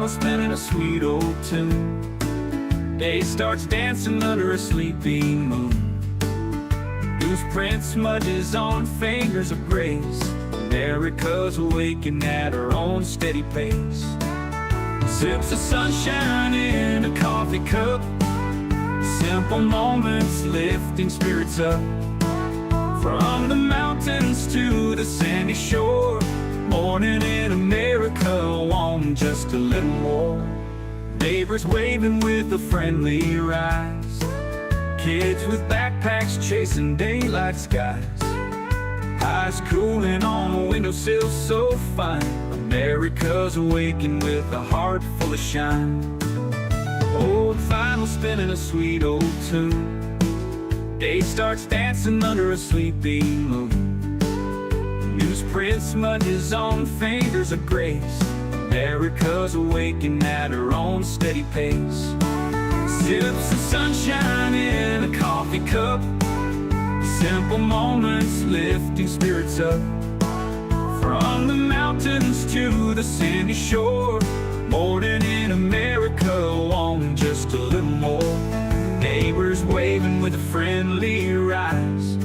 final spinning a sweet old tune. Day starts dancing under a sleepy moon. Loose print smudges on fingers of grace. America's awaking at her own steady pace. Sips of sunshine in a coffee cup. Simple moments lifting spirits up. From the mountains to the sandy shore. Morning in America, want just a little more. Neighbors waving with a friendly rise. Kids with backpacks chasing daylight skies. Eyes cooling on a windowsill so fine. America's awaking with a heart full of shine. Old vinyl spinning a sweet old tune. Day starts dancing under a sleepy moon. Newsprint smudges on fingers of grace. America's awaking at her own steady pace. Sips of sunshine in a coffee cup. Simple moments lifting spirits up. From the mountains to the sandy shore. Morning in America, wanting just a little more. Neighbors waving with a friendly rise.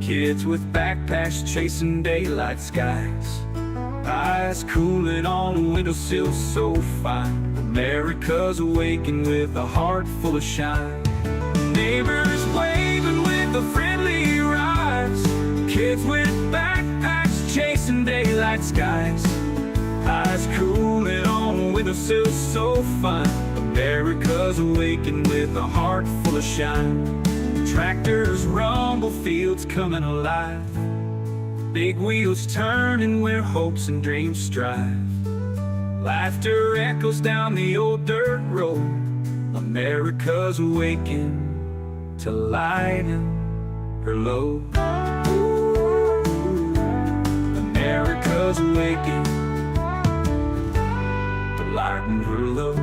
Kids with backpacks chasing daylight skies. Eyes cooling on a windowsill so fine. America's awaking with a heart full of shine. Neighbors waving with a friendly rise. Kids with backpacks chasing daylight skies. Eyes cooling on a windowsill so fine. America's awaking with a heart full of shine. Tractors rumble, fields coming alive. Big wheels turning where hopes and dreams strive. Laughter echoes down the old dirt road. America's awaking to lighten her load. America's awaking to lighten her load.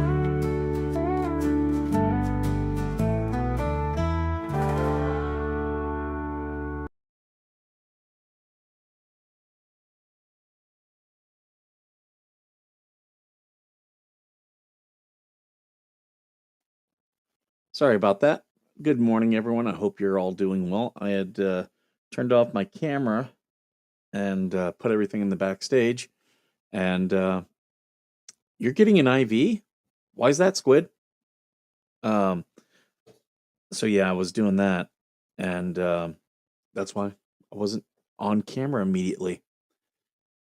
Sorry about that. Good morning, everyone. I hope you're all doing well. I had turned off my camera and put everything in the backstage. And you're getting an IV? Why is that, Squid? So yeah, I was doing that. And that's why I wasn't on camera immediately.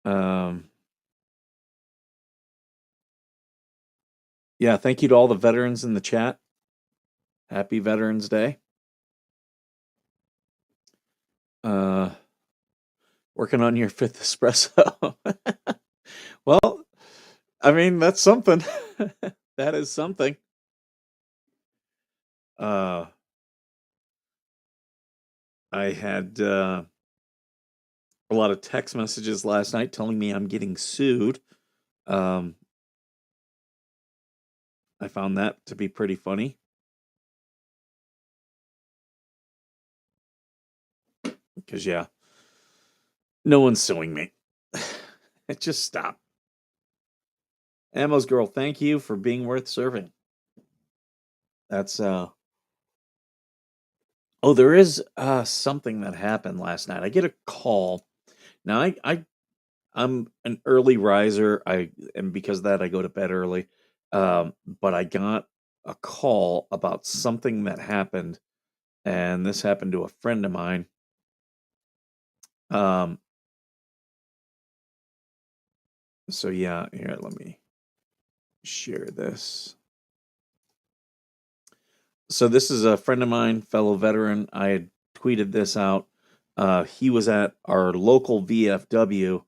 Yeah, thank you to all the veterans in the chat. Happy Veterans Day. Working on your 5th espresso. Well, I mean, that's something. That is something. I had a lot of text messages last night telling me I'm getting sued. I found that to be pretty funny. Because, yeah, no one's suing me. Just stop. Ammo's girl, thank you for being worth serving. That's, oh, there is something that happened last night. I get a call. Now, I'm an early riser. And because of that, I go to bed early. But I got a call about something that happened, and this happened to a friend of mine. So yeah, here, let me share this. So this is a friend of mine, fellow veteran. I had tweeted this out. He was at our local VFW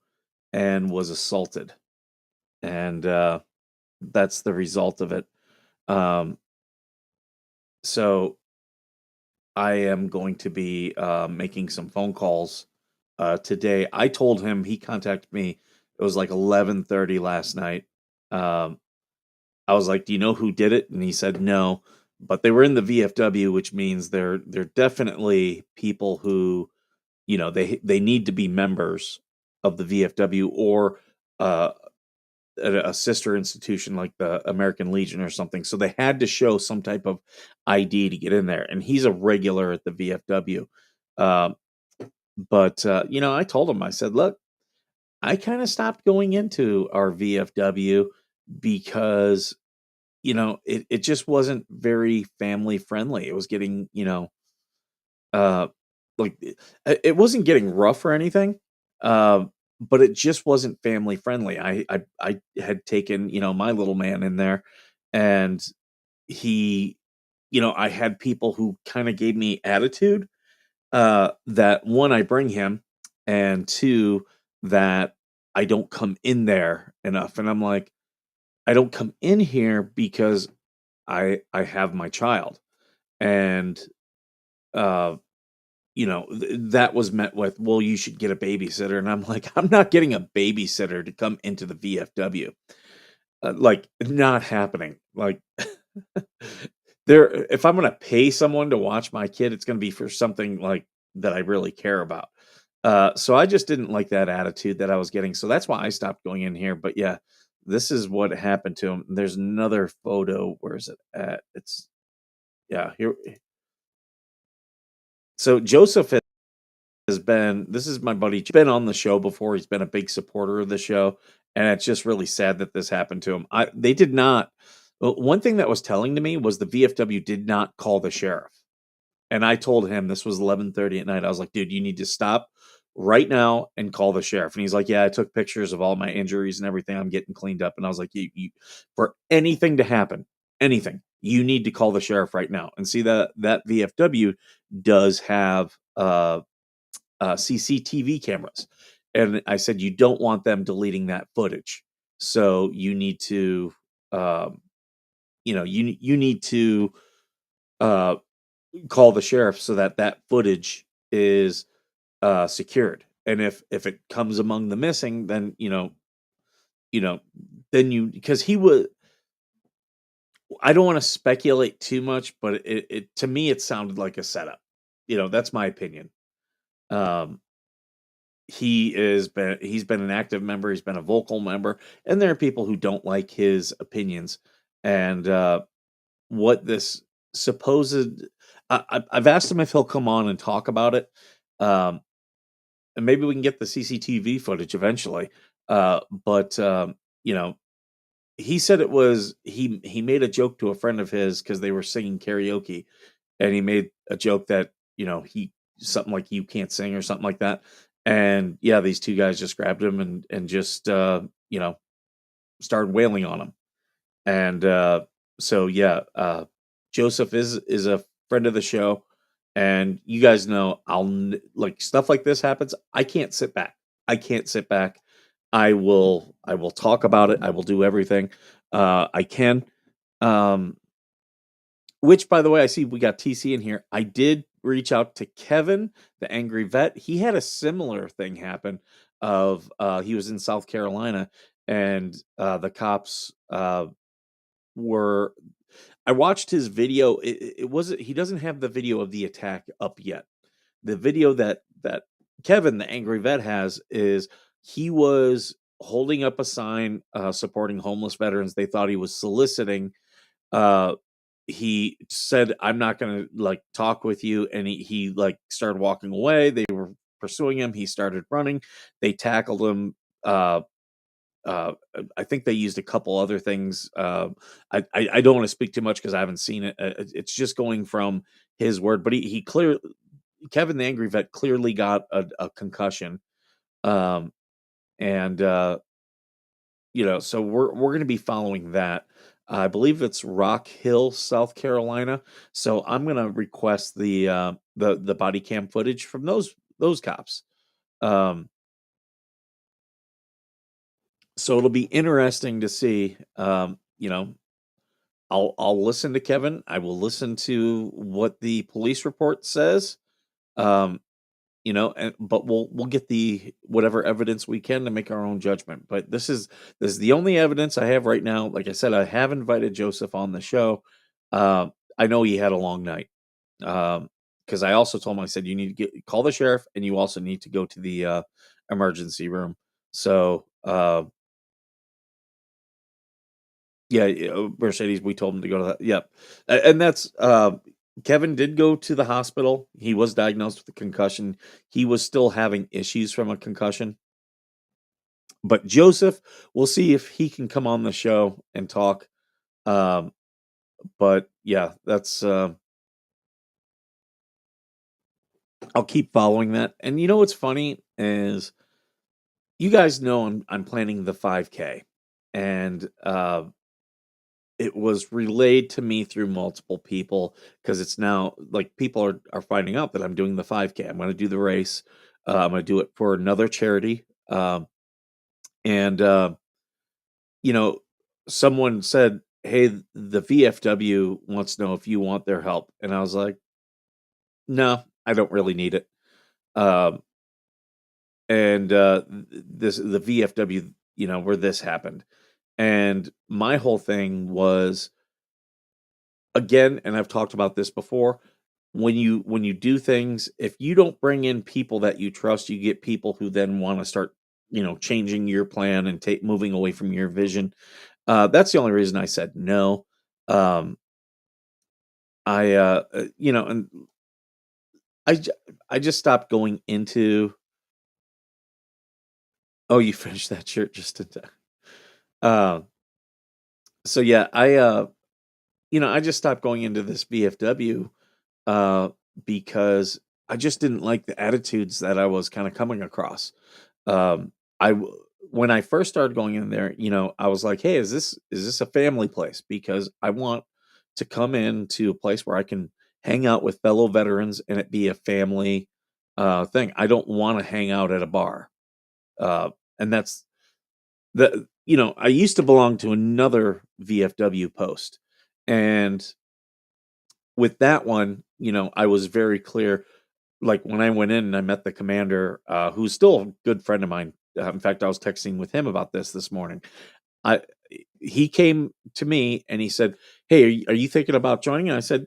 and was assaulted. And that's the result of it. So I am going to be making some phone calls today. I told him, he contacted me. It was like 11:30 last night. I was like, "Do you know who did it?" And he said no. But they were in the VFW, which means they're definitely people who, they need to be members of the VFW, or a sister institution like the American Legion or something. So they had to show some type of ID to get in there. And he's a regular at the VFW. Uh, but I told him, I said, look, I kind of stopped going into our VFW because it just wasn't very family friendly. It was getting, uh, like it wasn't getting rough or anything, uh, but it just wasn't family friendly. I had taken my little man in there, and he, I had people who kind of gave me attitude. That one, I bring him, and two, that I don't come in there enough, and I'm like, I don't come in here because I have my child, and uh that was met with, well, you should get a babysitter, and I'm like, I'm not getting a babysitter to come into the VFW. Like, not happening. Like, if I'm gonna pay someone to watch my kid, it's gonna be for something like that I really care about. So I just didn't like that attitude that I was getting. So that's why I stopped going in here. But yeah, this is what happened to him. There's another photo. Where is it at? It's yeah, here. So Joseph has been, this is my buddy, been on the show before. He's been a big supporter of the show, and it's just really sad that this happened to him. They did not. One thing that was telling to me was the VFW did not call the sheriff, and I told him this was 11:30 at night. I was like, dude, you need to stop right now and call the sheriff. And he's like, yeah, I took pictures of all my injuries and everything. I'm getting cleaned up. And I was like, for anything to happen, anything, you need to call the sheriff right now. And see that VFW does have CCTV cameras. And I said, you don't want them deleting that footage. So you need to, um, you need to uh, call the sheriff so that that footage is secured. And if it comes among the missing, then you know, then because he was. I don't want to speculate too much, but it to me it sounded like a setup. That's my opinion. Um, he's been an active member, he's been a vocal member, and there are people who don't like his opinions. And what this supposed I've asked him if he'll come on and talk about it. Um, and maybe we can get the CCTV footage eventually. But you know, he said it was he made a joke to a friend of his because they were singing karaoke, and he made a joke that he something like you can't sing or something like that. And yeah, these two guys just grabbed him and just started wailing on him. And so yeah, Joseph is a friend of the show, and you guys know like stuff like this happens. I can't sit back. I can't sit back. I will talk about it. I will do everything I can. Um, which, by the way, I see we got TC in here. I did reach out to Kevin, the angry vet. He had a similar thing happen. Of he was in South Carolina, and the cops were. I watched his video. It wasn't. He doesn't have the video of the attack up yet. The video that Kevin, the angry vet, has is he was holding up a sign supporting homeless veterans. They thought he was soliciting. Uh, he said, "I'm not going to like talk with you," and he like started walking away. They were pursuing him. He started running. They tackled him. Uh, uh, I think they used a couple other things. I don't want to speak too much because I haven't seen it. It's just going from his word, but he clearly Kevin the angry vet clearly got a concussion. Um, and so we're going to be following that. I believe it's Rock Hill, South Carolina. So I'm going to request the body cam footage from those cops. Um, so it'll be interesting to see. I'll listen to Kevin. I will listen to what the police report says. Um, but we'll get the whatever evidence we can to make our own judgment. But this is the only evidence I have right now. Like I said, I have invited Joseph on the show. I know he had a long night. Because I also told him, I said, you need to call the sheriff, and you also need to go to the emergency room. So Yeah, Mercedes, we told him to go to that. Yep. And that's Kevin did go to the hospital. He was diagnosed with a concussion. He was still having issues from a concussion. But Joseph, we'll see if he can come on the show and talk. Um, but yeah, that's I'll keep following that. And you know what's funny is you guys know I'm planning the 5K, and it was relayed to me through multiple people because it's now like people are finding out that I'm doing the 5K. I'm going to do the race. I'm going to do it for another charity. And you know, someone said, "Hey, the VFW wants to know if you want their help," and I was like, "No, I don't really need it." Um, and this the VFW, where this happened, and my whole thing was again, and I've talked about this before. When you do things, if you don't bring in people that you trust, you get people who then want to start, changing your plan and take moving away from your vision. That's the only reason I said no. Um, and I, j- I just stopped going into. Oh, you finished that shirt just in time. Uh, so yeah, I just stopped going into this VFW uh, because I just didn't like the attitudes that I was kind of coming across. Um, when I first started going in there, I was like, "Hey, is this a family place?" Because I want to come into a place where I can hang out with fellow veterans and it be a family thing. I don't want to hang out at a bar, and that's the I used to belong to another VFW post, and with that one, I was very clear. Like when I went in and I met the commander, who's still a good friend of mine. In fact, I was texting with him about this morning. I He came to me and he said, "Hey, are you thinking about joining?" And I said,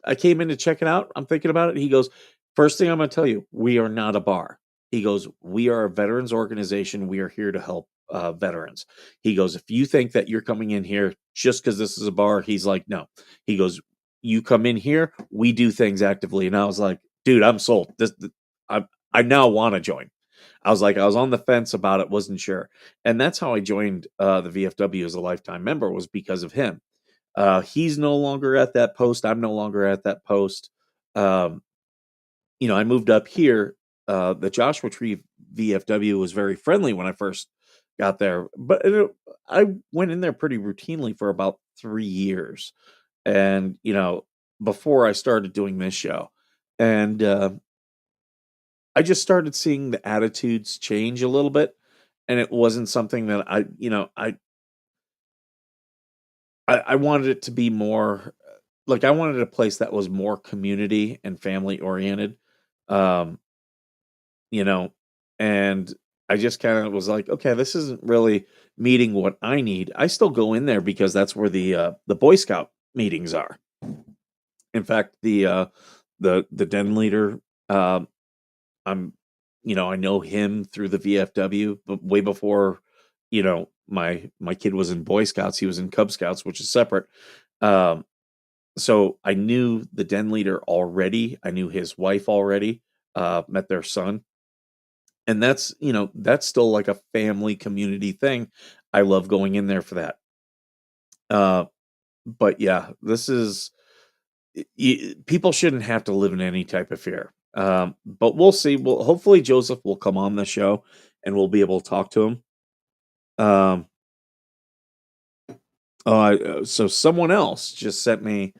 I came in to check it out. I'm thinking about it. He goes, "First thing I'm going to tell you, we are not a bar." He goes, "We are a veterans organization. We are here to help veterans." He goes, "If you think that you're coming in here just because this is a bar," he's like, "No." He goes, "You come in here, we do things actively." And I was like, "Dude, I'm sold. I now want to join." I was like, I was on the fence about it, wasn't sure. And that's how I joined the VFW as a lifetime member was because of him. He's no longer at that post. I'm no longer at that post. Um, I moved up here. The Joshua Tree VFW was very friendly when I first got there, but I went in there pretty routinely for about 3 years, and before I started doing this show, and I just started seeing the attitudes change a little bit, and it wasn't something that I wanted it to be more like I wanted a place that was more community and family oriented. Um, you know, and I just kind of was like, okay, this isn't really meeting what I need. I still go in there because that's where the Boy Scout meetings are. In fact, the den leader, I'm I know him through the VFW, but way before, my kid was in Boy Scouts, he was in Cub Scouts, which is separate. Um, so I knew the den leader already. I knew his wife already. Met their son, and that's still like a family community thing. I love going in there for that. Uh, but yeah, this is people shouldn't have to live in any type of fear. But we'll see. Well, hopefully Joseph will come on the show and we'll be able to talk to him. Um, so someone else just sent me.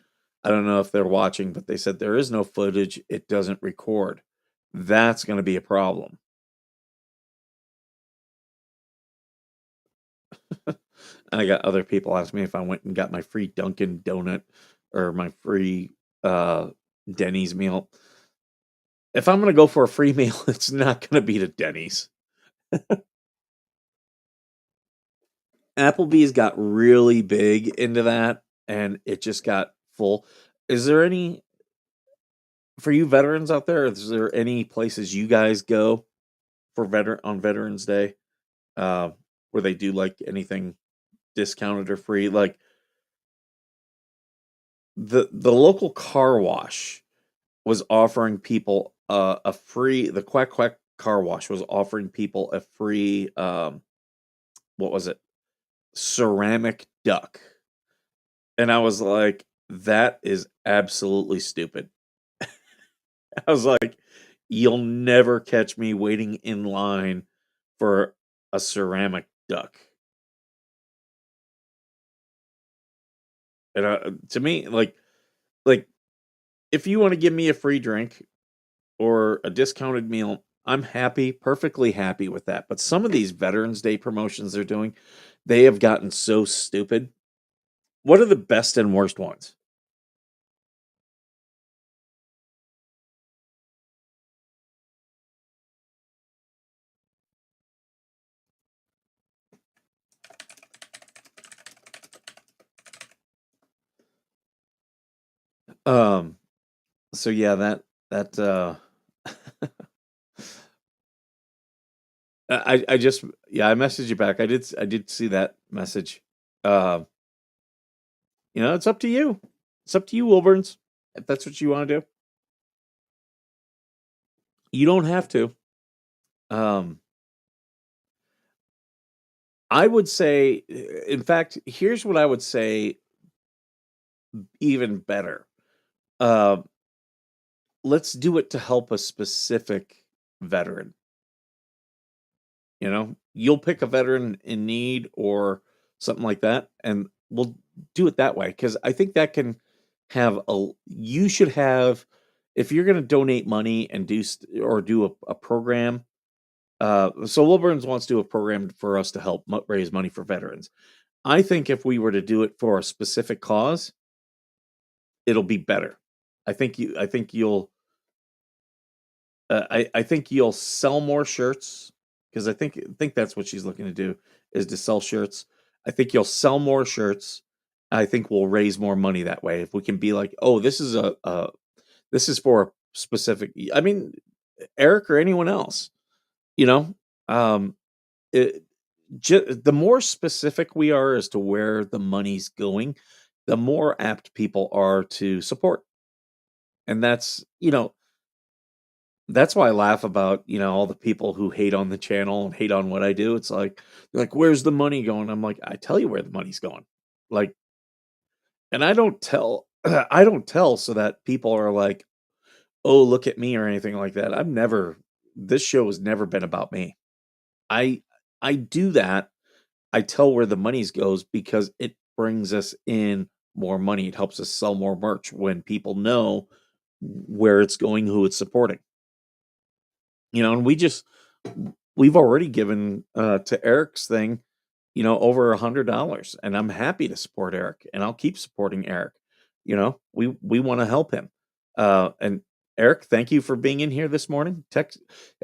I don't know if they're watching, but they said there is no footage. It doesn't record. That's going to be a problem. And I got other people asking me if I went and got my free Dunkin' donut or my free Denny's meal. If I'm going to go for a free meal, it's not going to be to Denny's. Applebee's got really big into that and it just got full. Is there any for you veterans out there? Is there any places you guys go for Veterans Day, uh, where they do like anything? discounted or free. Like the local car wash was offering people a free. The Quack Quack car wash was offering people a free what was it? Ceramic duck. And I was like, that is absolutely stupid. I was like, you'll never catch me waiting in line for a ceramic duck. And to me, like if you want to give me a free drink or a discounted meal, I'm happy, perfectly happy with that. But some of these Veterans Day promotions they're doing, they have gotten so stupid. What are the best and worst ones? Um, so yeah, that I just yeah, I messaged you back. I did see that message. Uh, it's up to you. It's up to you, Wilburns. If that's what you want to do, you don't have to. Um, I would say, in fact, here's what I would say, even better. Uh, let's do it to help a specific veteran. You'll pick a veteran in need or something like that, and we'll do it that way because I think that can have a. You should have, if you're going to donate money and or do a program. So Wilburns wants to do a program for us to help raise money for veterans. I think if we were to do it for a specific cause, it'll be better. I think you. I think you'll. I think you'll sell more shirts because I think that's what she's looking to do is to sell shirts. I think you'll sell more shirts. I think we'll raise more money that way if we can be like, oh, this is for a specific. I mean, Eric or anyone else, you know. Um, it, the more specific we are as to where the money's going, the more apt people are to support, and that's why I laugh about, all the people who hate on the channel and hate on what I do. It's like, they're like, where's the money going? I'm like, I tell you where the money's going. Like, and I don't tell, I don't tell so that people are like, oh, look at me or anything like that. This show has never been about me. I, I do that. I tell where the money's goes because it brings us in more money. It helps us sell more merch when people know where it's going, who it's supporting. And we've already given to Eric's thing, over $100, and I'm happy to support Eric, and I'll keep supporting Eric. We want to help him. And Eric, thank you for being in here this morning.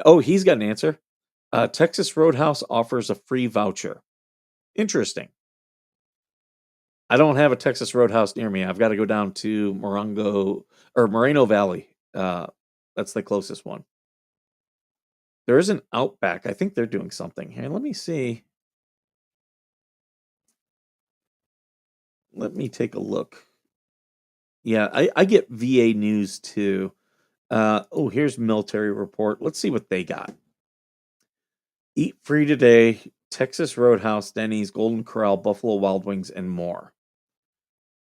Oh, he's got an answer. Texas Roadhouse offers a free voucher. Interesting. I don't have a Texas Roadhouse near me. I've got to go down to Moreno Valley. That's the closest one. There is an Outback. I think they're doing something here. Let me see. Let me take a look. Yeah, I get VA news too. Here's military report. Let's see what they got. Eat free today. Texas Roadhouse, Denny's, Golden Corral, Buffalo Wild Wings, and more.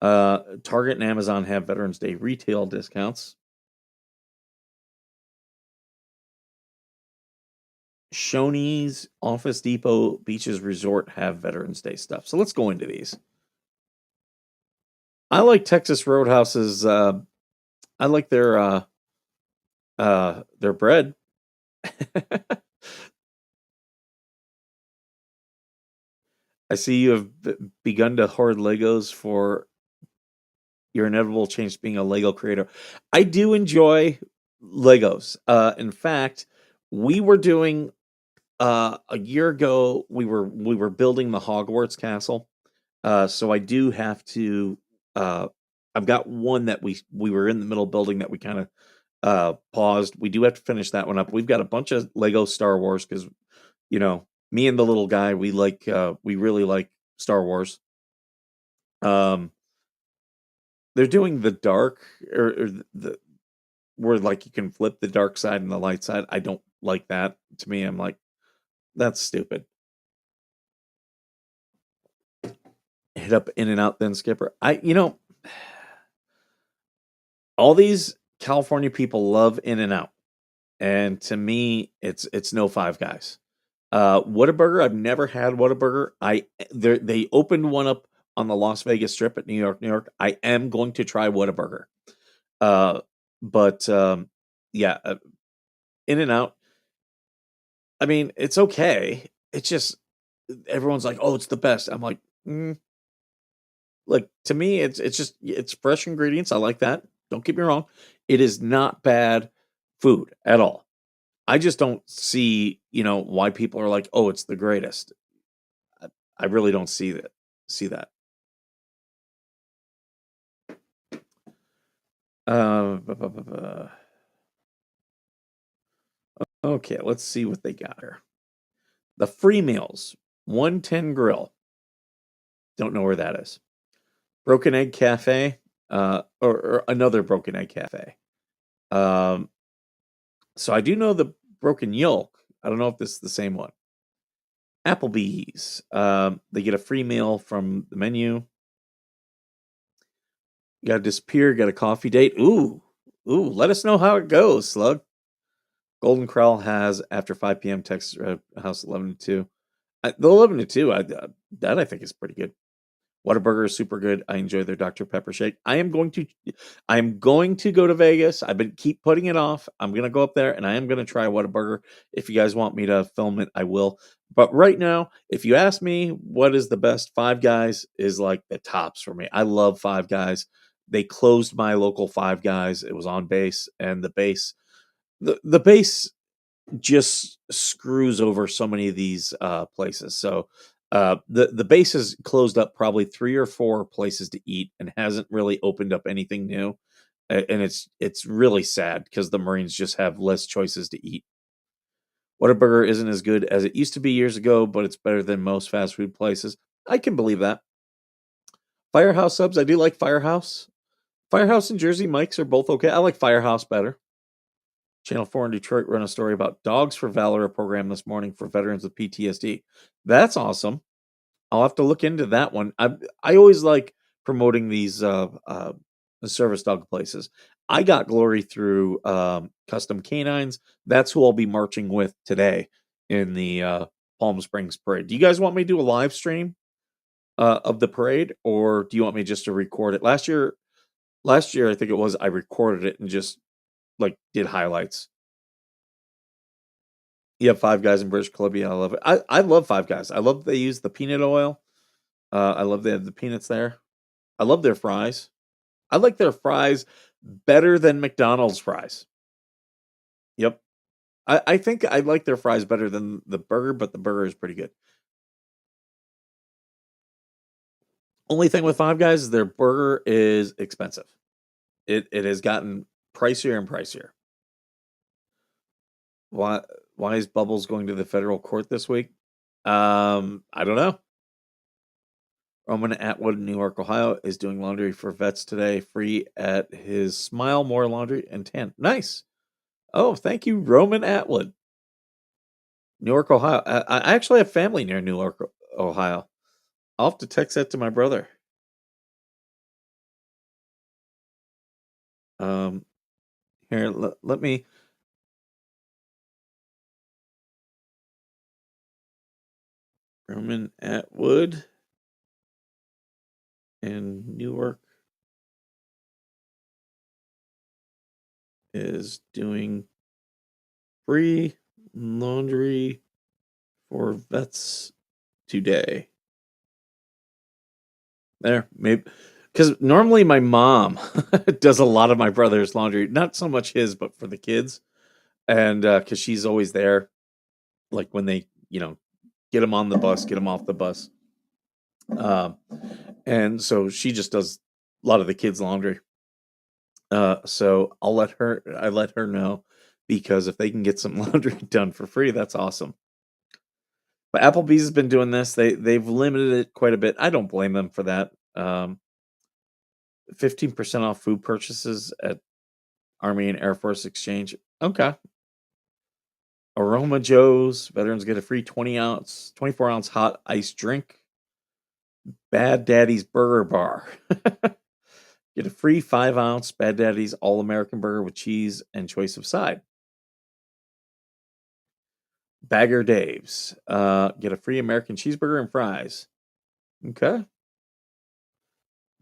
Target and Amazon have Veterans Day retail discounts. Shoney's, Office Depot, Beaches Resort have Veterans Day stuff. So let's go into these. I like Texas Roadhouse's. I like their bread. I see you have begun to hoard Legos for your inevitable change to being a Lego creator. I do enjoy Legos. In fact, we were doing a year ago. We were building the Hogwarts castle. So I do have to. I've got one that we were in the middle of building that we kind of paused. We do have to finish that one up. We've got a bunch of Lego Star Wars because me and the little guy we really like Star Wars. Um, they're doing the dark or the where like you can flip the dark side and the light side. I don't like that. To me, I'm like, that's stupid. Hit up In and Out, then Skipper. All these California people love In and Out, and to me, it's no Five Guys. Whataburger, I've never had Whataburger. They opened one up on the Las Vegas Strip at New York, New York. I am going to try Whataburger. Uh, but yeah, In and Out. I mean, it's okay. It's just everyone's like, "Oh, it's the best." I'm like, like to me, it's just it's fresh ingredients. I like that. Don't get me wrong. It is not bad food at all. I just don't see, why people are like, "Oh, it's the greatest." I, I really don't see that. See that. Bu- bu- bu- Okay, let's see what they got here. The free meals, 110 Grill. Don't know where that is. Broken Egg Cafe, or another Broken Egg Cafe. Um, so I do know the Broken Yolk. I don't know if this is the same one. Applebee's. They get a free meal from the menu. Got to disappear. Got a coffee date. Ooh. Let us know how it goes, Slug. Golden Corral has after 5 p.m. Texas House 11 to 2. The 11 to 2, that I think is pretty good. Whataburger is super good. I enjoy their Dr. Pepper shake. I am going to go to Vegas. I've been keep putting it off. I'm gonna go up there and I am gonna try Whataburger. If you guys want me to film it, I will. But right now, if you ask me what is the best, Five Guys is like the tops for me. I love Five Guys. They closed my local Five Guys. It was on base, and the base just screws over so many of these places. So the base has closed up probably 3 or 4 places to eat and hasn't really opened up anything new. And it's really sad because the Marines just have less choices to eat. Whataburger isn't as good as it used to be years ago, but it's better than most fast food places. I can believe that. Firehouse subs, I do like Firehouse. Firehouse and Jersey Mike's are both okay. I like Firehouse better. Channel 4 in Detroit ran a story about Dogs for Valor, a program this morning for veterans with PTSD. That's awesome. I'll have to look into that one. I always like promoting these service dog places. I got glory through Custom Canines. That's who I'll be marching with today in the Palm Springs parade. Do you guys want me to do a live stream of the parade, or do you want me just to record it? Last year I think it was I recorded it and just like did highlights. Yeah, Five Guys in British Columbia. I love it. I love Five Guys. I love they use the peanut oil. I love they have the peanuts there. I love their fries. I like their fries better than McDonald's fries. Yep. I think I like their fries better than the burger, but the burger is pretty good. Only thing with Five Guys is their burger is expensive. It has gotten pricier and pricier. Why why is Bubbles going to the federal court this week? I don't know. Roman Atwood in Newark, Ohio, is doing laundry for vets today, free at his Smile More Laundry and Tan. Nice. Oh, thank you, Roman Atwood. Newark, Ohio. I actually have family near Newark, Ohio. I'll have to text that to my brother. Um, Here, let me. Roman Atwood in Newark is doing free laundry for vets today. There, maybe because normally my mom does a lot of my brother's laundry, not so much his, but for the kids, and because she's always there, like when they, get them on the bus, get them off the bus, um, and so she just does a lot of the kids' laundry. So I let her know because if they can get some laundry done for free, that's awesome. But Applebee's has been doing this. They've limited it quite a bit. I don't blame them for that. 15% off food purchases at Army and Air Force Exchange. Okay. Aroma Joe's. Veterans get a free 24 ounce hot ice drink. Bad Daddy's Burger Bar. Get a free 5-ounce Bad Daddy's All American Burger with cheese and choice of side. Bagger Dave's. Get a free American cheeseburger and fries. Okay.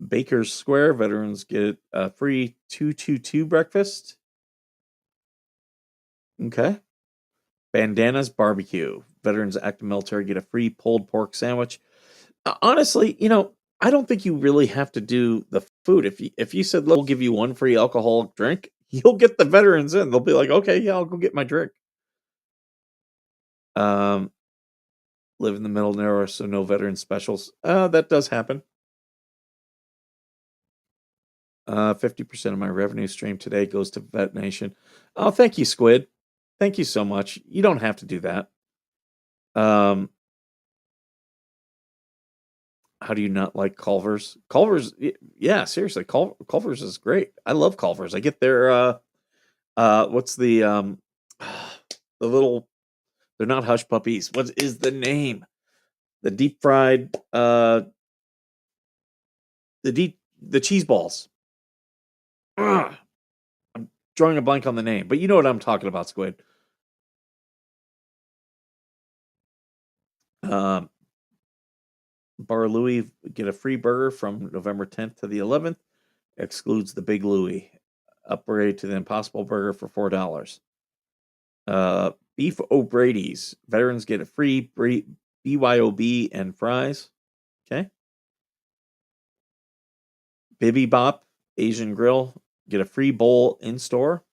Baker's Square. Veterans get a free 222 breakfast. Okay. Bandanas Barbecue. Veterans active military get a free pulled pork sandwich. Honestly, I don't think you really have to do the food. If you said, "Look, we'll give you one free alcoholic drink," you'll get the veterans in. They'll be like, "Okay, yeah, I'll go get my drink." Um, live in the middle narrow, so no veteran specials. That does happen. 50% of my revenue stream today goes to Vet Nation. Oh, thank you, Squid. Thank you so much. You don't have to do that. Um, how do you not like Culver's? Culver's, yeah, seriously, Culver's is great. I love Culver's. I get their what's the little? They're not hush puppies. What is the name? The deep fried the cheese balls. Ugh, I'm drawing a blank on the name, but you know what I'm talking about, Squid. Um, Bar Louie get a free burger from November 10th to the 11th. Excludes the Big Louie. Upgrade to the Impossible Burger for $4. Beef O'Brady's. Veterans get a free BYOB and fries. Okay. Bibby Bop Asian Grill. Get a free bowl in store.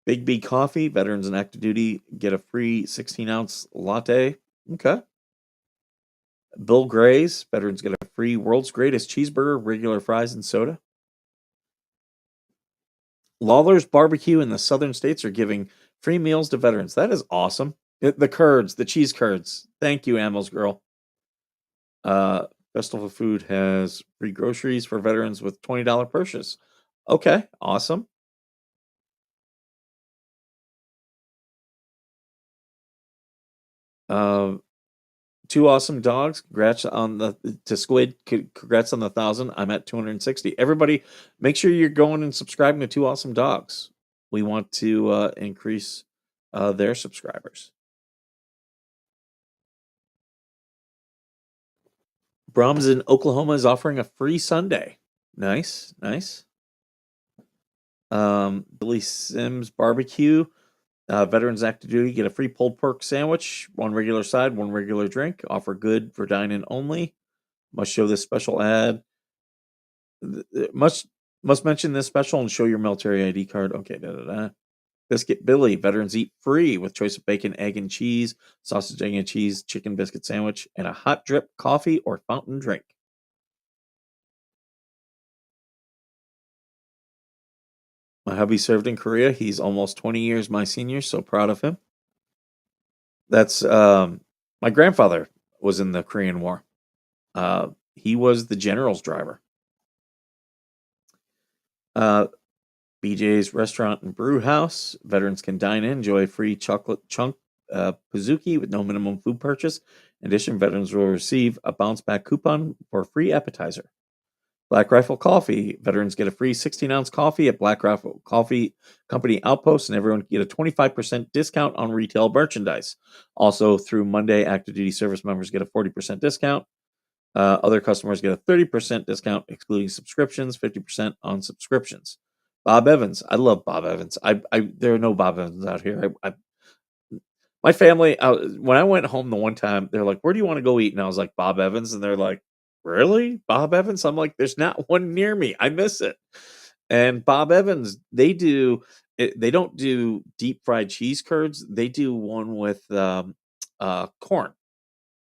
Big B Coffee. Veterans and active duty get a free 16-ounce latte. Okay. Bill Gray's. Veterans get a free World's Greatest Cheeseburger, regular fries, and soda. Lawler's Barbecue in the southern states are giving free meals to veterans. That is awesome. The curds, the cheese curds. Thank you, Amels Girl. Uh, Festival Food has free groceries for veterans with $20 purchase. Okay, awesome. Uh, Two awesome dogs. Congrats on the to Squid. Congrats on the 1,000. I'm at 260. Everybody, make sure you're going and subscribing to Two Awesome Dogs. We want to increase their subscribers. Brahms in Oklahoma is offering a free Sunday. Nice, nice. Billy Sims Barbecue. Veterans active duty get a free pulled pork sandwich, one regular side, one regular drink. Offer good for dine-in only. Must show this special ad. Must mention this special and show your military ID card. Okay, da da da. Biscuit Billy. Veterans eat free with choice of bacon, egg, and cheese, sausage, egg, and cheese, chicken biscuit sandwich, and a hot drip coffee or fountain drink. My hubby served in Korea. He's almost 20 years my senior, so proud of him. That's my grandfather was in the Korean War. He was the general's driver. BJ's Restaurant and Brew House. Veterans can dine in, enjoy free chocolate chunk Pizookie with no minimum food purchase. In addition, veterans will receive a bounce back coupon for a free appetizer. Black Rifle Coffee. Veterans get a free 16-ounce coffee at Black Rifle Coffee Company Outpost, and everyone can get a 25% discount on retail merchandise. Also, through Monday, active duty service members get a 40% discount. Other customers get a 30% discount, excluding subscriptions, 50% on subscriptions. Bob Evans. I love Bob Evans. There are no Bob Evans out here. My family, when I went home the one time, they're like, "Where do you want to go eat?" And I was like, "Bob Evans," and they're like, "Really, Bob Evans?" I'm like, "There's not one near me. I miss it." And Bob Evans, they don't do deep fried cheese curds. They do one with corn,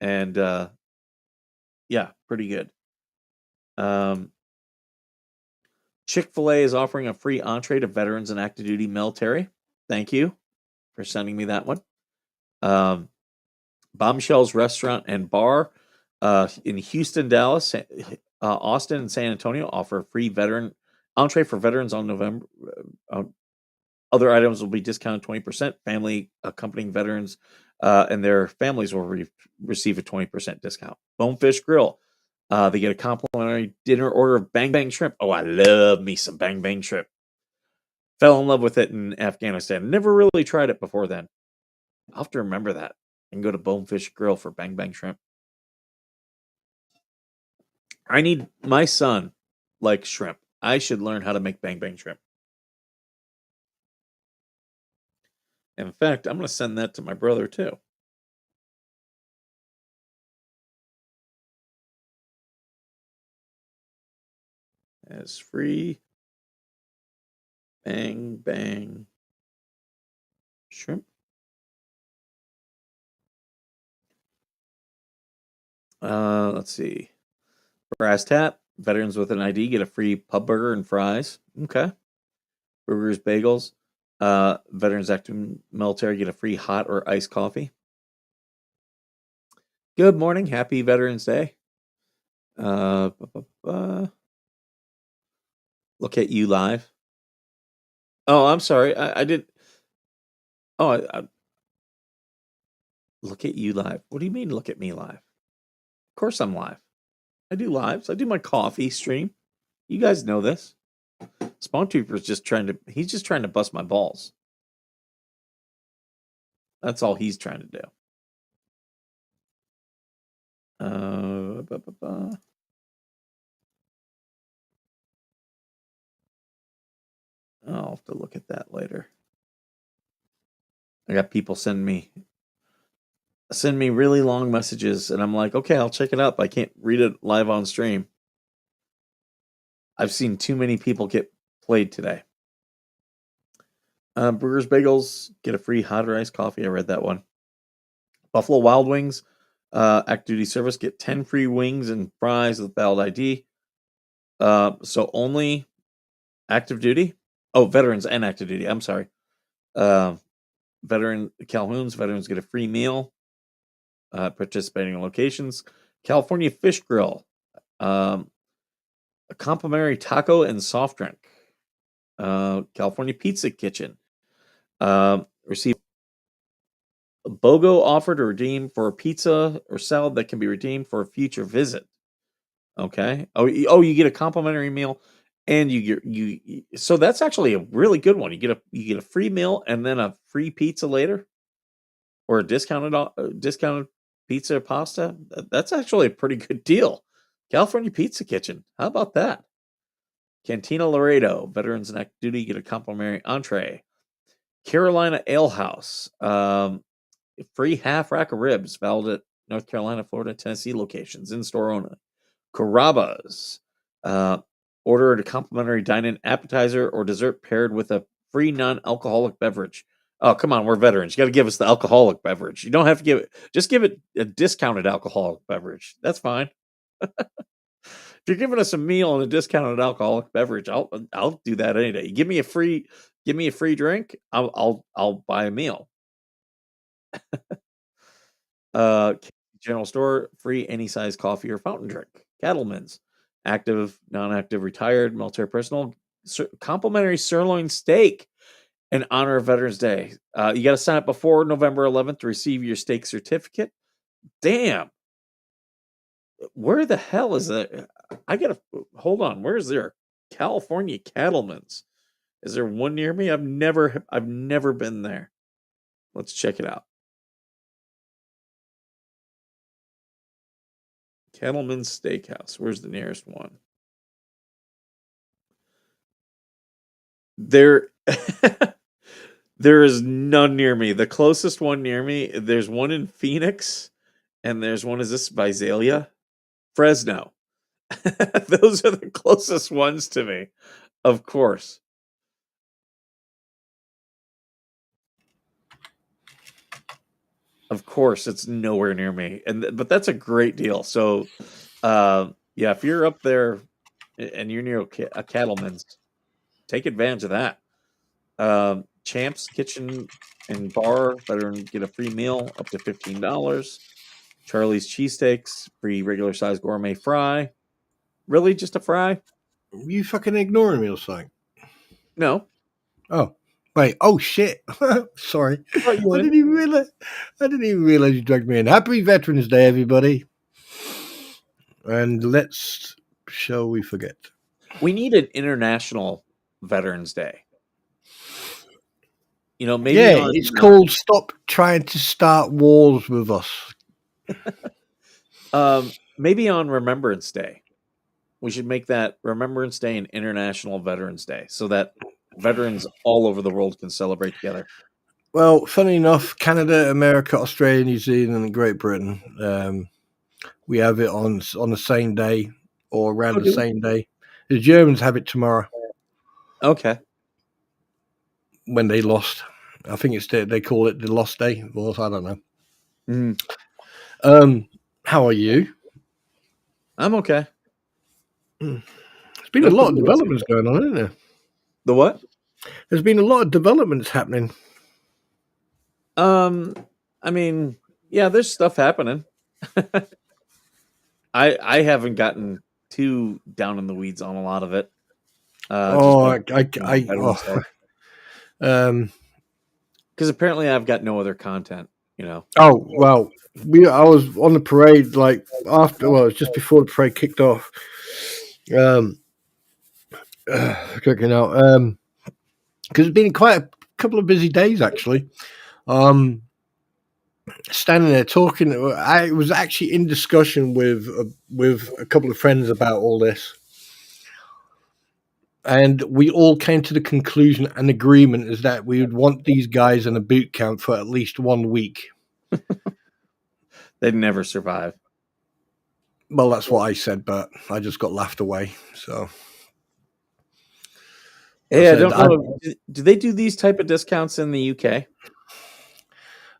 and yeah, pretty good. Um, Chick-fil-A is offering a free entree to veterans and active duty military. Thank you for sending me that one. Um, Bombshells Restaurant and Bar in Houston, Dallas, Austin, and San Antonio offer a free veteran entree for veterans on November. Other items will be discounted 20%. Family accompanying veterans and their families will receive a 20% discount. Bonefish Grill. They get a complimentary dinner order of Bang Bang Shrimp. Oh, I love me some Bang Bang Shrimp. Fell in love with it in Afghanistan. Never really tried it before then. I'll have to remember that and go to Bonefish Grill for Bang Bang Shrimp. I need my son likes shrimp. I should learn how to make Bang Bang Shrimp. In fact, I'm going to send that to my brother too. As free Bang Bang Shrimp. Let's see. Brass Tap. Veterans with an ID get a free pub burger and fries. Okay. Burgers, bagels. Veterans active military get a free hot or iced coffee. Good morning. Happy Veterans Day. Look at you live. Oh, I'm sorry. I did. Oh, look at you live. What do you mean, look at me live? Of course I'm live. I do lives. I do my coffee stream. You guys know this. Spawn Trooper's he's just trying to bust my balls. That's all he's trying to do. I'll have to look at that later. I got people send me really long messages, and I'm like, okay, I'll check it up. I can't read it live on stream. I've seen too many people get played today. Burgers, bagels, get a free hot or iced coffee. I read that one. Buffalo Wild Wings, active duty service, get 10 free wings and fries with valid ID. So only active duty? Oh, veterans and active duty. I'm sorry. Calhoun's veterans get a free meal. Participating locations. California Fish Grill. A complimentary taco and soft drink. California Pizza Kitchen. Receive a BOGO offer to redeem for a pizza or salad that can be redeemed for a future visit. Okay. You get a complimentary meal, and so that's actually a really good one. You get a free meal and then a free pizza later, or a discounted pizza or pasta. That's actually a pretty good deal. California Pizza Kitchen. How about that? Cantina Laredo. Veterans and active duty get a complimentary entree. Carolina Ale House. Free half rack of ribs, valid at North Carolina, Florida, Tennessee locations, in store only. Carrabba's. Order a complimentary dine-in appetizer or dessert paired with a free non-alcoholic beverage. Oh, come on, we're veterans. You got to give us the alcoholic beverage. You don't have to just give it a discounted alcoholic beverage. That's fine. If you're giving us a meal and a discounted alcoholic beverage, I'll do that any day. Give me a free drink, I'll buy a meal. General store, free any size coffee or fountain drink. Cattlemen's, active, non-active, retired, military personnel, complimentary sirloin steak in honor of Veterans Day. You got to sign up before November 11th to receive your steak certificate. Damn. Where the hell is that? I gotta hold on. Where is there? California Cattlemen's. Is there one near me? I've never been there. Let's check it out. Cattleman's Steakhouse. Where's the nearest one? There there is none near me. The closest one near me, there's one in Phoenix, and there's one, is this Visalia? Fresno. Those are the closest ones to me. Of course. Of course, it's nowhere near me. But that's a great deal. So yeah, if you're up there and you're near a cattleman's, take advantage of that. Champs Kitchen and bar, veteran get a free meal up to $15. Charlie's cheesesteaks, free regular size gourmet fry. Really, just a fry? You fucking ignoring me or something? No. Oh, wait. Oh shit. Sorry. Brought you I in. didn't even realize you dragged me in. Happy Veterans Day, everybody. And shall we forget? We need an international Veterans Day. You know, maybe Yeah, on it's called "Stop Trying to Start Wars with Us." maybe on Remembrance Day. We should make that Remembrance Day an International Veterans Day so that veterans all over the world can celebrate together. Well, funny enough, Canada, America, Australia, New Zealand, and Great Britain, we have it on the same day or around the same day. The Germans have it tomorrow Okay. when they lost. I think they call it the Lost Day. Well, I don't know. Mm. How are you? I'm okay. There's been a lot of developments going on, isn't there? The what? There's been a lot of developments happening. I mean, yeah, there's stuff happening. I haven't gotten too down in the weeds on a lot of it. Because apparently I've got no other content, you know. Oh well, I was on the parade like after. Well, it was just before the parade kicked off. Cooking out. Because it's been quite a couple of busy days actually. Standing there talking, I was actually in discussion with a couple of friends about all this, and we all came to the conclusion and agreement is that we would want these guys in a boot camp for at least 1 week. They'd never survive. Well, that's what I said, but I just got laughed away. So, hey, I don't know. Do they do these type of discounts in the UK?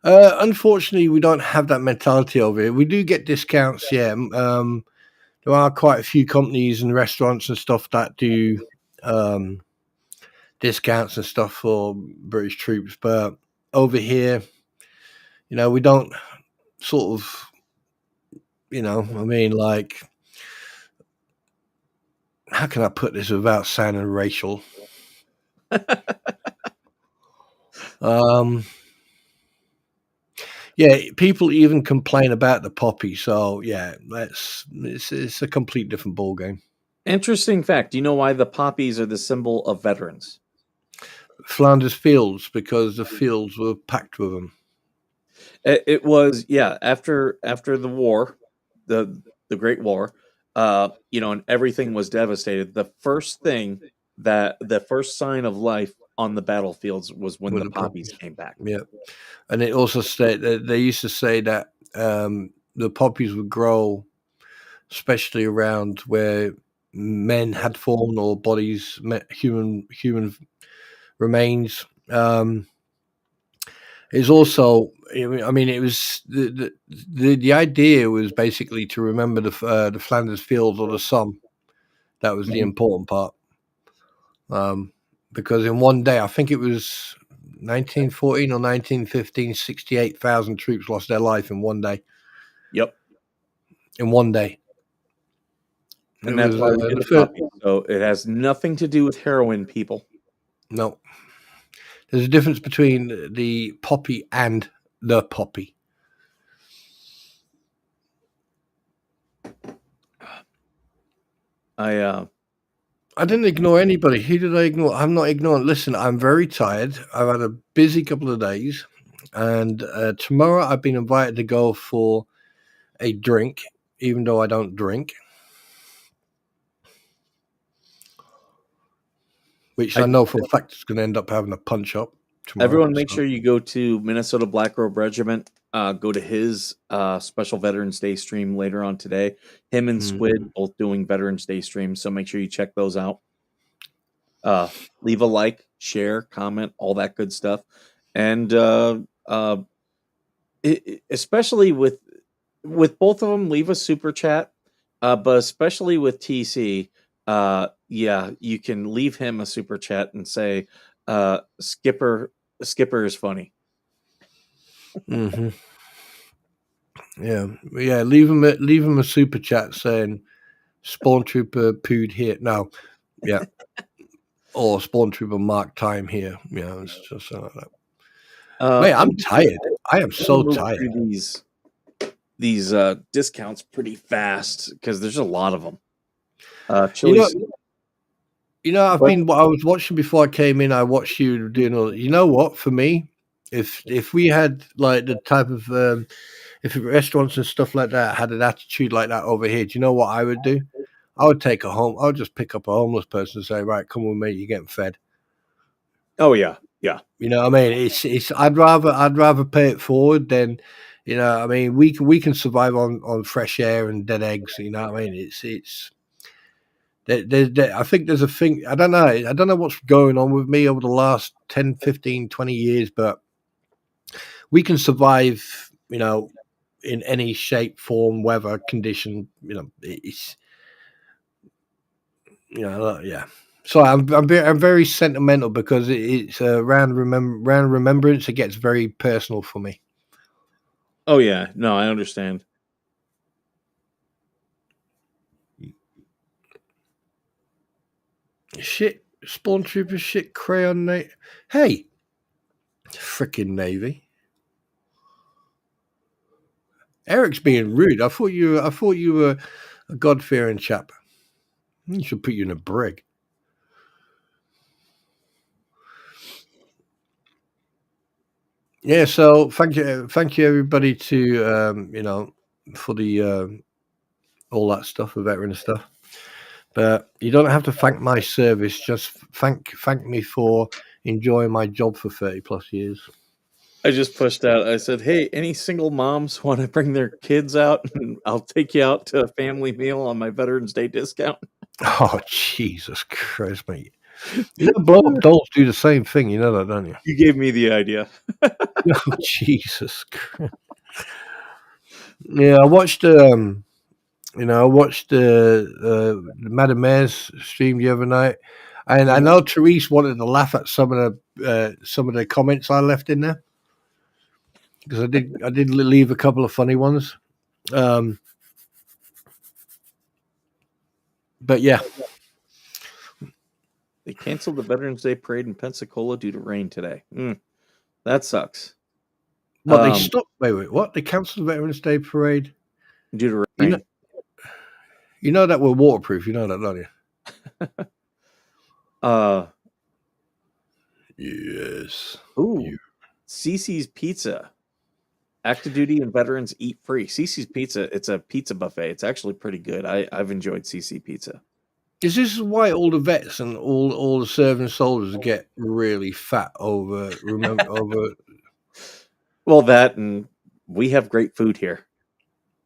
Unfortunately, we don't have that mentality over here. We do get discounts, yeah. There are quite a few companies and restaurants and stuff that do discounts and stuff for British troops, but over here, you know, we don't sort of, you know, I mean, like, how can I put this without sounding racial? Yeah, people even complain about the poppy. So yeah, it's a complete different ball game. Interesting fact. Do you know why the poppies are the symbol of veterans? Flanders Fields, because the fields were packed with them. It was, yeah, after the war, the Great War, you know, and everything was devastated. The first sign of life on the battlefields was when the poppies came back. Yeah, and it also said they used to say that the poppies would grow, especially around where men had fallen or bodies, human remains. It's also, I mean, it was the idea was basically to remember the Flanders Fields or the Somme. That was the important part. Because in one day, I think it was 1914 or 1915, 68,000 troops lost their life in one day. Yep. In one day. And that's why we get the poppies. So it has nothing to do with heroin, people. No. There's a difference between the poppy and the poppy. I didn't ignore anybody. Who did I ignore? I'm not ignoring. Listen, I'm very tired. I've had a busy couple of days. And tomorrow I've been invited to go for a drink, even though I don't drink. Which I know for a fact is going to end up having a punch up tomorrow. Everyone make sure you go to Minnesota Black Robe Regiment. Go to his special Veterans Day stream later on today. Him and Squid both doing Veterans Day streams, so make sure you check those out. Leave a like, share, comment, all that good stuff. And especially with both of them, leave a super chat. But especially with TC, yeah, you can leave him a super chat and say, Skipper is funny. Mm-hmm. Yeah. Leave them a super chat saying Spawn Trooper pooed here. No, yeah, or Spawn Trooper mark time here. Yeah, it's just something like that. Mate, I'm tired. I am Let me so move tired. through these discounts pretty fast because there's a lot of them. You know, Chili's. I But was watching before I came in. I watched you doing all. You know what? For me, if we had like the type of if restaurants and stuff like that had an attitude like that over here, do you know what I would do? I would take a home. I would just pick up a homeless person and say, "Right, come with me. You're getting fed." oh yeah, yeah. You know what I mean? It's. I'd rather pay it forward than, I mean, we can survive on fresh air and dead eggs. You know what I mean? It's. I think there's a thing. I don't know. I don't know what's going on with me over the last 10, 15, 20 years, but we can survive. In any shape, form, weather, condition. It's. Yeah. So I'm very sentimental because it's around remembrance. It gets very personal for me. Oh yeah. No, I understand. Shit, Spawn Trooper, shit, Crayon Navy. Hey, freaking Navy. Eric's being rude. I thought you were a God fearing chap. He should put you in a brig. Yeah. So thank you everybody for the all that stuff, the veteran stuff. But you don't have to thank my service. Just thank me for enjoying my job for 30+ years. I just pushed out. I said, "Hey, any single moms want to bring their kids out? And I'll take you out to a family meal on my Veterans Day discount." Oh Jesus Christ, mate! Blow up dolls do the same thing. You know that, don't you? You gave me the idea. Oh Jesus Christ! Yeah, I watched. I watched Madame Mayor's stream the other night, and I know Therese wanted to laugh at some of the comments I left in there because I did leave a couple of funny ones. But yeah, They canceled the Veterans Day parade in Pensacola due to rain today. That sucks. what they stopped? Wait, what? They cancelled the Veterans Day parade. Due to You know, rain. you know that we're waterproof. You know that, don't you? Yes. Ooh, Cece's Pizza. Active duty and veterans eat free. Cece's Pizza. It's a pizza buffet. It's actually pretty good. I've enjoyed CC Pizza. Is this why all the vets and all the serving soldiers get really fat over? Well, that and we have great food here.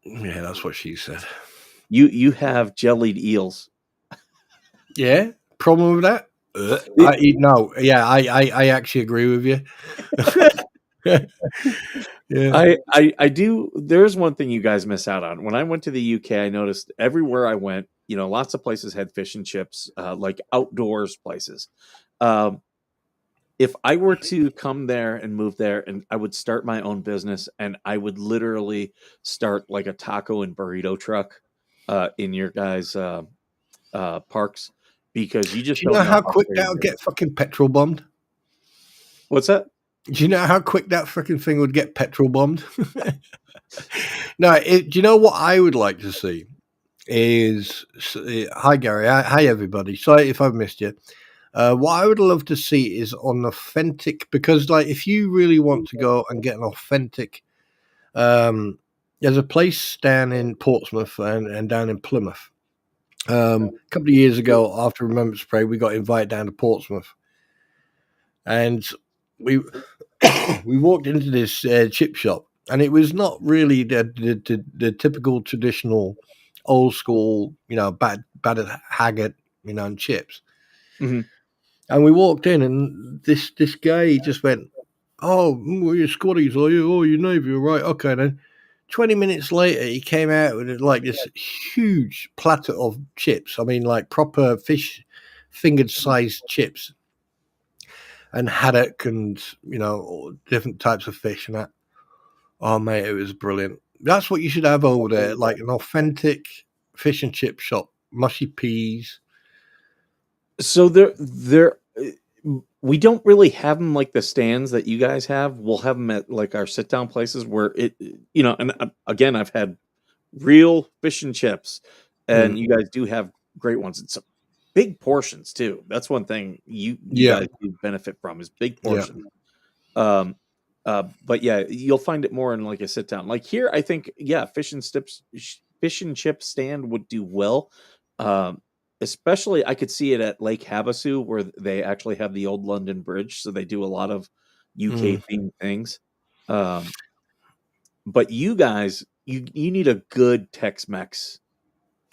Yeah, that's what she said. You have jellied eels. Yeah, problem with that? I eat no. Yeah, I actually agree with you. Yeah. I do. There's one thing you guys miss out on. When I went to the UK, I noticed everywhere I went, lots of places had fish and chips, like outdoors places. Um, if I were to come there and move there, and I would start my own business, and I would literally start like a taco and burrito truck in your guys' parks, because you just Do you don't know know how how quick crazy that'll it is. get fucking petrol bombed? What's that? Do you know how quick that fucking thing would get petrol bombed? No, do you know what I would like to see? Hi Gary, hi everybody. Sorry if I've missed you. What I would love to see is an authentic, because like if you really want to go and get an authentic, there's a place down in Portsmouth and down in Plymouth. A couple of years ago, after Remembrance Parade, we got invited down to Portsmouth, and we we walked into this chip shop, and it was not really the typical traditional old school, battered haggard, and chips. Hmm. And we walked in, and this guy he just went, "Oh, you're Scotties, are you? Oh, you're Navy, all right? Okay then." 20 minutes later, he came out with like this huge platter of chips. I mean, like proper fish fingered sized chips, and haddock, and different types of fish and that. Oh mate, it was brilliant. That's what you should have over there, like an authentic fish and chip shop. Mushy peas. So we don't really have them like the stands that you guys have. We'll have them at like our sit down places where and again, I've had real fish and chips, and Mm, you guys do have great ones. It's big portions too. That's one thing you yeah, guys do benefit from is big yeah. portions. Um, but yeah, you'll find it more in like a sit down. Like here, I think fish and chip stand would do well. Um, Especially I could see it at Lake Havasu where they actually have the old London Bridge, so they do a lot of UK Mm. themed things. Um, but you guys, you need a good Tex-Mex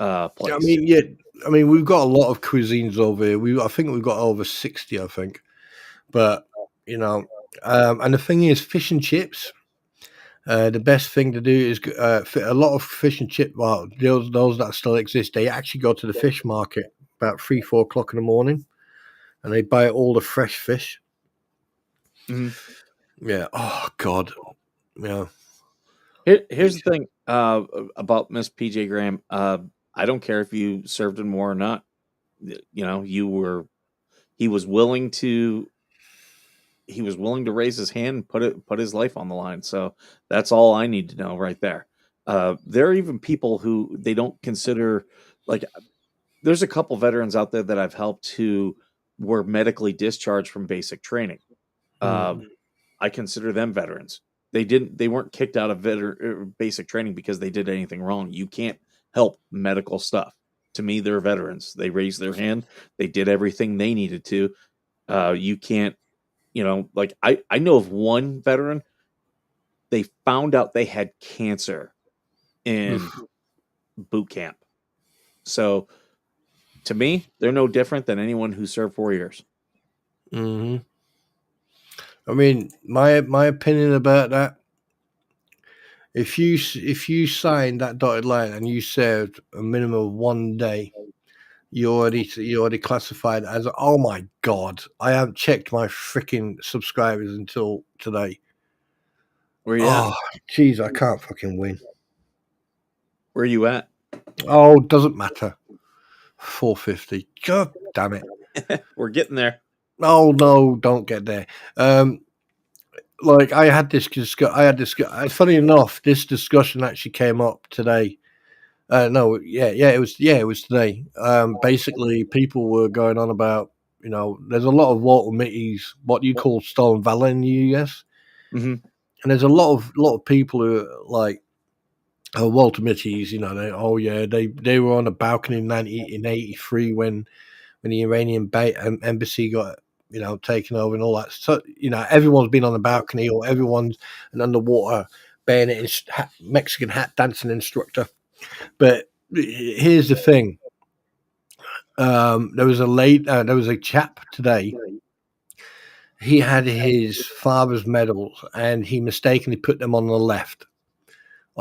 I place. mean, yeah. I mean, we've got a lot of cuisines over here. I think we've got over 60. I think, but you know, and the thing is, fish and chips. The best thing to do is a lot of fish and chip. Well, those that still exist, they actually go to the fish market about 3, 4 o'clock in the morning, and they buy all the fresh fish. Mhm. Yeah. Oh God. Yeah. Here's the thing about Miss PJ Graham. I don't care if you served him more or not. You know, he was willing to raise his hand and put his life on the line. So that's all I need to know right there. There are even people who they don't consider like there's a couple veterans out there that I've helped who were medically discharged from basic training. Mm. Uh, I consider them veterans. They weren't kicked out of basic training because they did anything wrong. You can't help medical stuff. To me, they're veterans. They raised their hand. They did everything they needed to. You can't, like I know of one veteran. They found out they had cancer in Oof. boot camp. So to me, they're no different than anyone who served 4 years. Hmm. I mean, my opinion about that. If you signed that dotted line and you served a minimum of 1 day, you already classified as, oh my God, I haven't checked my freaking subscribers until today. Where you at? Oh, jeez, I can't fucking win. Where you at? Oh, doesn't matter. 450. God damn it. We're getting there. Oh no, don't get there. Um, like funny enough, this discussion actually came up today. No, it was today. Basically, people were going on about, there's a lot of Walter Mitty's, what you call stolen valor in the US, Hmm. and there's a lot of people who are like, oh, Walter Mitty's, they were on a balcony in 83 when the Iranian embassy got, taken over and all that. So, everyone's been on the balcony, or everyone's an underwater Mexican hat dancing instructor. But here's the thing. There was a chap today. He had his father's medals, and he mistakenly put them on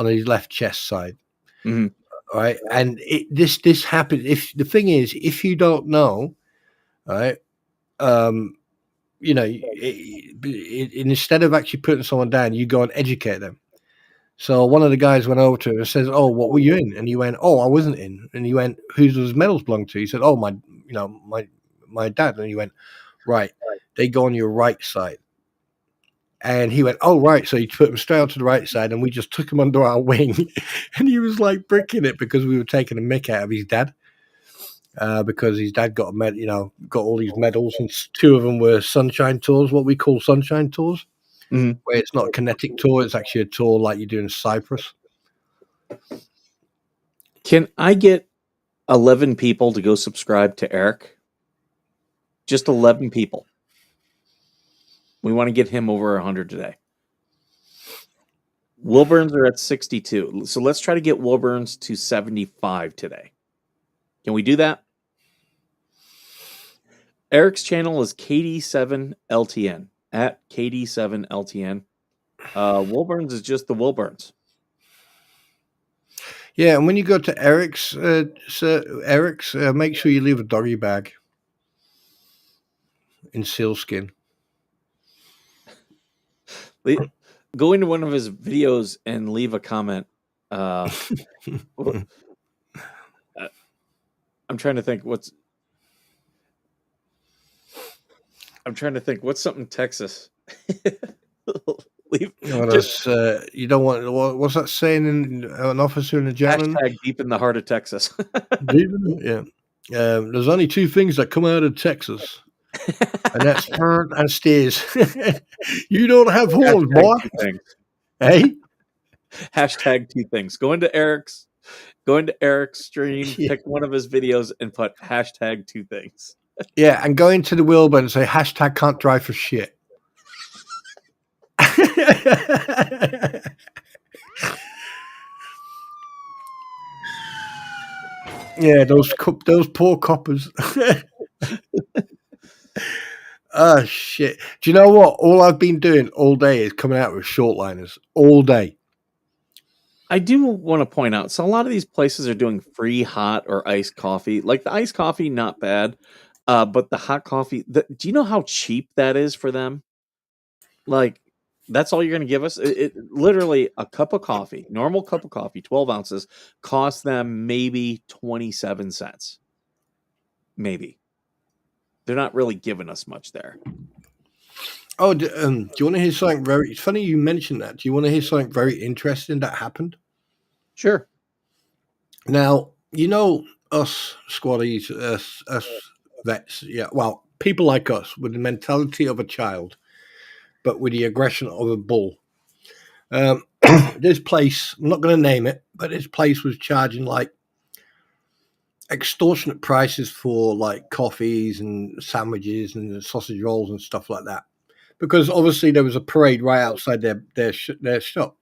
his left chest side. Hmm. All right, and this happened. If the thing is, if you don't know, all right, um, instead of actually putting someone down, you go and educate them. So one of the guys went over to him and says, "Oh, what were you in?" And he went, "Oh, I wasn't in." And he went, "Whose those medals belong to?" He said, "Oh, my dad." And he went, "Right, they go on your right side." And he went, "Oh, right." So he put him straight onto the right side, and we just took him under our wing. And he was like bricking it because we were taking a mick out of his dad. Because his dad got got all these medals, and two of them were sunshine tours, what we call sunshine tours, Hmm. where it's not a kinetic tour; it's actually a tour like you do in Cyprus. Can I get 11 people to go subscribe to Eric? Just 11 people. We want to get him over 100 today. Wilburns are at 62. So let's try to get Wilburns to 75 today. Can we do that? Eric's channel is KD7LTN at KD7LTN. Wilburns is just the Wilburns. Yeah, and when you go to Eric's, make sure you leave a doggy bag in sealskin. go into one of his videos and leave a comment. I'm trying to think what's something Texas. Leave just You don't want what's that saying in an officer and a gentleman? hashtag deep in the heart of Texas. Yeah. There's only two things that come out of Texas, and that's turn and stairs. You don't have horns, Hashtag boy. two things. Hey? Hashtag two things. Go into Eric's stream, Yeah. pick one of his videos, and put hashtag two things. Yeah, and go into the Wilbur and say hashtag can't drive for shit. Yeah, those poor coppers. Oh shit! Do you know what? All I've been doing all day is coming out with shortliners all day. I do want to point out, so a lot of these places are doing free hot or iced coffee. Like the iced coffee, not bad, but the hot coffee. Do you know how cheap that is for them? Like that's all you're going to give us? It literally a cup of coffee, normal cup of coffee, 12 ounces, costs them maybe 27 cents. Maybe they're not really giving us much there. Oh, do you want to hear something very? It's funny you mentioned that. Do you want to hear something very interesting that happened? Sure. Now, you know us squaddies, us vets, yeah. Well, people like us with the mentality of a child, but with the aggression of a bull. This place, I'm not going to name it, but this place was charging like extortionate prices for like coffees and sandwiches and sausage rolls and stuff like that, because obviously there was a parade right outside their shop,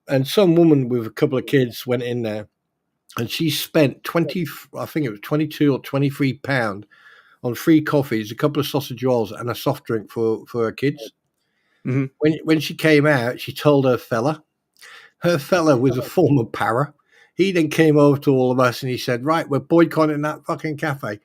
and some woman with a couple of kids went in there, and she spent I think it was 22 or 23 pound on free coffees, a couple of sausage rolls, and a soft drink for her kids. Mm-hmm. When she came out, she told her fella. Her fella was a former para. He then came over to all of us and he said, "Right, we're boycotting that fucking cafe."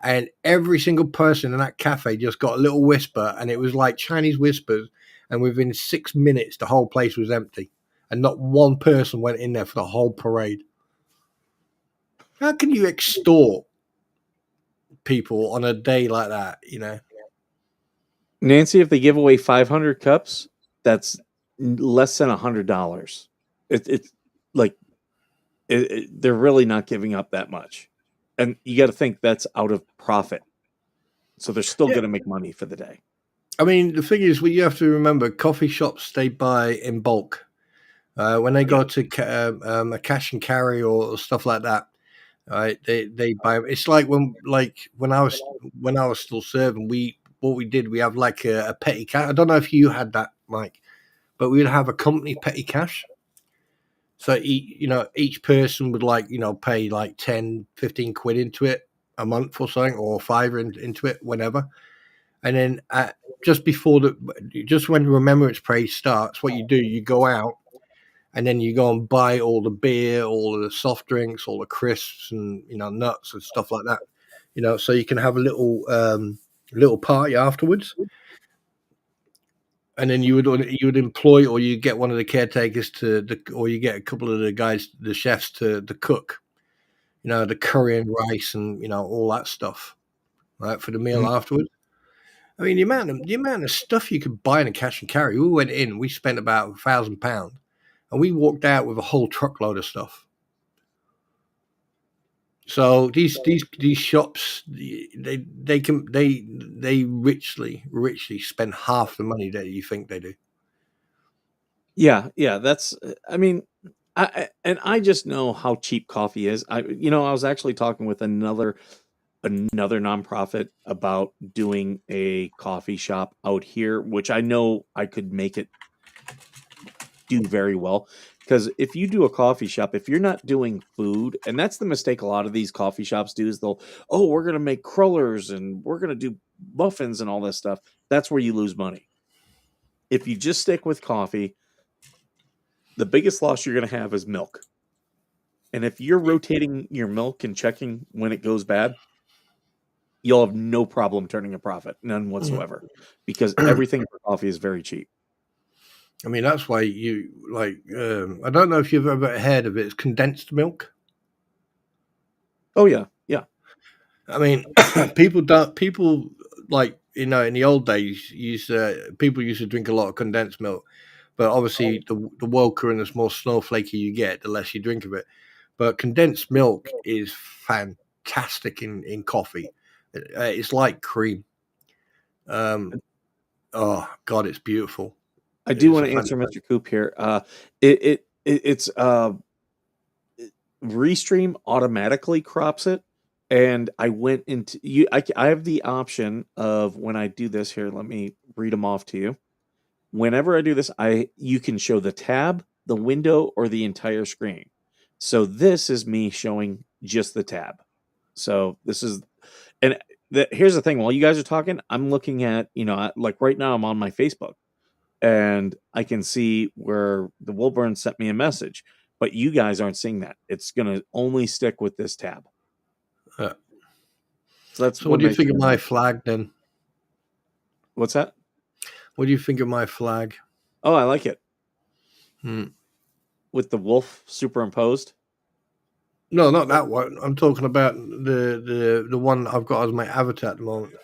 And every single person in that cafe just got a little whisper, and it was like Chinese whispers. And within 6 minutes, the whole place was empty, and not one person went in there for the whole parade. How can you extort people on a day like that? You know, Nancy, if they give away 500 cups, that's less than $100. It's like they're really not giving up that much, and you got to think that's out of profit. So they're still yeah. going to make money for the day. I mean, the thing is, what you have to remember: coffee shops they buy in bulk. When they go to a cash and carry or stuff like that, right? They buy. It's like when I was still serving, we have like a petty cash. I don't know if you had that, Mike, but we'd have a company petty cash. So each person would pay like 10, 15 quid into it a month or something, or five into it, whenever. And then just when Remembrance Parade starts, what you do, you go out and then you go and buy all the beer, all of the soft drinks, all the crisps, and nuts and stuff like that. So you can have a little party afterwards, and then you would employ, or you get one of the caretakers or you get a couple of the guys, the chefs, to cook, the curry and rice and all that stuff, right, for the meal afterwards. I mean, the amount of stuff you could buy in a cash and carry. We went in, we spent about £1,000, and we walked out with a whole truckload of stuff. So these shops, they richly spend half the money that you think they do. Yeah, that's. I mean, I just know how cheap coffee is. I was actually talking with another nonprofit about doing a coffee shop out here, which I know I could make it do very well. Because if you do a coffee shop, if you're not doing food, and that's the mistake a lot of these coffee shops do, is we're going to make crullers and we're going to do muffins and all this stuff. That's where you lose money. If you just stick with coffee, the biggest loss you're going to have is milk. And if you're rotating your milk and checking when it goes bad, you'll have no problem turning a profit, none whatsoever, because everything for coffee is very cheap. I mean, that's why you like. I don't know if you've ever heard of it. It's condensed milk. Oh yeah, yeah. I mean, people like in the old days people used to drink a lot of condensed milk, but obviously the woker and the more snowflakey you get, the less you drink of it. But condensed milk is fantastic in coffee. It's like cream. Oh God, it's beautiful. I do It's want a to answer fantastic. Mr. Coop here. It's Restream automatically crops it, and I went into you. I have the option of when I do this here. Let me read them off to you. Whenever I do this, you can show the tab, the window, or the entire screen. So this is me showing just the tab. So this is, and here's the thing. While you guys are talking, I'm looking at like right now I'm on my Facebook, and I can see where the Wilburn sent me a message. But you guys aren't seeing that. It's gonna only stick with this tab. Uh, So that's so, what one do you nice think thing of my about it. flag then? What's that? What do you think of my flag? Oh, I like it Hmm. with the wolf superimposed. No, not that one. I'm talking about the one I've got as my avatar at the moment.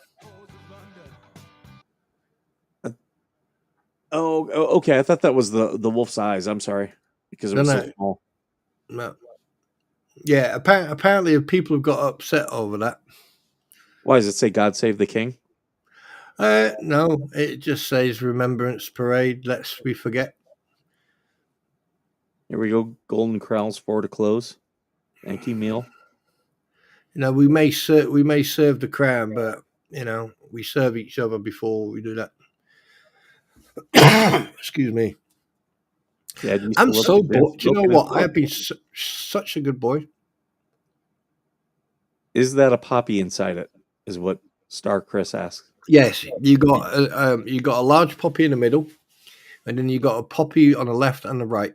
Oh, okay. I thought that was the wolf's eyes. I'm sorry because it No, was so no, small. no. Yeah, apparently people have got upset over that. Why does it say "God Save the King"? No, it just says Remembrance Parade. Lest we forget. Here we go. Golden Corral's 4 to close. Yankee meal. We may serve the crown, but we serve each other before we do that. Excuse me. Dad used to I'm love so to drink bored. Do you know milk in his what? I book. have been such a good boy. Is that a poppy inside it? Is what Star Chris asks. Yes, you got a large poppy in the middle, and then you got a poppy on the left and the right,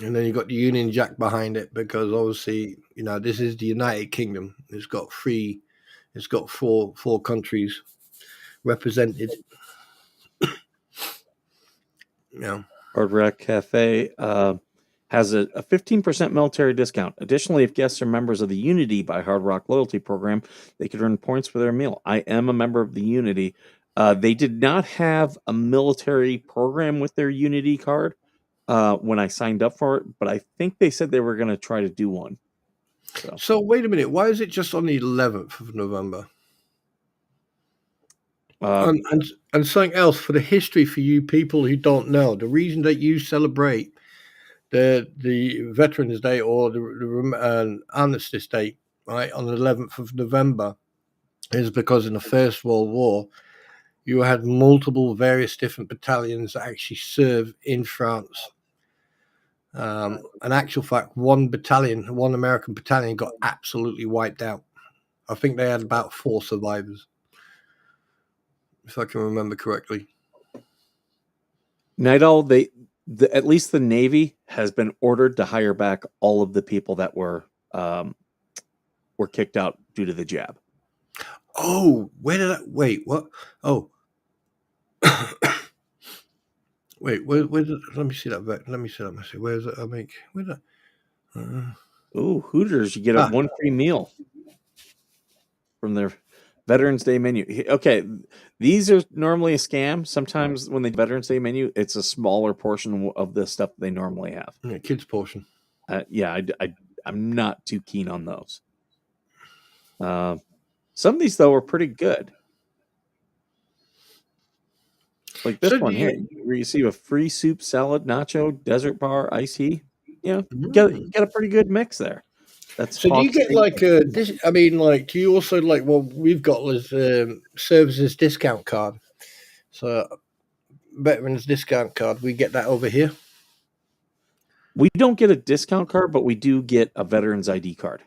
and then you got the Union Jack behind it because obviously this is the United Kingdom. It's got four countries represented. Hard Rock Cafe has a 15% military discount. Additionally, if guests are members of the Unity by Hard Rock loyalty program, they could earn points for their meal. I am a member of the Unity. They did not have a military program with their Unity card when I signed up for it, but I think they said they were going to try to do one. So wait a minute. Why is it just on the 11th of November? And something else for the history for you people who don't know, the reason that you celebrate the Veterans Day or the Armistice Day, right, on the 11th of November, is because in the First World War, you had multiple various different battalions that actually served in France. In actual fact, one American battalion got absolutely wiped out. I think they had about 4 survivors, if I can remember correctly. Night Owl, at least the Navy has been ordered to hire back all of the people that were kicked out due to the jab. Oh, wait, what? Oh. Wait, where let me see that message. Where's it? Where's that? Ooh, Hooters, you get one free meal from their Veterans Day menu. Okay, these are normally a scam. Sometimes when they Veterans Day menu, it's a smaller portion of the stuff they normally have. Yeah, kids portion. I'm not too keen on those. Some of these though are pretty good. Like this one here, you receive a free soup, salad, nacho, desert bar, iced tea. You get a pretty good mix there. So do you get like this? I mean, like, do you also like what we've got was services discount card? So veterans discount card, we get that over here. We don't get a discount card, but we do get a veterans ID card.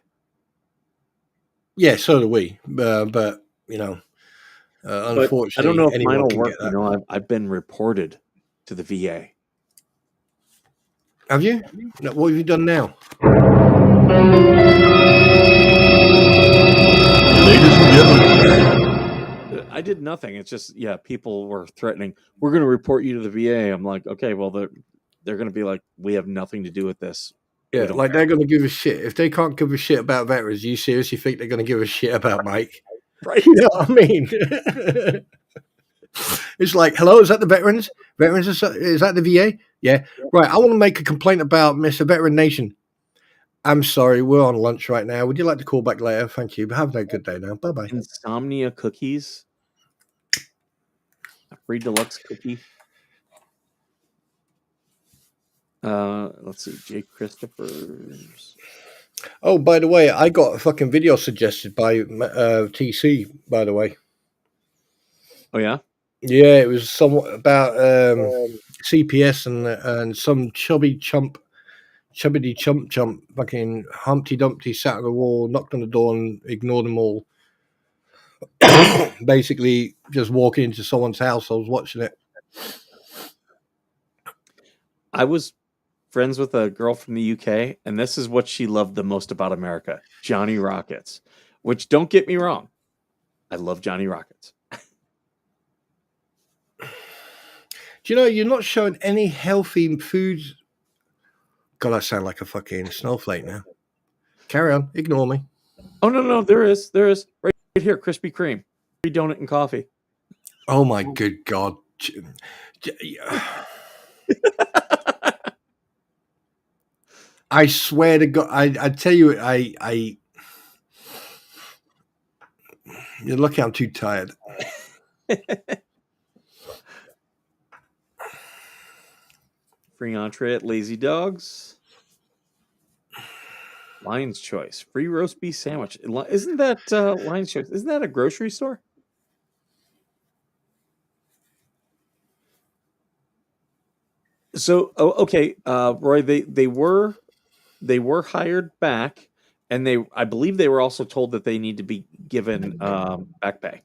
Yeah, so do we. But unfortunately, I don't know if mine will work. I've been reported to the VA. Have you? No, what have you done now? Ladies and gentlemen, I did nothing. It's just, yeah, people were threatening, we're going to report you to the VA. I'm like, okay, well, they're going to be like, we have nothing to do with this. Yeah, We don't like care. they're going to give a shit. If they can't give a shit about veterans, you seriously think they're going to give a shit about Mike? Right. You know what I mean? It's like, hello, is that the veterans? Veterans, is that the VA? Yeah. Right, I want to make a complaint about Mr. Veteran Nation. I'm sorry, we're on lunch right now. Would you like to call back later? Thank you. Have a good day now. Bye-bye. Insomnia cookies. A free deluxe cookie. Let's see, Jay Christopher's. Oh, by the way, I got a fucking video suggested by TC, by the way. Oh, yeah? Yeah, it was somewhat about CPS and some chubbity chump, fucking Humpty Dumpty sat on the wall, knocked on the door, and ignored them all. Basically, just walking into someone's house. I was watching it. I was friends with a girl from the UK, and this is what she loved the most about America: Johnny Rockets. Which, don't get me wrong, I love Johnny Rockets. Do you know you're not showing any healthy foods? God, I sound like a fucking snowflake now. Carry on, ignore me. Oh, no, there is right here, Krispy Kreme, free donut and coffee. Oh my good God. I swear to God, I tell you, you're lucky I'm too tired. Free entree at Lazy Dogs. Lion's Choice, free roast beef sandwich. Isn't that Lion's Choice? Isn't that a grocery store? So, okay, Roy, they were hired back, and I believe they were also told that they need to be given back pay.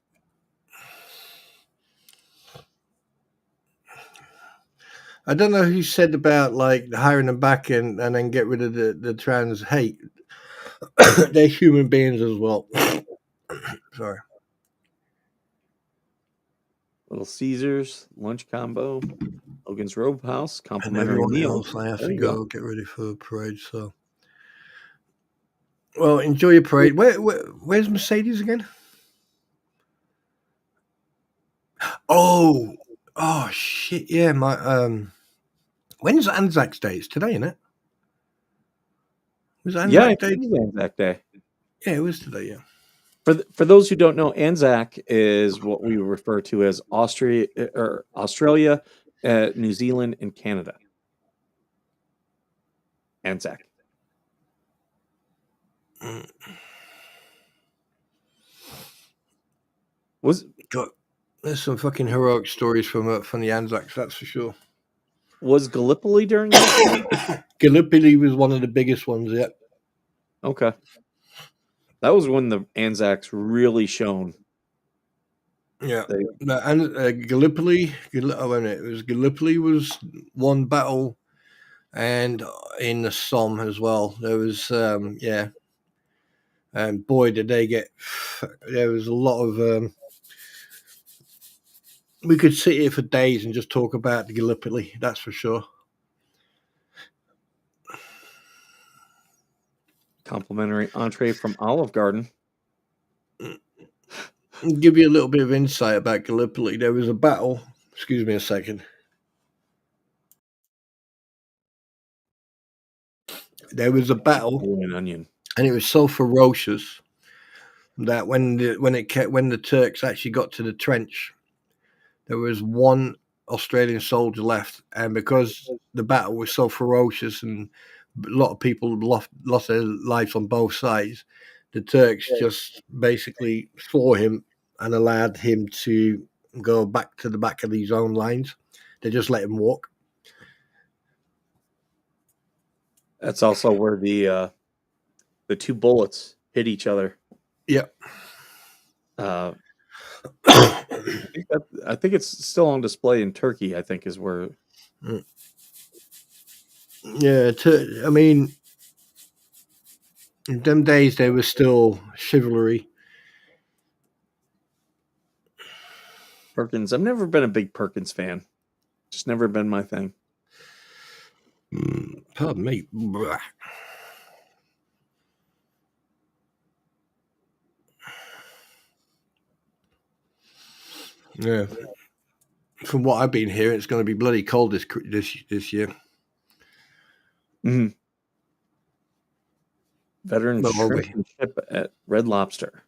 I don't know who said about like hiring them back and then get rid of the trans hate. They're human beings as well. Sorry. Little Caesars lunch combo, Logan's Roadhouse And complimentary everyone meal. else, I have There to you go get ready for the parade. So, well, enjoy your parade. Where's Mercedes again? Oh shit! Yeah, my when's Anzac Day? It's today, isn't it? Was it Yeah, Anzac Day? it is Anzac Day. Yeah, it was today. Yeah. For those who don't know, Anzac is what we refer to as Australia, New Zealand, and Canada. Anzac. God, there's some fucking heroic stories from the Anzacs, that's for sure. Was Gallipoli during that? Gallipoli was one of the biggest ones. Yeah. Okay. That was when the Anzacs really shone. Yeah, and Gallipoli. It was Gallipoli was one battle, and in the Somme as well. There was and boy did they get. There was a lot of. We could sit here for days and just talk about Gallipoli. That's for sure. Complimentary entree from Olive Garden. I'll give you a little bit of insight about Gallipoli. There was a battle. Excuse me a second. There was a battle, An onion. and it was so ferocious that when the Turks actually got to the trench, there was one Australian soldier left, and because the battle was so ferocious and a lot of people lost their lives on both sides, the Turks just basically saw him and allowed him to go back to the back of his own lines. They just let him walk. That's also where the two bullets hit each other. Yep. I think it's still on display in Turkey. I think is where. Yeah, I mean, in them days there was still chivalry. Perkins. I've never been a big Perkins fan. Just never been my thing. Pardon me. Yeah. From what I've been hearing, it's going to be bloody cold this year. Mm-hmm. Veteran Where are shrimp we? and chip at Red Lobster.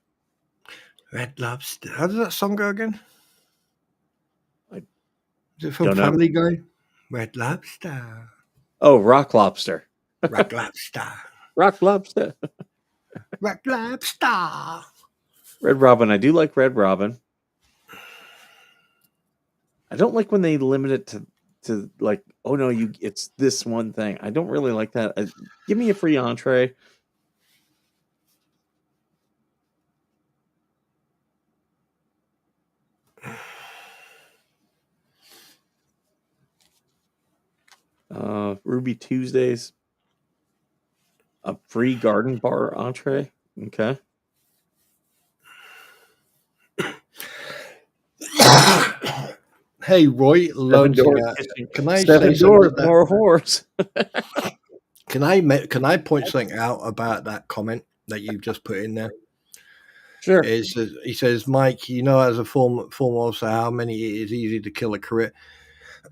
Red Lobster. How does that song go again? I Is it from don't know. Family Guy? Red Lobster. Oh, Rock Lobster. Red Lobster. Rock Lobster. Red Lobster. Red Robin. I do like Red Robin. I don't like when they limit it to like, oh no, it's this one thing. I don't really like that. Give me a free entree. Ruby Tuesdays. A free garden bar entree. Okay. Hey, Roy loves Can I say something? More horse. Can I point something out about that comment that you just put in there? Sure. He says, Mike, as a former officer, how many it is easy to kill a career.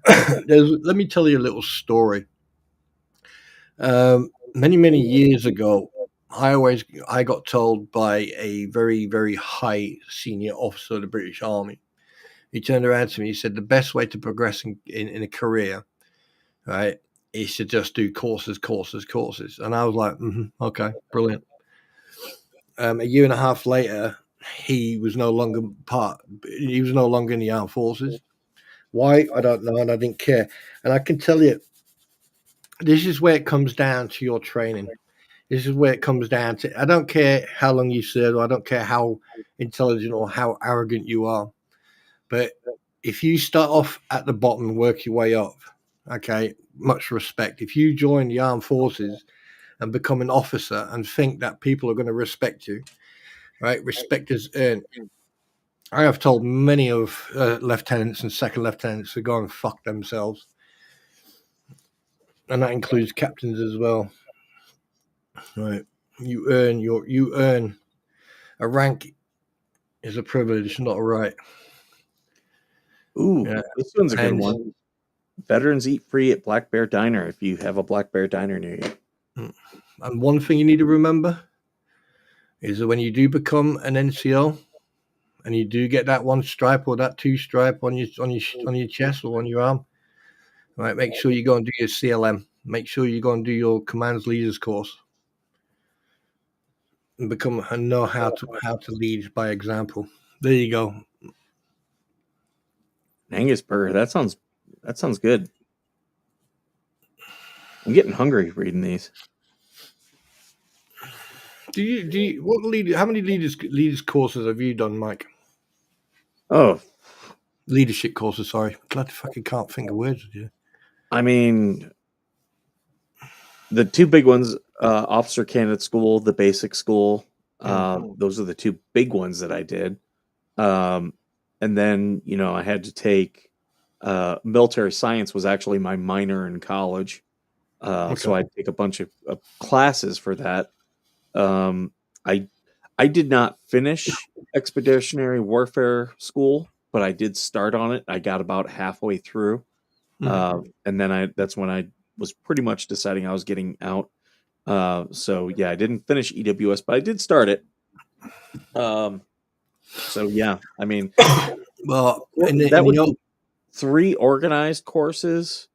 Let me tell you a little story. Many years ago, I got told by a very, very high senior officer of the British Army. He turned around to me. He said, the best way to progress in a career, right, is to just do courses. And I was like, okay, brilliant. A year and a half later, he was no longer in the armed forces. Why? I don't know, and I didn't care. And I can tell you, this is where it comes down to your training. This is where it comes down to. I don't care how long you serve. I don't care how intelligent or how arrogant you are. But if you start off at the bottom and work your way up, okay, much respect. If you join the armed forces and become an officer and think that people are going to respect you, right? Respect is earned. I have told many of lieutenants and second lieutenants to go and fuck themselves, and that includes captains as well. Right? You earn a rank is a privilege, not a right. Ooh, Yeah. this one's a good one. Veterans eat free at Black Bear Diner if you have a Black Bear Diner near you. And one thing you need to remember is that when you do become an NCO and you do get that one stripe or that two stripe on your chest or on your arm, right? Make sure you go and do your CLM. Make sure you go and do your commands leaders course and know how to lead by example. There you go. Angus burger. That sounds good. I'm getting hungry reading these. How many leaders courses have you done, Mike? Oh, leadership courses. Sorry, glad I fucking can't think of words with you. I mean, the two big ones: Officer Candidate School, the Basic School. Those are the two big ones that I did. And then I had to take military science was actually my minor in college. So I take a bunch of classes for that. I did not finish expeditionary warfare school, but I did start on it. I got about halfway through, and then that's when I was pretty much deciding I was getting out. So yeah, I didn't finish EWS, but I did start it. So yeah, I mean, well, that would be 3 organized courses,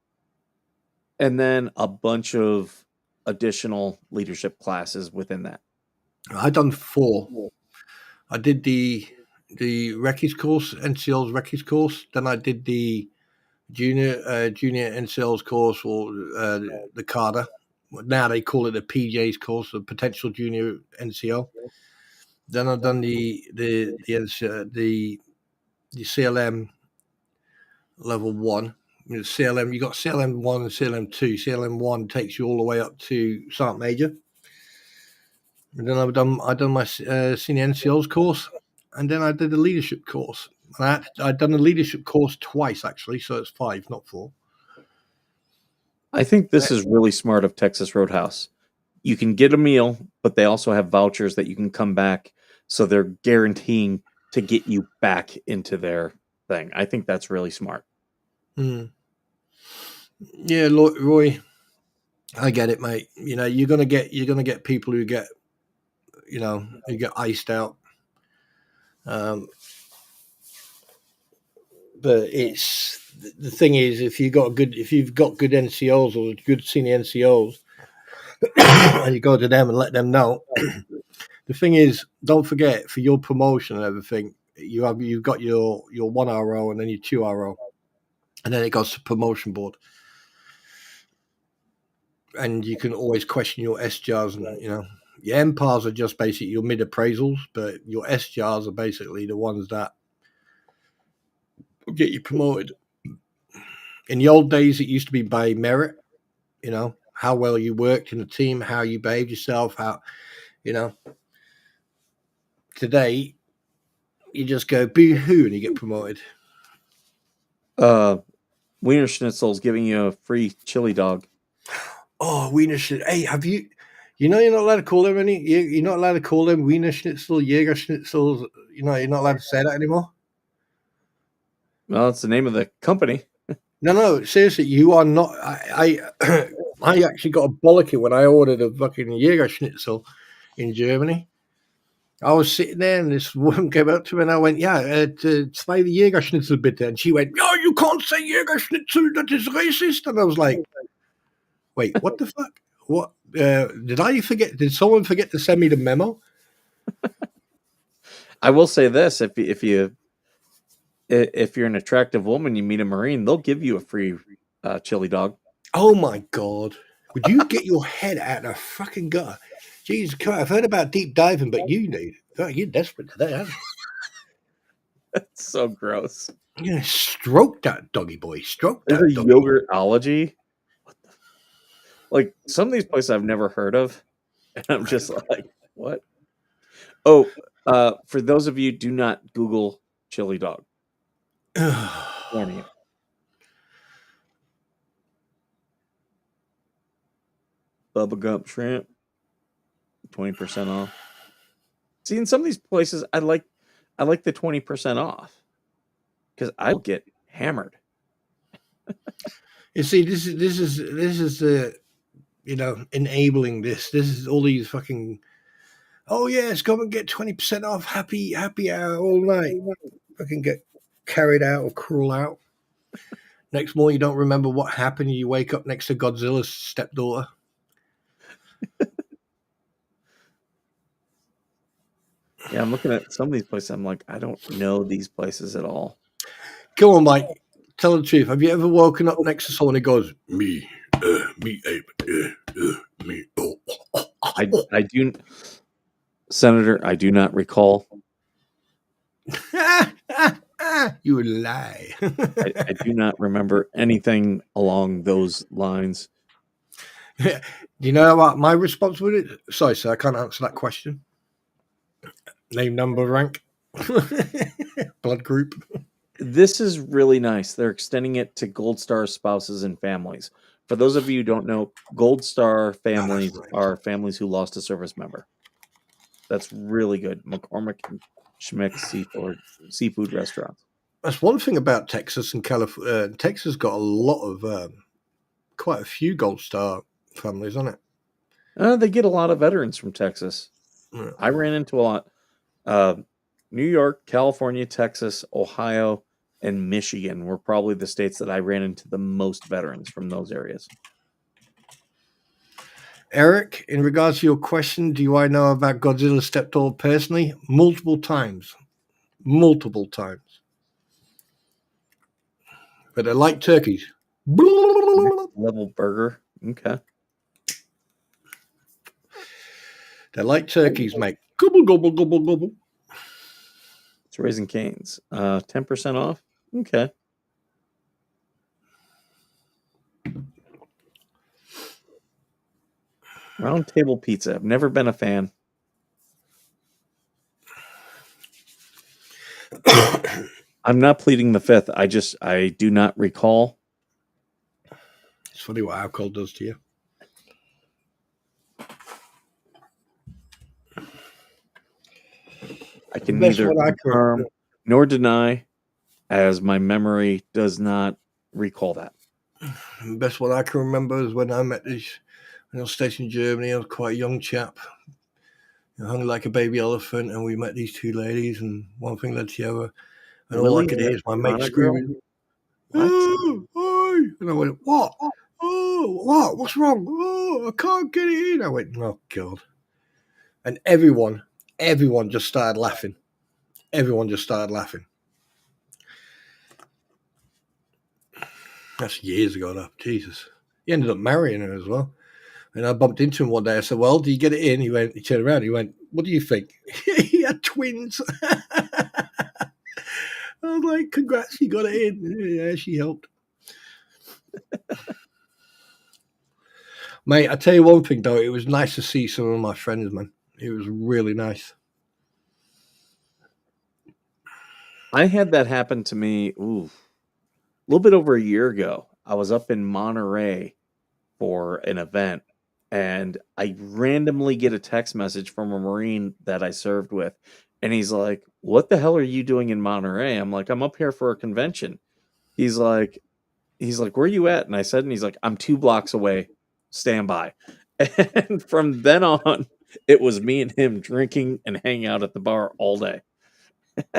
and then a bunch of additional leadership classes within that. I done 4. I did the Recce's course, NCL's Recce's course. Then I did the junior NCL's course, or the CARDA. Now they call it the PJ's course, the Potential Junior NCL. Then I've done the CLM level 1. CLM, you got CLM 1 and CLM 2. CLM 1 takes you all the way up to Sergeant Major. And then I've done my senior NCO's course, and then I did the leadership course. I'd done a leadership course twice, actually, so it's 5, not 4. I think this is really smart of Texas Roadhouse. You can get a meal, but they also have vouchers that you can come back, so they're guaranteeing to get you back into their thing. I think that's really smart. Yeah, Roy, I get it, mate. You know, you're gonna get people who get, who get iced out. But it's the thing is, if you've got good NCOs or good senior NCOs, and you go to them and let them know. The thing is, don't forget, for your promotion and everything, you've got your 1 RO and then your 2 RO, and then it goes to promotion board. And you can always question your SJARs, and your MPARs are just basically your mid appraisals, but your SJARs are basically the ones that will get you promoted. In the old days, it used to be by merit, how well you worked in the team, how you behaved yourself, Today, you just go boo-hoo and you get promoted. Wiener Schnitzel's giving you a free chili dog. Oh, Wiener Schnitzel. Hey, have you? You're not allowed to call them You're not allowed to call them Wiener Schnitzel, Jäger Schnitzels. You're not allowed to say that anymore. Well, it's the name of the company. No, seriously, you are not. I actually got a bollocky when I ordered a fucking Jäger Schnitzel in Germany. I was sitting there and this woman came up to me and I went, yeah, zwei Jäger Schnitzel bitte. And she went, no, you can't say Jäger Schnitzel, that is racist. And I was like, wait, what the fuck? What? Did someone forget to send me the memo? I will say this: if you're an attractive woman, you meet a Marine, they'll give you a free chili dog. Oh my God! Would you get your head out of fucking gutter? Jesus Christ! I've heard about deep diving, but you're desperate today, aren't you? That's so gross. Yeah, stroke that doggy boy. Stroke that There's a doggy. yogurtology. Like some of these places I've never heard of, and I'm just like, what? Oh, for those of you, do not Google chili dog. Warning you. Bubba Gump shrimp, 20% off. See, in some of these places, I like the 20% off because I'll get hammered. You see, this is the enabling this. This is all these fucking. Oh yes, come and get 20% off. Happy hour all night. Fucking get carried out or crawl out. Next morning, you don't remember what happened. You wake up next to Godzilla's stepdaughter. Yeah, I'm looking at some of these places. I'm like, I don't know these places at all. Come on, Mike. Tell the truth. Have you ever woken up next to someone who goes, me, Abe, me, oh. I do, Senator. I do not recall. You would lie. I do not remember anything along those lines. Do you know what my response would it? Sorry, sir, I can't answer that question. Name, number, rank, blood group. This is really nice. They're extending it to Gold Star spouses and families. For those of you who don't know, Gold Star families are families who lost a service member. That's really good. McCormick and Schmick's seafood restaurants. That's one thing about Texas and California. Texas got a lot of, quite a few Gold Star families on it. They get a lot of veterans from Texas. Yeah. I ran into a lot. New York, California, Texas, Ohio, and Michigan were probably the states that I ran into the most veterans from those areas. Eric, in regards to your question, do I know about Godzilla's stepdaughter personally? Multiple times. But I like turkeys. Next level burger. Okay. They like turkeys, mate. Gobble, gobble, gobble, gobble. It's Raising Cane's. 10% off. Okay. Round Table Pizza. I've never been a fan. I'm not pleading the fifth. I do not recall. It's funny what alcohol does to you. I can The best neither one I confirm nor deny, as my memory does not recall that. The best one I can remember is when I met this. When I was stationed in Germany, I was quite a young chap. I hung like a baby elephant, and we met these two ladies, and one thing led to the other. And all I Really? could hear is my mate Piranha Girl? screaming, What? "Oh, hi!" And I went, "What? Oh, what? What's wrong? Oh, I can't get it in." I went, "Oh God!" And everyone just started laughing. Everyone just started laughing. That's years ago, though. Jesus. He ended up marrying her as well. And I bumped into him one day. I said, "Well, do you get it in?" He turned around. He went, "What do you think?" He had twins. I was like, "Congrats, you got it in." Yeah, she helped. Mate, I tell you one thing though, it was nice to see some of my friends, man. It was really nice. I had that happen to me, a little bit over a year ago. I was up in Monterey for an event, and I randomly get a text message from a Marine that I served with, and he's like, "What the hell are you doing in Monterey?" I'm like, "I'm up here for a convention." He's like, "Where are you at?" And I said, and he's like, "I'm 2 blocks away. Stand by." And from then on, it was me and him drinking and hanging out at the bar all day. Just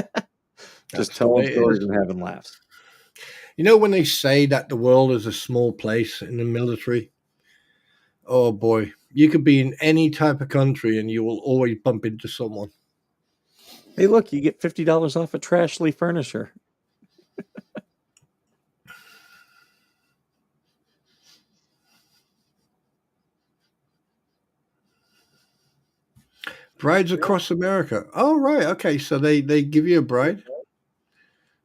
That's the way telling it stories is. and having laughs. You know when they say that the world is a small place in the military? Oh boy, you could be in any type of country and you will always bump into someone. Hey, look, you get $50 off a Trashly furniture. Brides across America. Oh right, okay. So they give you a bride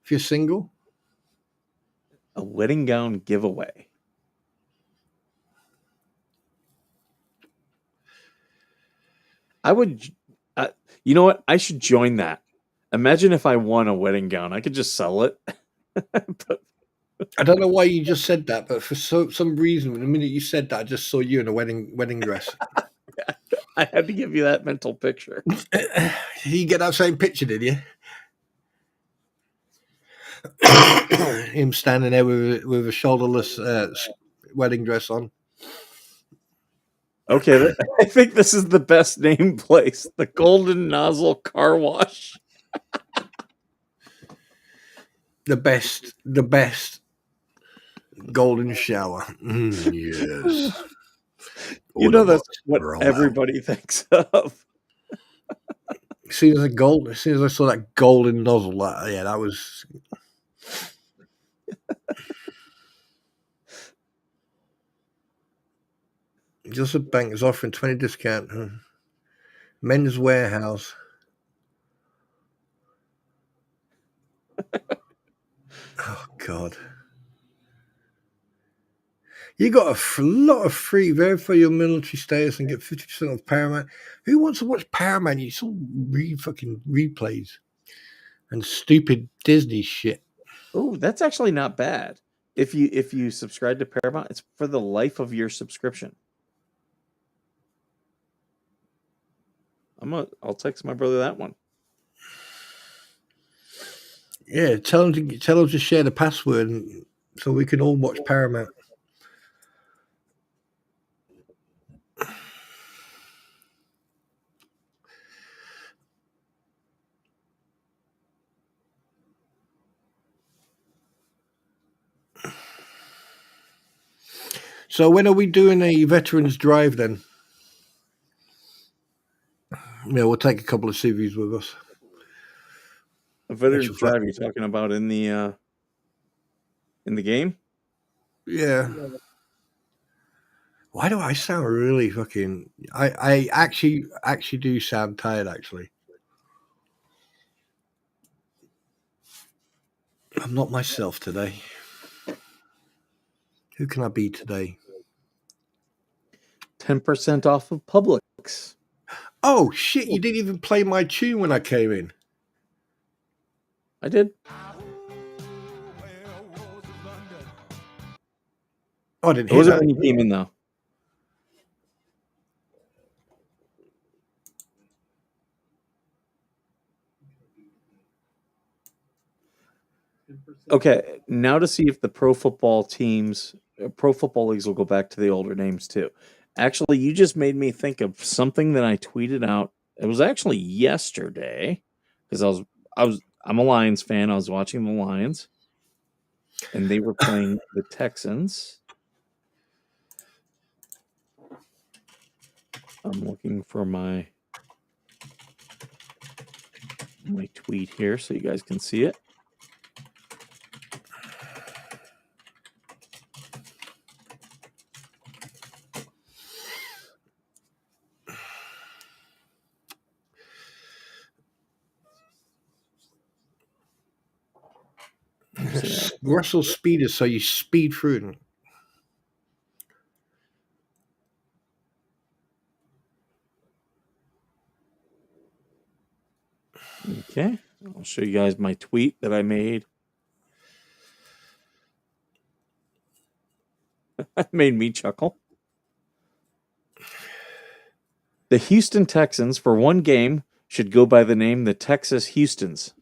if you're single. A wedding gown giveaway. I would, you know what? I should join that. Imagine if I won a wedding gown. I could just sell it. But I don't know why you just said that, but for some reason, the minute you said that, I just saw you in a wedding dress. I had to give you that mental picture. You get that same picture, did you? Him standing there with a shoulderless wedding dress on. Okay, I think this is the best named place. The Golden Nozzle Car Wash. The best golden shower. Yes. You Or the know that's lust what for all that. everybody thinks of. As soon as I saw that golden nozzle, that was. Just a bank is offering 20 discount. Men's Warehouse. Oh God. You got a lot of free verify your military status and get 50% off Paramount. Who wants to watch Paramount? You saw fucking replays and stupid Disney shit. Oh, that's actually not bad. If you subscribe to Paramount, it's for the life of your subscription. I'll text my brother that one. Yeah, tell them to share the password so we can all watch Paramount. So when are we doing a veterans drive then? Yeah, we'll take a couple of CVs with us. A veteran's drive you're talking about in the game? Yeah. Why do I sound really fucking? I actually do sound tired. Actually, I'm not myself today. Who can I be today? 10% off of Publix. Oh shit! You didn't even play my tune when I came in. I did. Oh, I didn't It hear wasn't that. when you came in, though. Okay, now to see if the pro football teams, pro football leagues will go back to the older names too. Actually, you just made me think of something that I tweeted out. It was actually yesterday because I'm a Lions fan. I was watching the Lions, and they were playing the Texans. I'm looking for my tweet here so you guys can see it. Russell's speed is so you speed through them. Okay, I'll show you guys my tweet that I made. That made me chuckle. The Houston Texans, for one game, should go by the name the Texas Houstons.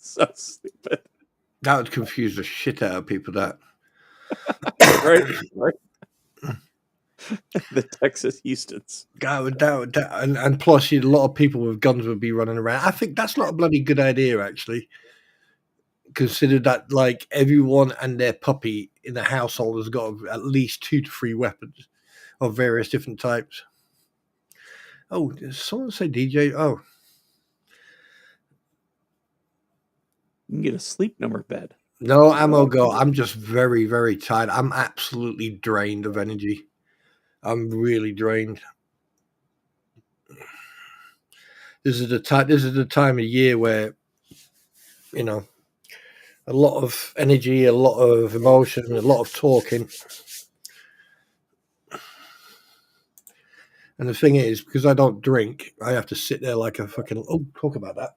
So stupid. That would confuse the shit out of people. That Right? The Texas Houstons. and plus, a lot of people with guns would be running around. I think that's not a bloody good idea, actually. Consider that, like, everyone and their puppy in the household has got at least 2 to 3 weapons of various different types. Oh, did someone say DJ? Oh, You can get a sleep number bed. no, ammo go. I'm just very, very tired. I'm absolutely drained of energy. I'm really drained. This is the time of year where, you know, a lot of energy, a lot of emotion, a lot of talking. And the thing is, because I don't drink, I have to sit there like a fucking. Oh, talk about that.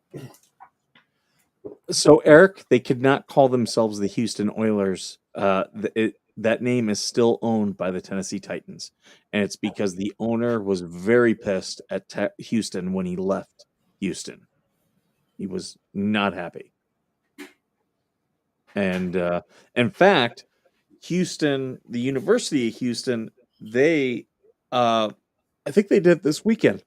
So, Eric, they could not call themselves the Houston Oilers. That name is still owned by the Tennessee Titans. And it's because the owner was very pissed at Houston when he left Houston. He was not happy. And in fact, Houston, the University of Houston, they, I think they did this weekend.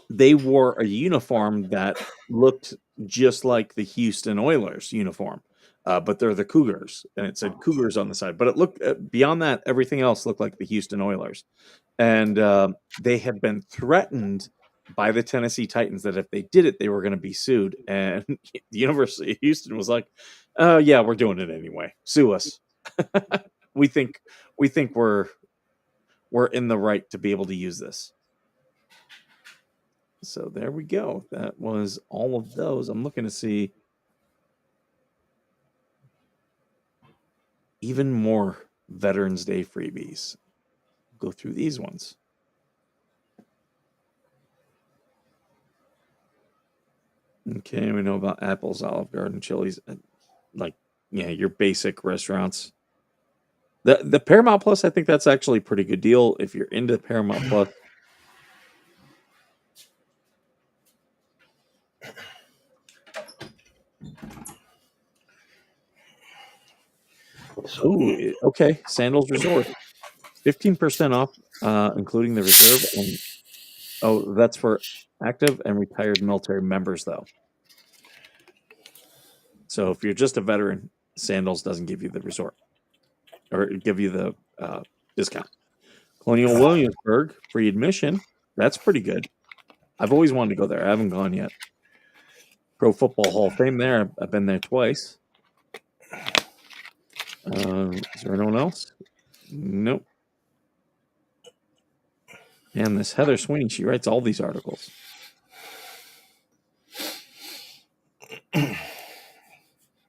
They wore a uniform that looked just like the Houston Oilers uniform, but they're the Cougars, and it said Cougars on the side. But it looked beyond that, everything else looked like the Houston Oilers, and they had been threatened by the Tennessee Titans that if they did it, they were going to be sued. And the University of Houston was like, "Oh yeah, we're doing it anyway. Sue us. we think we're in the right to be able to use this." So there we go. That was all of those. I'm looking to see even more Veterans Day freebies. Go through these ones. Okay, we know about Apple's, Olive Garden, Chili's, like, yeah, your basic restaurants. The Paramount Plus, I think that's actually a pretty good deal if you're into Paramount Plus. Ooh, okay. Sandals Resort, 15% off, including the reserve. And oh, that's for active and retired military members, though. So if you're just a veteran, Sandals doesn't give you the resort or give you the discount. Colonial Williamsburg, free admission. That's pretty good. I've always wanted to go there. I haven't gone yet. Pro Football Hall of Fame there. I've been there twice. Is there anyone else? Nope. And this Heather Sweeney, she writes all these articles.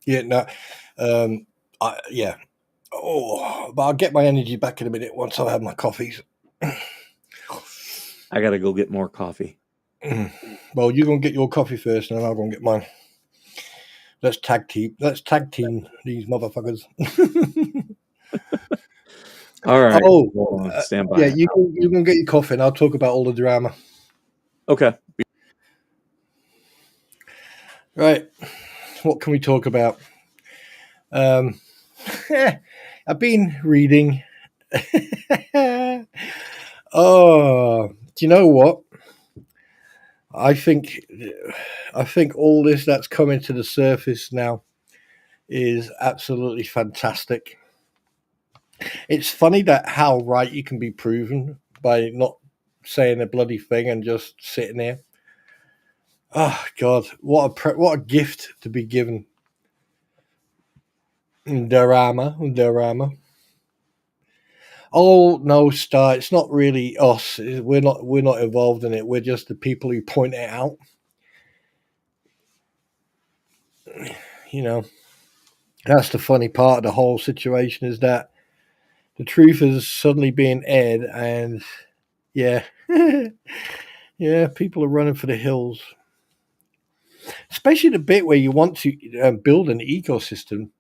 Yeah, no, yeah. Oh, but I'll get my energy back in a minute once I have my coffees. I got to go get more coffee. Well, you're going to get your coffee first, and then I'll go and get mine. Let's tag team. Let's tag team these motherfuckers. All right. Oh, Hold on. Stand by. yeah. You can get your coffee, and I'll talk about all the drama. Okay. Right. What can we talk about? I've been reading. Oh, do you know what? I think all this that's coming to the surface now is absolutely fantastic. It's funny that how right you can be proven by not saying a bloody thing and just sitting there. Oh God, what a gift to be given. Drama. Oh no, Star, it's not really us. We're not involved in it. We're just the people who point it out. You know, that's the funny part of the whole situation is that the truth is suddenly being aired, and yeah, yeah, people are running for the hills. Especially the bit where you want to build an ecosystem.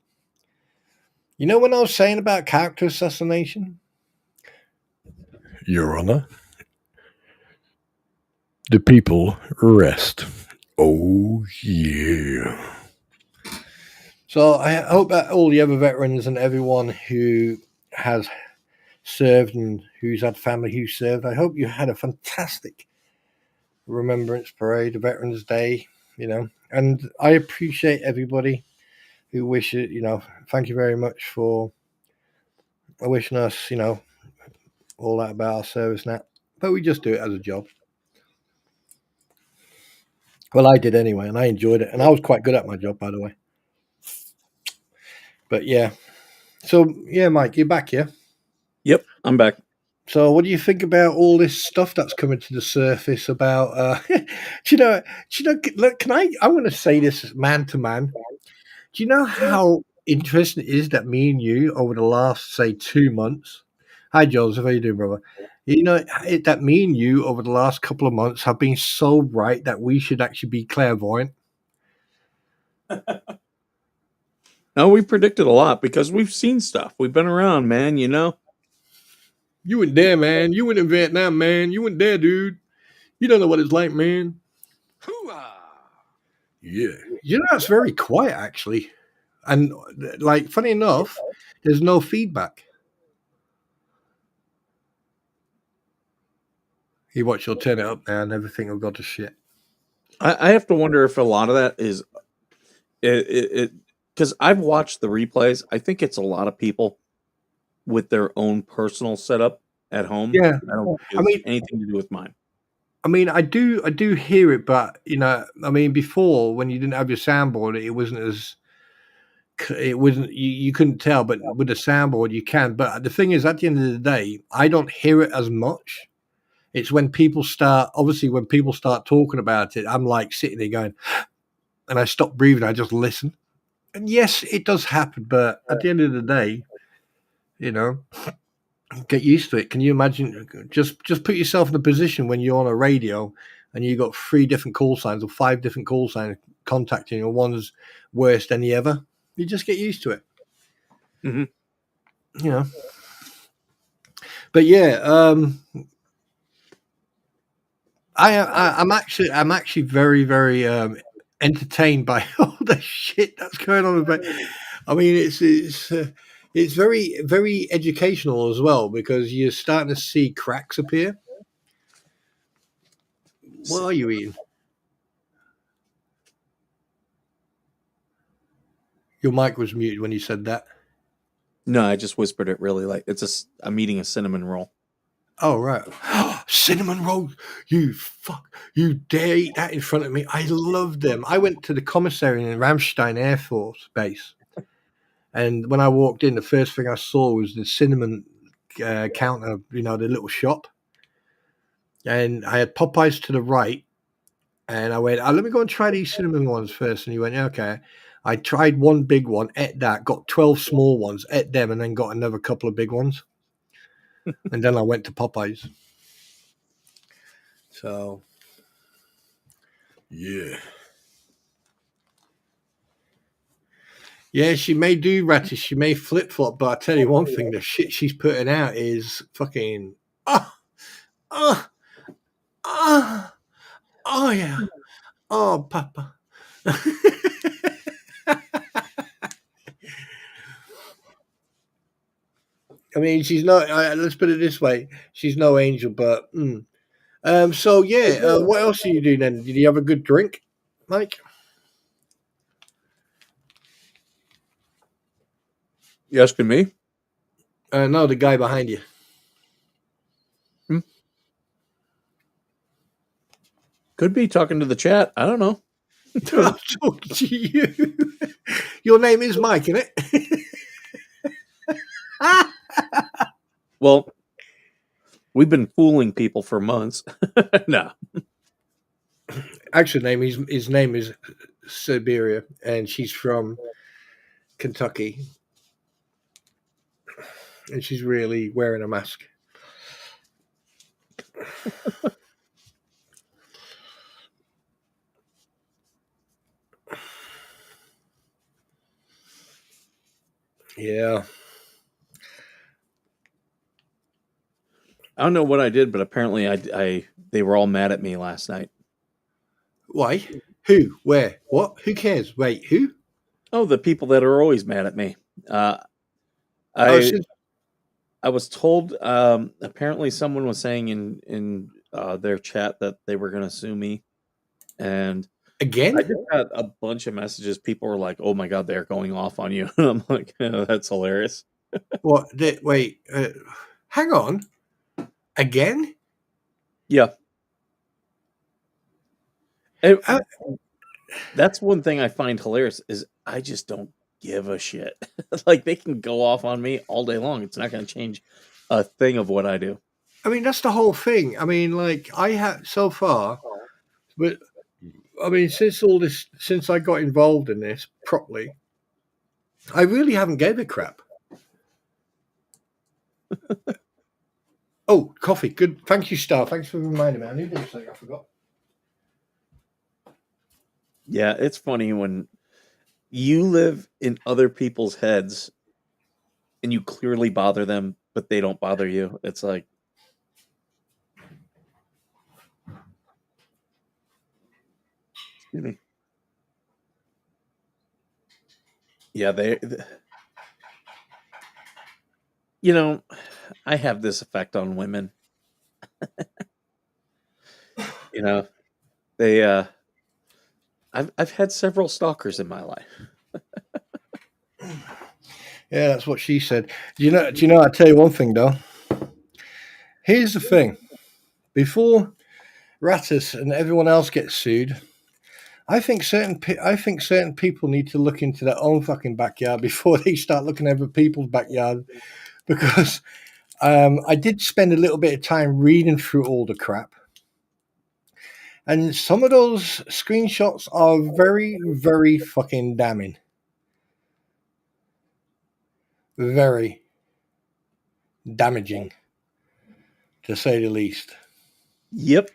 You know when I was saying about character assassination? Your Honor, the people rest. Oh, yeah. So I hope that all the other veterans and everyone who has served and who's had family who served, I hope you had a fantastic Remembrance Parade, Veterans Day, and I appreciate everybody who wishes, thank you very much for wishing us, all that about our service now. But we just do it as a job. Well, I did anyway, and I enjoyed it, and I was quite good at my job, by the way. But yeah, so yeah, Mike, you're back, yeah. Yep. I'm back. So, what do you think about all this stuff that's coming to the surface about? Do you know? Look, can I? I want to say this man to man. Do you know how interesting it is that me and you over the last say 2 months? Hi, Joseph. How you doing, brother? That me and you over the last couple of months have been so right that we should actually be clairvoyant. No, we predicted a lot because we've seen stuff. We've been around, man. You weren't there, man. You went in Vietnam, man. You weren't there, dude. You don't know what it's like, man. Yeah. It's very quiet, actually. And, like, funny enough, there's no feedback. You watch, you'll turn it up now and everything will go to shit. I have to wonder if a lot of that is it because I've watched the replays. I think it's a lot of people with their own personal setup at home. Yeah. I don't think I it's mean, anything to do with mine. I do hear it, but before when you didn't have your soundboard, it wasn't you couldn't tell, but with the soundboard you can. But the thing is, at the end of the day, I don't hear it as much. It's when people start talking about it, I'm like sitting there going, and I stop breathing, I just listen. And yes, it does happen, but at the end of the day, you know, get used to it. Can you imagine? Just put yourself in a position when you're on a radio and you got 3 different call signs or 5 different call signs contacting you, and one's worse than the other. You just get used to it. Mhm. You know. But yeah, I'm actually very very entertained by all the shit that's going on. But I mean, it's very very educational as well because you're starting to see cracks appear. What are you eating? Your mic was muted when you said that. No, I just whispered it really like I'm eating a cinnamon roll. Oh right, cinnamon roll. You fuck! You dare eat that in front of me? I love them. I went to the commissary in Ramstein Air Force Base, and when I walked in, the first thing I saw was the cinnamon counter. The little shop, and I had Popeyes to the right, and I went, let me go and try these cinnamon ones first. And he went, yeah, okay. I tried one big one, ate that, got 12 small ones, ate them, and then got another couple of big ones. And then I went to Popeyes. So, yeah. Yeah, she may do Ratty, she may flip flop, but I tell you one thing: the shit she's putting out is fucking. Oh, oh, oh, oh yeah. Oh, Papa. I mean, she's not. Let's put it this way: she's no angel, but. So yeah, what else did you do then? Did you have a good drink, Mike? You asking me? No, the guy behind you. Could be talking to the chat. I don't know. I'm talking to you. Your name is Mike, isn't it? Well, we've been fooling people for months. No. Actually, his name is Siberia, and she's from Kentucky, and she's really wearing a mask. Yeah. I don't know what I did, but apparently they were all mad at me last night. Why? Who? Where? What? Who cares? Wait, who? Oh, the people that are always mad at me. Oh, I was told apparently someone was saying in their chat that they were going to sue me, and again? I just got a bunch of messages. People were like, "Oh my god, they're going off on you," and I'm like, oh, "That's hilarious." What? Wait, hang on. Again? Yeah. That's one thing I find hilarious is I just don't give a shit. Like they can go off on me all day long. It's not going to change a thing of what I do. I mean, that's the whole thing. I mean, like I have so far, but I mean, since I got involved in this properly, I really haven't gave a crap. Oh, coffee. Good. Thank you, Star. Thanks for reminding me. I knew there was something I forgot. Yeah, it's funny when you live in other people's heads and you clearly bother them, but they don't bother you. It's like, excuse me. Yeah, I have this effect on women. They I've had several stalkers in my life. Yeah, that's what she said. Do you know? I tell you one thing though. Here's the thing: before Rattus and everyone else gets sued, I think certain people need to look into their own fucking backyard before they start looking over people's backyard, because I did spend a little bit of time reading through all the crap, and some of those screenshots are very, very fucking damning. Very damaging, to say the least. Yep.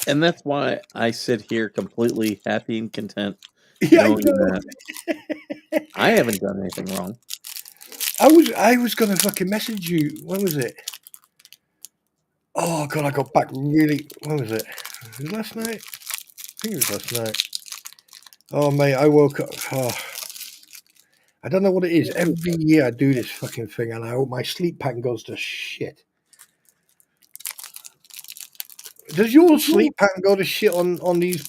And that's why I sit here completely happy and content Yeah, knowing that I haven't done anything wrong. I was gonna fucking message you. When was it? Oh god, I got back really. When was it? Was it last night? I think it was last night. Oh mate, I woke up. Oh, I don't know what it is. Every year I do this fucking thing, and I hope my sleep pattern goes to shit. Does your sleep pattern go to shit on these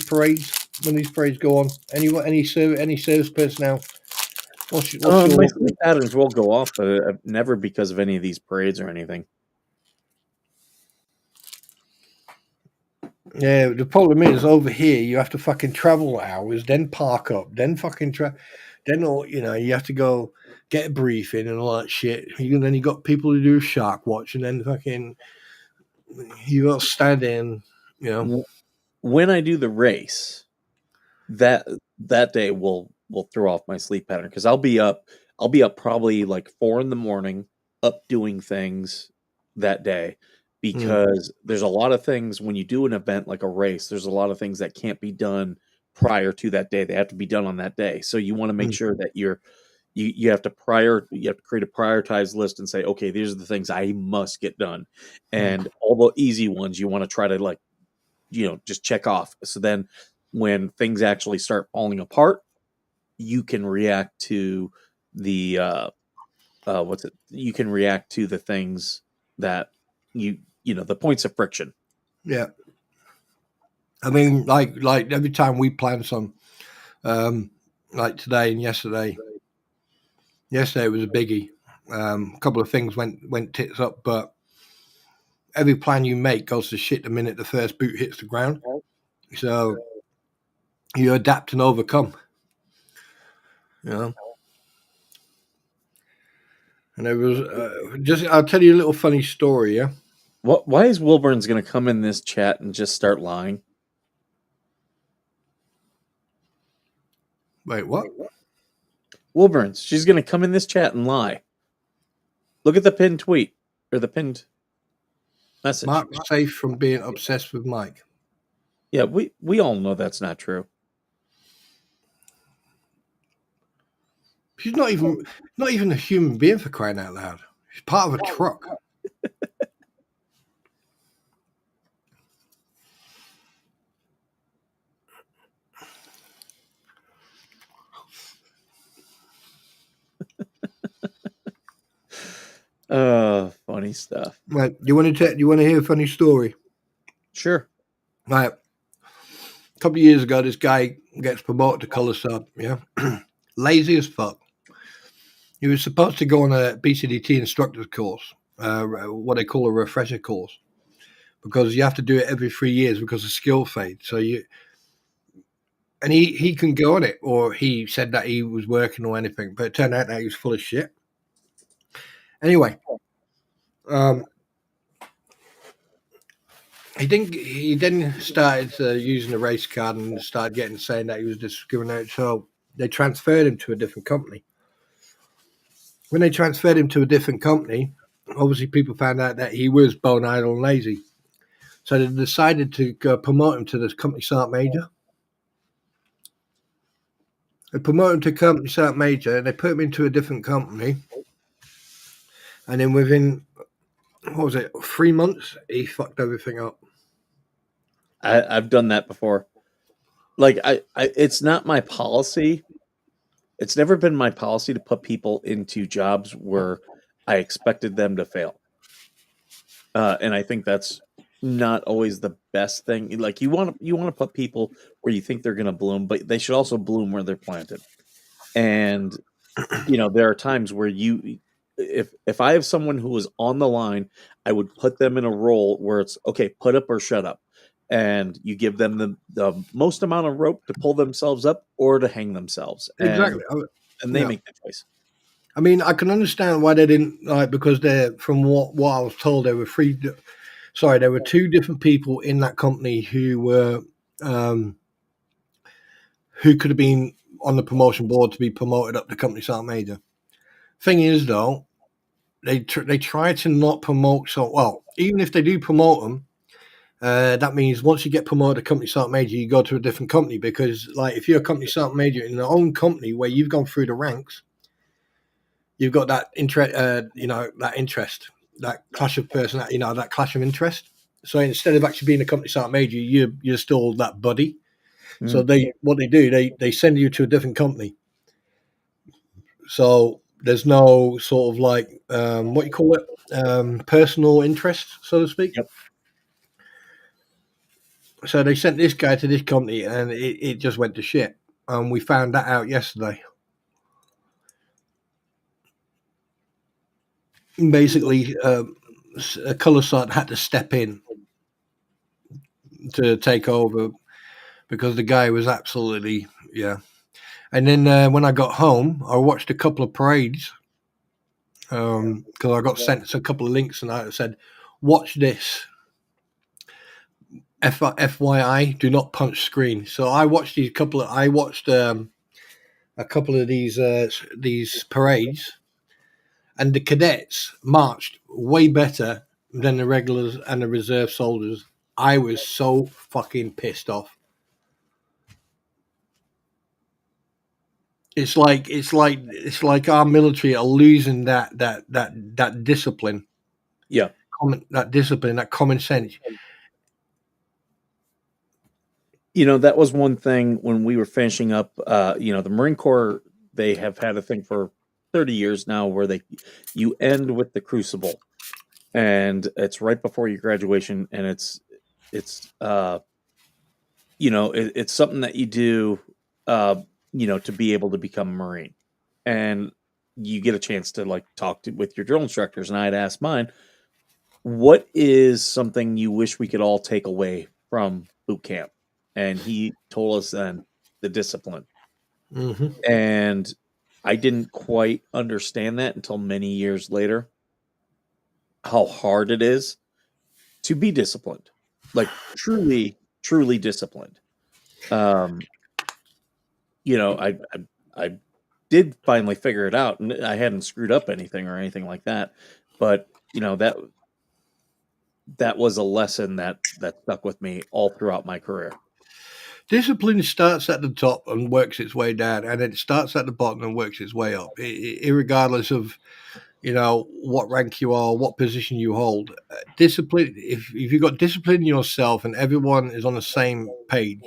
parades when these parades go on? Any service personnel? What's your My sleep patterns will go off, but never because of any of these parades or anything. Yeah, the problem is over here you have to fucking travel hours, then park up, then fucking then you have to go get a briefing and all that shit. Then you got people to do shark watch, and then fucking you got to stand in, When I do the race, that day will throw off my sleep pattern because I'll be up probably like 4 a.m, up doing things that day because there's a lot of things when you do an event like a race, there's a lot of things that can't be done prior to that day. They have to be done on that day. So you want to make Mm. sure that you have to create a prioritized list and say, okay, these are the things I must get done, and all the easy ones you want to try to like, just check off. So then when things actually start falling apart, you can react to the you can react to the things that the points of friction. Yeah. I mean, like every time we plan some, like today and yesterday. Yesterday was a biggie. A couple of things went tits up, but every plan you make goes to shit the minute the first boot hits the ground. So you adapt and overcome. You know. And it was I'll tell you a little funny story. Yeah. Why is Wilburn's going to come in this chat and just start lying? Wait, what? Wilburn's, she's going to come in this chat and lie. Look at the pinned tweet or the pinned message. Mark's safe from being obsessed with Mike. Yeah, we all know that's not true. She's not even a human being, for crying out loud. She's part of a truck. Funny stuff. Right. You want to hear a funny story? Sure. Right. A couple of years ago, this guy gets promoted to colour sub. Yeah. Lazy as fuck. He was supposed to go on a BCDT instructor's course, what they call a refresher course, because you have to do it every 3 years because of skill fade. So he can go on it, or he said that he was working or anything, but it turned out that he was full of shit. Anyway, he then started using the race card and started saying that he was discriminated. So they transferred him to a different company. When they transferred him to a different company, obviously people found out that he was bone idle and lazy. So they decided to promote him to this company sergeant major. They promoted him to company sergeant major, and they put him into a different company. And then within, 3 months, he fucked everything up. I've done that before. Like it's not my policy. It's never been my policy to put people into jobs where I expected them to fail. And I think that's not always the best thing. Like you want to put people where you think they're going to bloom, but they should also bloom where they're planted. And there are times where if I have someone who is on the line, I would put them in a role where it's okay, put up or shut up. And you give them the most amount of rope to pull themselves up or to hang themselves. Exactly. And they make the choice. I mean, I can understand why they didn't, because from what I was told, there were two different people in that company who were, who could have been on the promotion board to be promoted up to company sergeant major. Thing is, though, they try to not promote. So, well, even if they do promote them, that means once you get promoted to company sergeant major, you go to a different company, because, like, if you're a company sergeant major in your own company where you've gone through the ranks, you've got that interest, that interest, that clash of personality, that clash of interest. So instead of actually being a company sergeant major, you're still that buddy. Mm. So they send you to a different company. So there's no sort of like what you call it, personal interest, so to speak. Yep. So they sent this guy to this company, and it just went to shit. And we found that out yesterday. Basically, a colour sergeant had to step in to take over because the guy was absolutely, yeah. And then when I got home, I watched a couple of parades because I got sent a couple of links, and I said, watch this. FYI, do not punch screen. So I watched a couple of these parades, and the cadets marched way better than the regulars and the reserve soldiers. I was so fucking pissed off. It's like our military are losing that discipline, Yeah. that common sense. That was one thing when we were finishing up. The Marine Corps, they have had a thing for 30 years now where you end with the Crucible, and it's right before your graduation, and it's something that you do, to be able to become a Marine, and you get a chance to like talk with your drill instructors. And I had asked mine, what is something you wish we could all take away from boot camp? And he told us then the discipline. Hmm. And I didn't quite understand that until many years later, how hard it is to be disciplined, like truly, truly disciplined. Um, I did finally figure it out, and I hadn't screwed up anything or anything like that. But that was a lesson that stuck with me all throughout my career. Discipline starts at the top and works its way down, and then it starts at the bottom and works its way up, irregardless of what rank you are, what position you hold. Discipline. If you've got discipline in yourself and everyone is on the same page,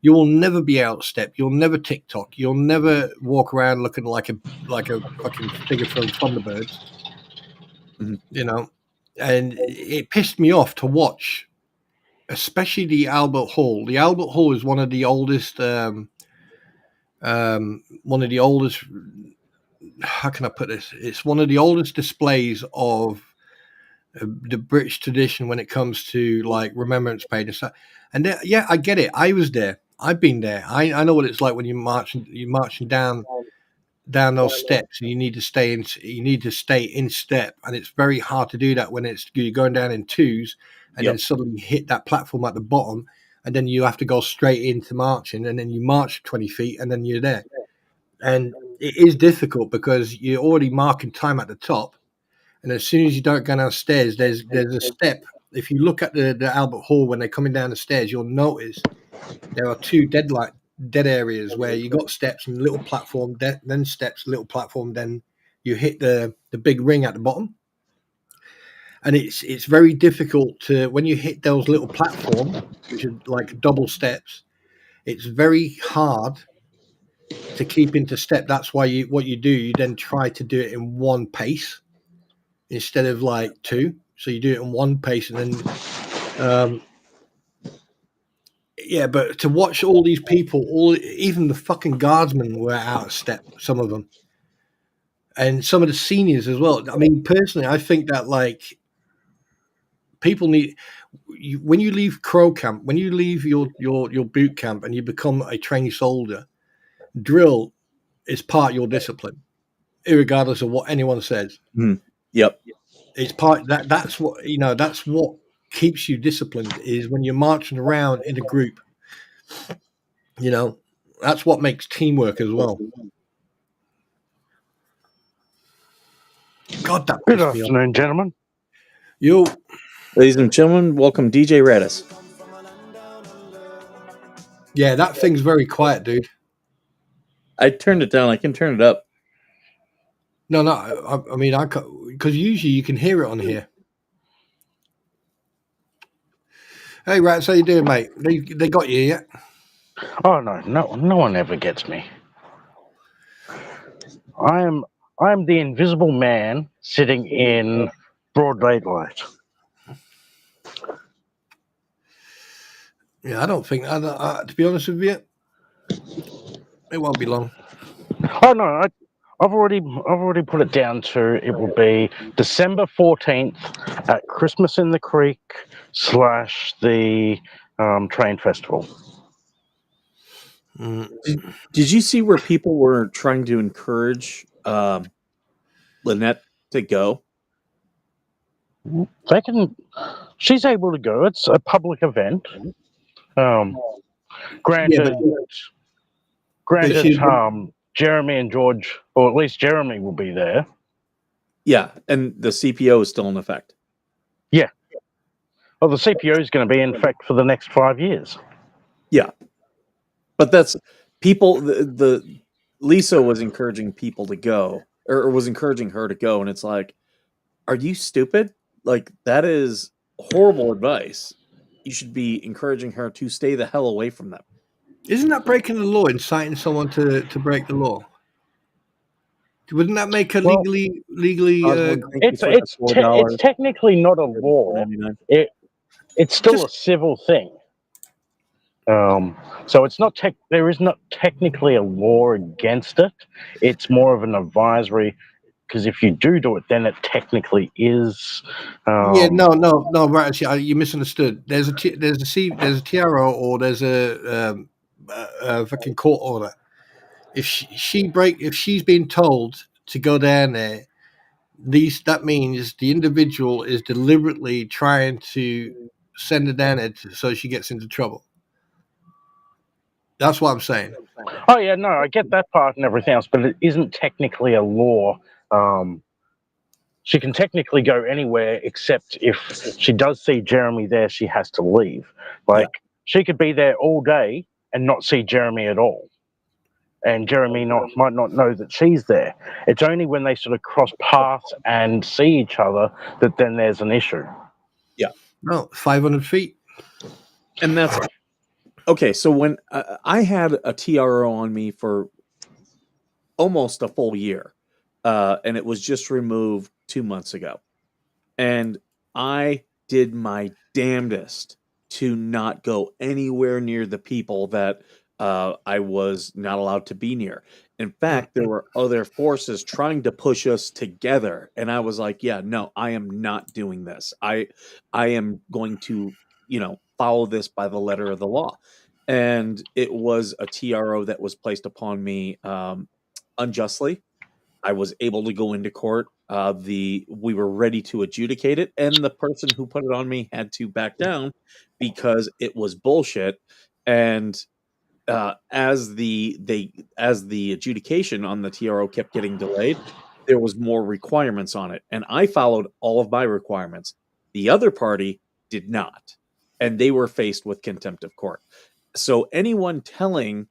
you will never be outstepped. You'll never TikTok. You'll never walk around looking like a fucking figure from Thunderbirds. Mhm. And it pissed me off to watch, especially the Albert Hall. The Albert Hall is one of the oldest. One of the oldest. How can I put this? It's one of the oldest displays of the British tradition when it comes to like Remembrance Page and stuff. And yeah, I get it. I was there. I've been there. I know what it's like when you're marching down those steps, and you need to stay in step, and it's very hard to do that when you're going down in twos, and then Yep. suddenly hit that platform at the bottom, and then you have to go straight into marching, and then you march 20 feet, and then you're there. And it is difficult because you're already marking time at the top, and as soon as you don't go downstairs, there's a step. If you look at the Albert Hall when they're coming down the stairs, you'll notice there are two dead areas where you got steps and little platform, then steps, little platform, then you hit the big ring at the bottom. And it's very difficult to when you hit those little platforms, which are like double steps. It's very hard to keep into step. That's why you then try to do it in one pace instead of like two. So you do it in one pace, and then yeah. But to watch all these people, even the fucking guardsmen were out of step. Some of them, and some of the seniors as well. I mean, personally, I think that like people need when you leave Crow Camp, when you leave your boot camp, and you become a trainee soldier, drill is part of your discipline, regardless of what anyone says. Mhm. Yep. It's part that's what that's what keeps you disciplined is when you're marching around in a group. That's what makes teamwork as well. God, that Good pissed me off. afternoon, gentlemen. You, Ladies and gentlemen, welcome DJ Radis. yeah, that thing's very quiet, dude. I turned it down. I can turn it up. No, I mean, because usually you can hear it on here. Hey, Rats, how you doing, mate? They got you yet? Oh no one ever gets me. I am the invisible man sitting in broad daylight. Yeah, I don't think. To be honest with you, it won't be long. Oh no, I've already put it down to it will be December 14th at Christmas in the Creek / the train festival. Did you see where people were trying to encourage Lynette to go? They can. She's able to go. It's a public event. Yeah, Granted, but she, Jeremy and George, or at least Jeremy, will be there. Yeah, and the CPO is still in effect. Yeah. Well, the CPO is going to be in effect for the next 5 years. Yeah, but that's people. The Lisa was encouraging people to go, or was encouraging her to go, and it's like, are you stupid? Like, that is horrible advice. You should be encouraging her to stay the hell away from them. Isn't that breaking the law, inciting someone to break the law? Wouldn't that make her Well, legally? Osborne, thank you it's for the it's $4. technically not a law. It's still a civil thing. So it's not there is not technically a law against it. It's more of an advisory, because if you do it, then it technically is. Yeah, no. Right, actually, you misunderstood. There's a TRO, or there's a fucking court order. If if she's been told to go down there, that means the individual is deliberately trying to send her down there so she gets into trouble. That's what I'm saying. Oh yeah, no, I get that part and everything else, but it isn't technically a law. She can technically go anywhere, except if she does see Jeremy there, she has to leave. Like, she could be there all day and not see Jeremy at all, and Jeremy might not know that she's there. It's only when they sort of cross paths and see each other that then there's an issue. Yeah. No, 500 feet. And that's okay. So when I had a TRO on me for almost a full year, and it was just removed 2 months ago, and I did my damnedest to not go anywhere near the people that I was not allowed to be near. In fact, there were other forces trying to push us together, and I was like, "Yeah, no, I am not doing this. I am going to, follow this by the letter of the law." And it was a TRO that was placed upon me unjustly. I was able to go into court. We were ready to adjudicate it, and the person who put it on me had to back down because it was bullshit. And as the adjudication on the TRO kept getting delayed, there was more requirements on it, and I followed all of my requirements. The other party did not, and they were faced with contempt of court. So anyone telling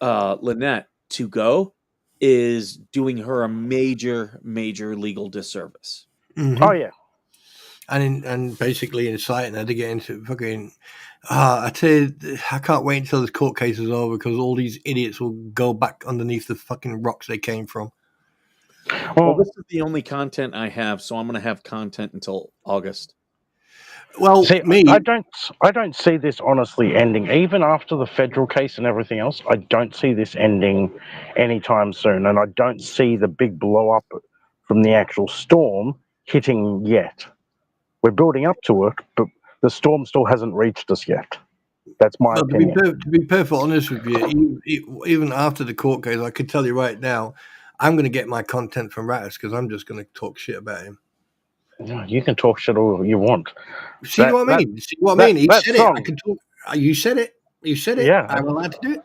Lynette to go is doing her a major, major legal disservice. Mm-hmm. Oh yeah. And basically inciting her to get into fucking. I tell you, I can't wait until this court case is over, because all these idiots will go back underneath the fucking rocks they came from. Well, this is the only content I have, so I'm going to have content until August. Well, see, I don't see this honestly ending, even after the federal case and everything else. I don't see this ending anytime soon, and I don't see the big blow up from the actual storm hitting yet. We're building up to it, but the storm still hasn't reached us yet. That's my opinion. To be perfectly honest with you, even after the court case, I could tell you right now, I'm going to get my content from Rattus, because I'm just going to talk shit about him. No, you can talk shit all you want. See what I mean? See what I mean? He said song, it. I can talk. You said it. You said it. Yeah. I'm allowed to do it.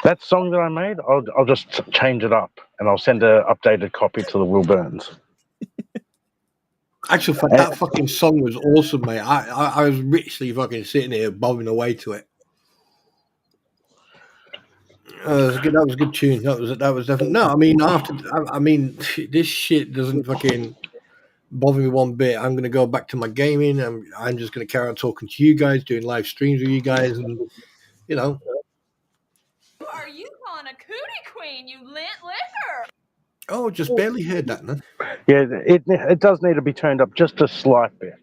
That song that I made, I'll just change it up, and I'll send an updated copy to the Will Burns. Actually, that fucking song was awesome, mate. I was literally fucking sitting here bobbing away to it. That was a good tune. That was definitely. No, I mean, this shit doesn't fucking bother me one bit. I'm going to go back to my gaming. I'm just going to carry on talking to you guys, doing live streams with you guys, and Are you calling a cootie queen, you lint liquor? Oh, just barely heard that, man. Yeah, it does need to be turned up just a slight bit.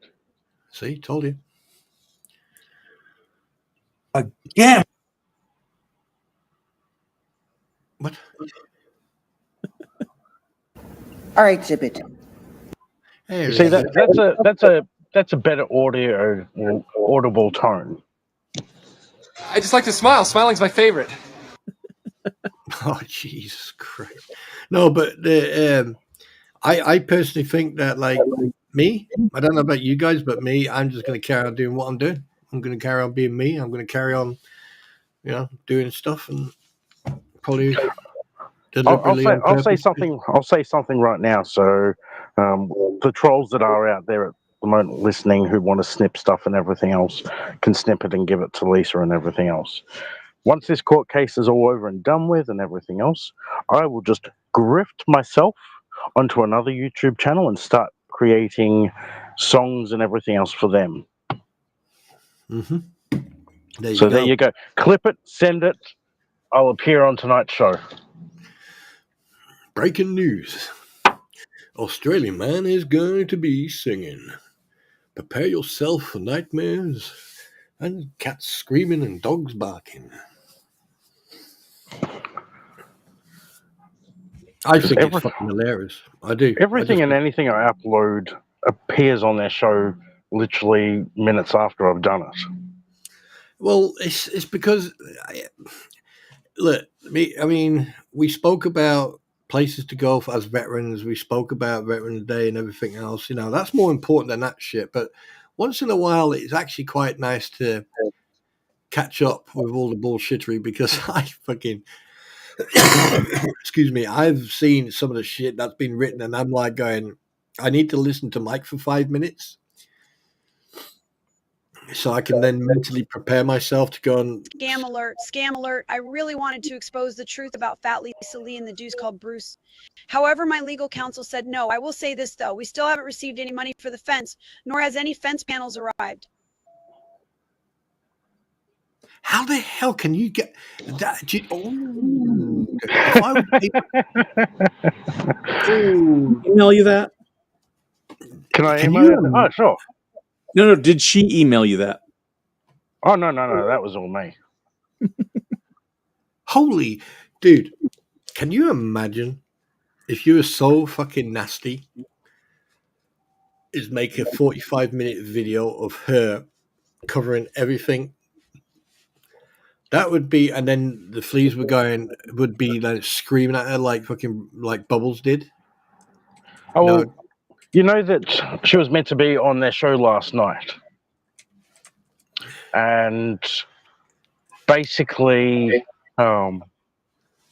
See, told you. Again. What? All right, Zippet. Hey, See, that's a better audio or audible tone. I just like to smile. Smiling's my favorite. Oh, Jesus Christ! No, but I personally think that, like, me, I don't know about you guys, but me, I'm just going to carry on doing what I'm doing. I'm going to carry on being me. I'm going to carry on, doing stuff, and probably deliberately. I'll say something. I'll say something right now. So, the trolls that are out there at the moment listening, who want to snip stuff and everything else, can snip it and give it to Lisa and everything else. once this court case is all over and done with and everything else, I will just grift myself onto another YouTube channel and start creating songs and everything else for them. Mm-hmm. There So you there go. you go. Clip it, send it. I'll appear on tonight's show. Breaking news. Australian man is going to be singing. Prepare yourself for nightmares and cats screaming and dogs barking. I think it's fucking hilarious. I do. Everything and anything I upload appears on their show literally minutes after I've done it. Well, it's because look, I mean, we spoke about places to go as veterans. We spoke about Veterans Day and everything else. You know, that's more important than that shit. But once in a while, it's actually quite nice to catch up with all the bullshittery because I fucking excuse me, I've seen some of the shit that's been written, and I'm like going, I need to listen to Mike for 5 minutes. So I can then mentally prepare myself to go and Scam alert, scam alert. I really wanted to expose the truth about Fat Lisa Lee and the dude called Bruce. However, my legal counsel said no. I will say this, though. We still haven't received any money for the fence, nor has any fence panels arrived. how the hell can you get that? If I would Email you that? Can I Can email you it? Oh, sure. No. Did she email you that? Oh, no. That was all me. holy dude, can you imagine if you were so fucking nasty is make a 45-minute video of her covering everything? That would be, and then the fleas would be like screaming at her like fucking like Bubbles did. Oh, No. well, you know that she was meant to be on their show last night. And basically,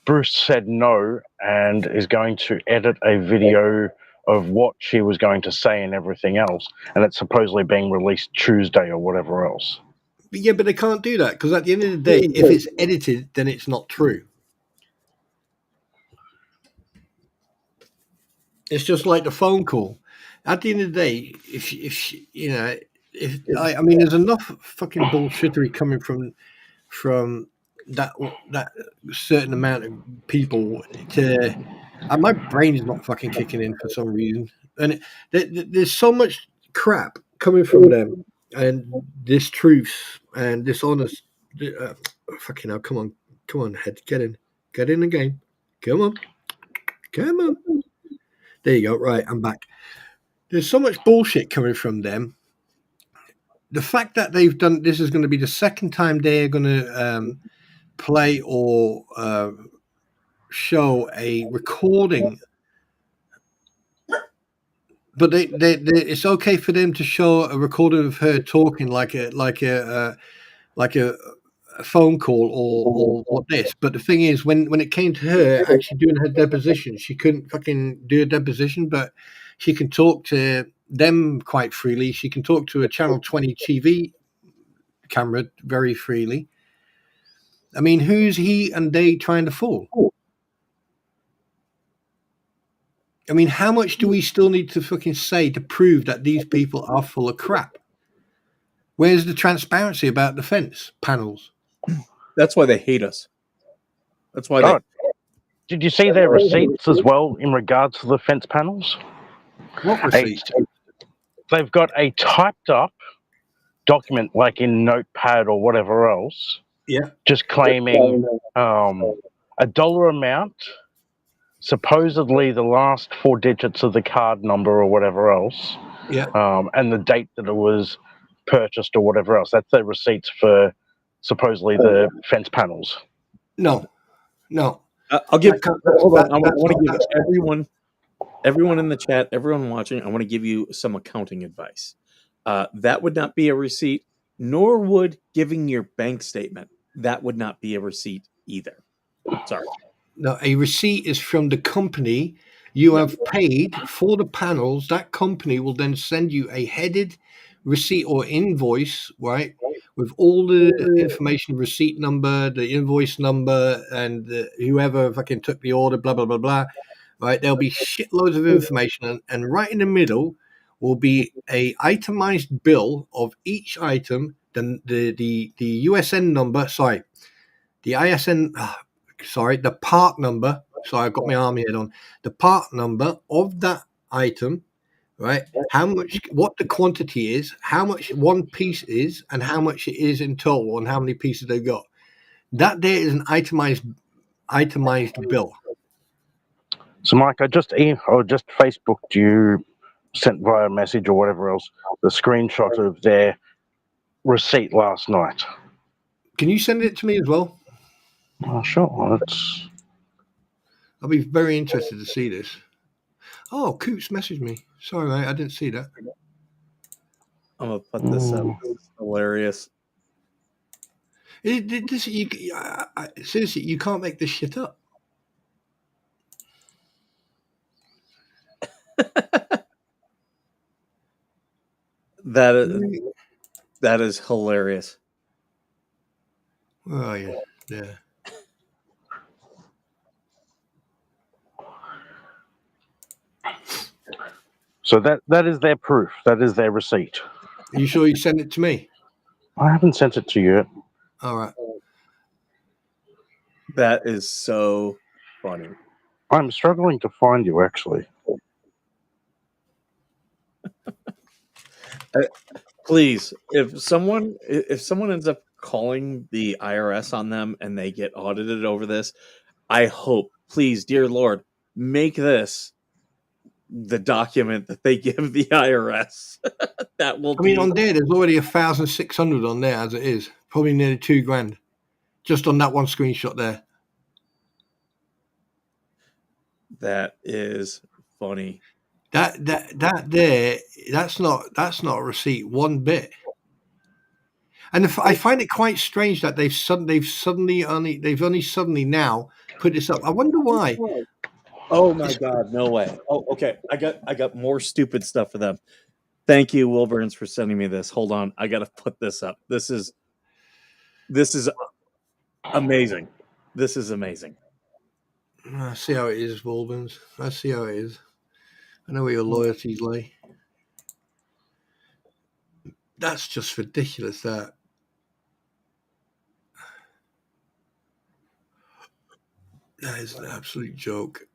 Bruce said no and is going to edit a video of what she was going to say and everything else. And it's supposedly being released Tuesday or whatever else. Yeah, but they can't do that because at the end of the day, if it's edited, then it's not true. It's just like the phone call. At the end of the day, if you know, I mean, there's enough fucking bullshittery coming from that certain amount of people to. And my brain is not fucking kicking in for some reason, and there's so much crap coming from them, and this truth and this honest. Fucking hell! Come on, head, get in the game. Come on. There you go. Right, I'm back. There's so much bullshit coming from them. The fact that they've done this is going to be the second time they're going to play or show a recording, but it's okay for them to show a recording of her talking like a phone call or what this. But the thing is, when it came to her actually doing her deposition, she couldn't fucking do a deposition, but she can talk to them quite freely. She can talk to a Channel 20 TV camera very freely. I mean, who's he and they trying to fool? I mean, how much do we still need to fucking say to prove that these people are full of crap? Where's the transparency about the fence panels? That's why they hate us. That's why they. Did you see their receipts as well in regards to the fence panels? What receipts? They've got a typed up document like in Notepad or whatever else. Yeah. Just claiming a dollar amount, supposedly the last 4 digits of the card number or whatever else. Yeah. And the date that it was purchased or whatever else. That's their receipts for supposedly the fence panels. No. I'll give. Hold on. I want to give everyone in the chat, everyone watching, I want to give you some accounting advice. That would not be a receipt, nor would giving your bank statement. That would not be a receipt either. Sorry. No, a receipt is from the company you have paid for the panels. That company will then send you a headed receipt or invoice, right, with all the information, receipt number, the invoice number, and whoever fucking took the order, blah blah blah blah. Right, there'll be shitloads of information, and right in the middle will be a itemized bill of each item, the USN number, sorry, the ISN, sorry, the part number. Sorry, I've got my arm head on. The part number of that item, right? How much, what the quantity is, how much one piece is, and how much it is in total, and how many pieces they've got. That there is an itemized bill. So, Mike, I just Facebooked you, sent via message or whatever else, the screenshot of their receipt last night. Can you send it to me as well? Oh, sure. I'll be very interested to see this. Oh, Coots messaged me. Sorry, mate, I didn't see that. I'm gonna put this up. This is hilarious. Seriously, you can't make this shit up. That is hilarious. Where are you? Yeah. So that is their proof. That is their receipt. Are you sure you sent it to me? I haven't sent it to you yet. All right. That is so funny. I'm struggling to find you, actually. Please, if someone ends up calling the IRS on them and they get audited over this, I hope, please, dear Lord, make this the document that they give the IRS. That will be. On there's already 1,600 on there as it is. Probably nearly $2,000 just on that one screenshot there. That is funny. That there, that's not a receipt one bit. And I find it quite strange that they've only suddenly now put this up. I wonder why. Oh my God, no way. Oh, okay. I got more stupid stuff for them. Thank you, Wilburns, for sending me this. Hold on, I gotta put this up. This is amazing. This is amazing. I see how it is, Wilburns. I see how it is. I know where your loyalties lay. That's just ridiculous, that. That is an absolute joke.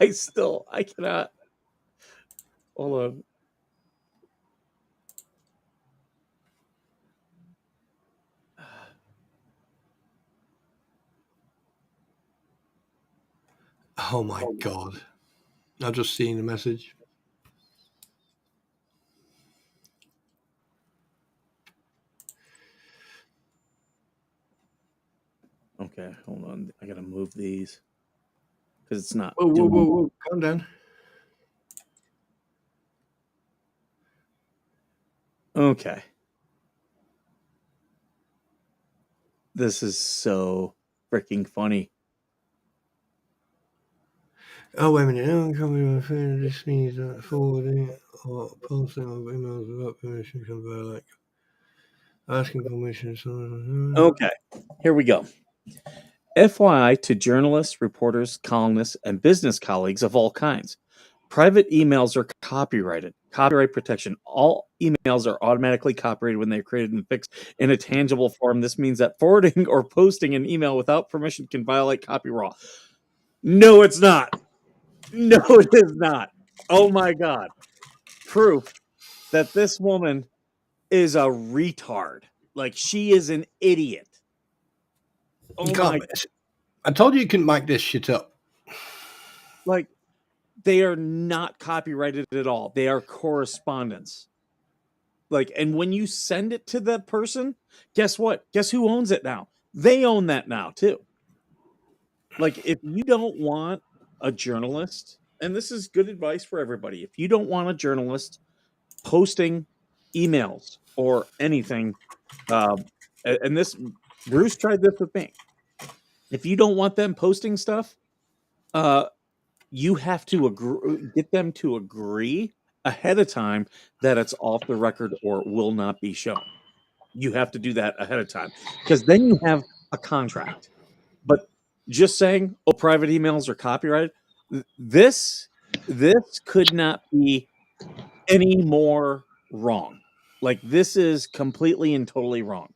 I cannot. Hold on. Oh my God. I've just seen the message. Okay, hold on. I gotta move these because it's not. Whoa. Calm down. Okay. This is so freaking funny. Oh, wait a minute. This means that forwarding or posting of emails without permission can violate. Asking permission. Okay, here we go. FYI to journalists, reporters, columnists, and business colleagues of all kinds. Private emails are copyrighted. Copyright protection. All emails are automatically copyrighted when they're created and fixed in a tangible form. This means that forwarding or posting an email without permission can violate copyright. No, it's not. No, it is not. Oh my God. Proof that this woman is a retard. Like, she is an idiot. Oh my. I told you you couldn't make this shit up. Like, they are not copyrighted at all. They are correspondence. Like, and when you send it to the person, guess what? Guess who owns it now? They own that now too. Like, if you don't want a journalist, and this is good advice for everybody, if you don't want a journalist posting emails or anything, and this, Bruce tried this with me. If you don't want them posting stuff, you have to get them to agree ahead of time that it's off the record or will not be shown. You have to do that ahead of time because then you have a contract. But just saying, "Oh, private emails are copyrighted," this could not be any more wrong. Like this is completely and totally wrong.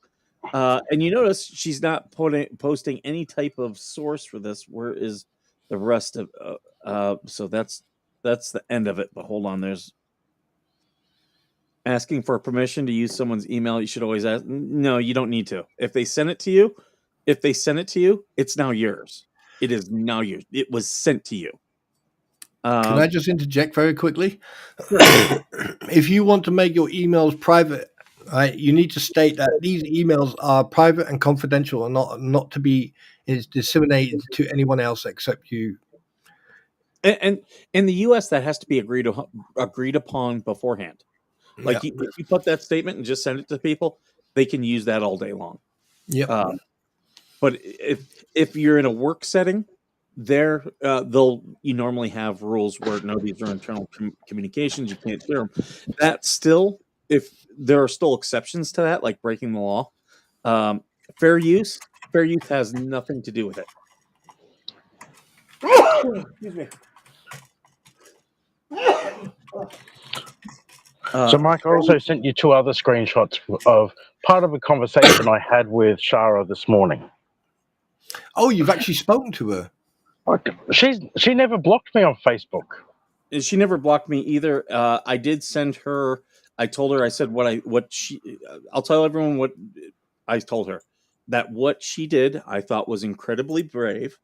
And you notice she's not posting any type of source for this. Where is the rest of? So that's the end of it. But hold on, there's asking for permission to use someone's email. You should always ask. No, you don't need to. If they send it to you, it's now yours. It is now yours. It was sent to you. Can I just interject very quickly? If you want to make your emails private, right, you need to state that these emails are private and confidential and not to be disseminated to anyone else except you. And in the U.S., that has to be agreed upon beforehand. Like Yeah. if you put that statement and just send it to people, they can use that all day long. Yep. But if you're in a work setting, you normally have rules where no, these are internal communications. You can't share them. That still, if there are still exceptions to that, like breaking the law, fair use has nothing to do with it. Excuse me. So, Mike, I also sent you 2 other screenshots of part of a conversation I had with Shara this morning. Oh, you've actually spoken to her. She never blocked me on Facebook. She never blocked me either. I did send her. I told her. I said I'll tell everyone what I told her. That what she did, I thought was incredibly brave,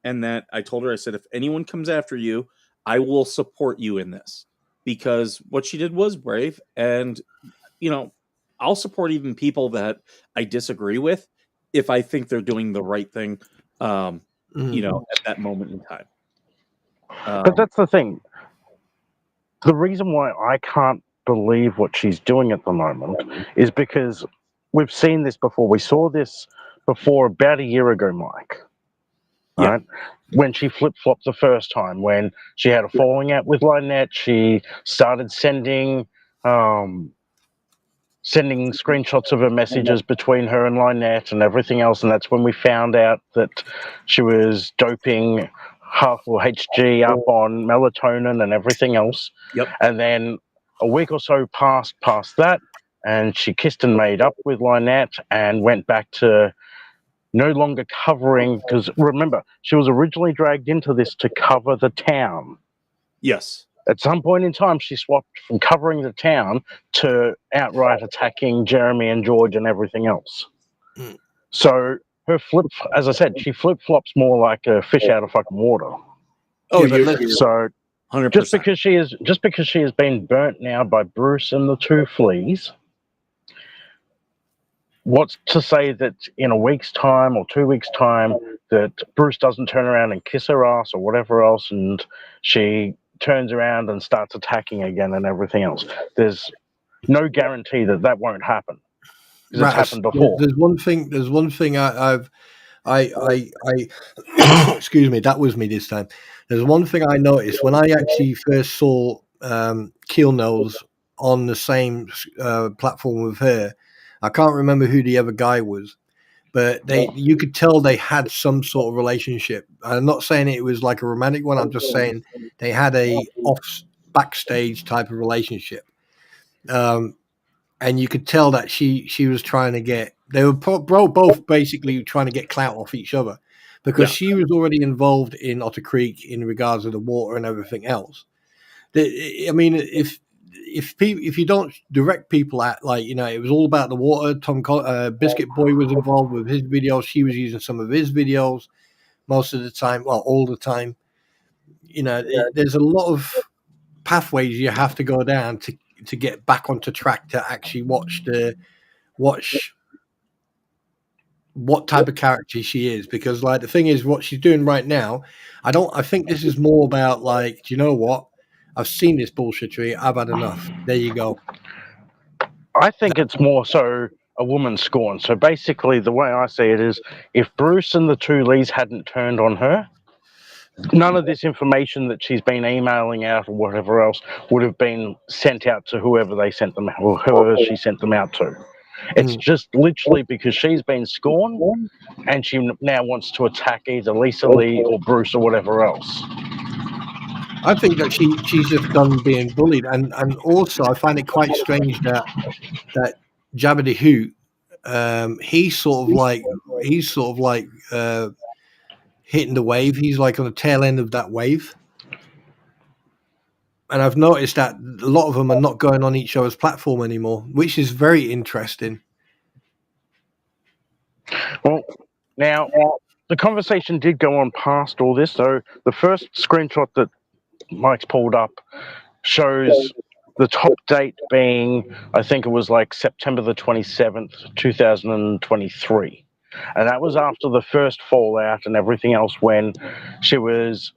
and that I told her. I said, if anyone comes after you, I will support you in this because what she did was brave, and I'll support even people that I disagree with if I think they're doing the right thing. At that moment in time. But that's the thing. The reason why I can't believe what she's doing at the moment is because we've seen this before. We saw this before about a year ago, Mike. Right? When she flip-flopped the first time, when she had a falling out with Lynette, she started sending screenshots of her messages between her and Lynette and everything else, and that's when we found out that she was doping half or HG up on melatonin and everything else. Yep. And then a week or so passed past that, and she kissed and made up with Lynette and went back to no longer covering, because remember, she was originally dragged into this to cover the town. Yes. At some point in time, she swapped from covering the town to outright attacking Jeremy and George and everything else. So her as I said, she flip-flops more like a fish out of fucking water. Oh, so 100%. just because she has been burnt now by Bruce and the 2 fleas, what's to say that in a week's time or 2 weeks' time that Bruce doesn't turn around and kiss her ass or whatever else, and she turns around and starts attacking again and everything else? There's no guarantee that won't happen. Because it's happened before. There's one thing I've excuse me, that was me this time. There's one thing I noticed when I actually first saw Keel Nose on the same platform with her. I can't remember who the other guy was, but you could tell they had some sort of relationship. I'm not saying it was like a romantic one. I'm just saying they had a backstage type of relationship. And you could tell that she was trying to get. They were both basically trying to get clout off each other, because she was already involved in Otter Creek in regards to the water and everything else. I mean, if you don't direct people at, like, it was all about the water. Biscuit Boy was involved with his videos. She was using some of his videos most of the time, well, all the time. There's a lot of pathways you have to go down to get back onto track to actually watch what type of character she is, because like the thing is, what she's doing right now, I think this is more about like, do you know what? I've seen this bullshittery. I've had enough. There you go. I think it's more so a woman scorn. So basically, the way I see it is, if Bruce and the 2 Lees hadn't turned on her, none of this information that she's been emailing out or whatever else would have been sent out to whoever they sent them or whoever she sent them out to. It's just literally because she's been scorned and she now wants to attack either Lisa Lee or Bruce or whatever else. I think that she's just done being bullied, and also I find it quite strange that Jabba the Hoot, he's sort of like hitting the wave. He's like on the tail end of that wave. And I've noticed that a lot of them are not going on each other's platform anymore, which is very interesting. Well, now the conversation did go on past all this. So the first screenshot that Mike's pulled up shows the top date being, I think it was like September the 27th, 2023. And that was after the first fallout and everything else, when she was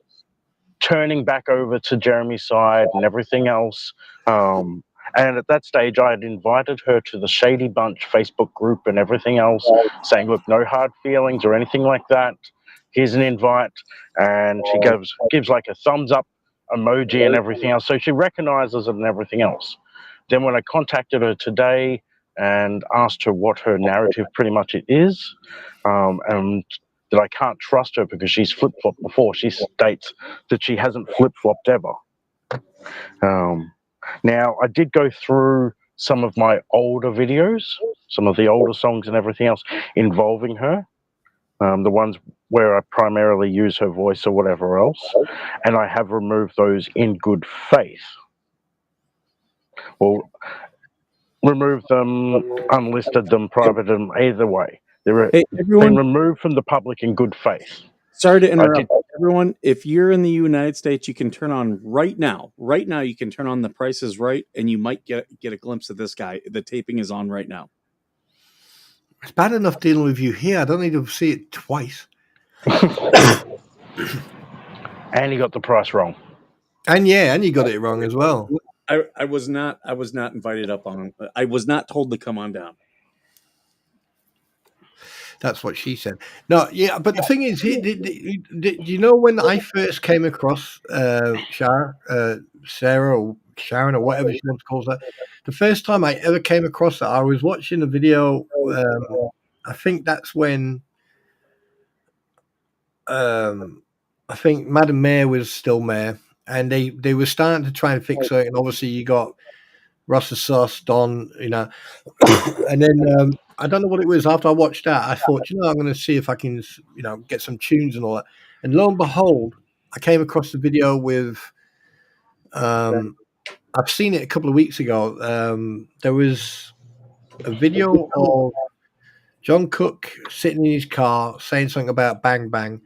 turning back over to Jeremy's side and everything else. And at that stage, I had invited her to the Shady Bunch Facebook group and everything else, saying, look, no hard feelings or anything like that. Here's an invite. And she gives like a thumbs up emoji and everything else. So she recognizes it and everything else. Then when I contacted her today and asked her what her narrative pretty much it is, and that I can't trust her because she's flip-flopped before, she states that she hasn't flip-flopped ever. Now, I did go through some of my older videos, some of the older songs and everything else involving her, the ones where I primarily use her voice or whatever else, and I have removed those in good faith. Well, removed them, unlisted them, privated them, either way. They're been removed from the public in good faith. Sorry to interrupt, everyone. If you're in the United States, you can turn on right now. Right now, you can turn on The Price is Right, and you might get a glimpse of this guy. The taping is on right now. It's bad enough dealing with you here. I don't need to see it twice. And you got the price wrong. And you got it wrong as well. I was not invited up on. I was not told to come on down. That's what she said. No, yeah, but the thing is, do you know when I first came across Sarah or Sharon or whatever she calls that? The first time I ever came across that, I was watching a video. I think that's when I think Madam Mayor was still mayor, and they were starting to try and fix it. And obviously, you got Russell Sauce, Don, and then I don't know what it was. After I watched that, I thought, I'm going to see if I can, get some tunes and all that. And lo and behold, I came across the video with. I've seen it a couple of weeks ago. There was a video of John Cook sitting in his car saying something about Bang Bang,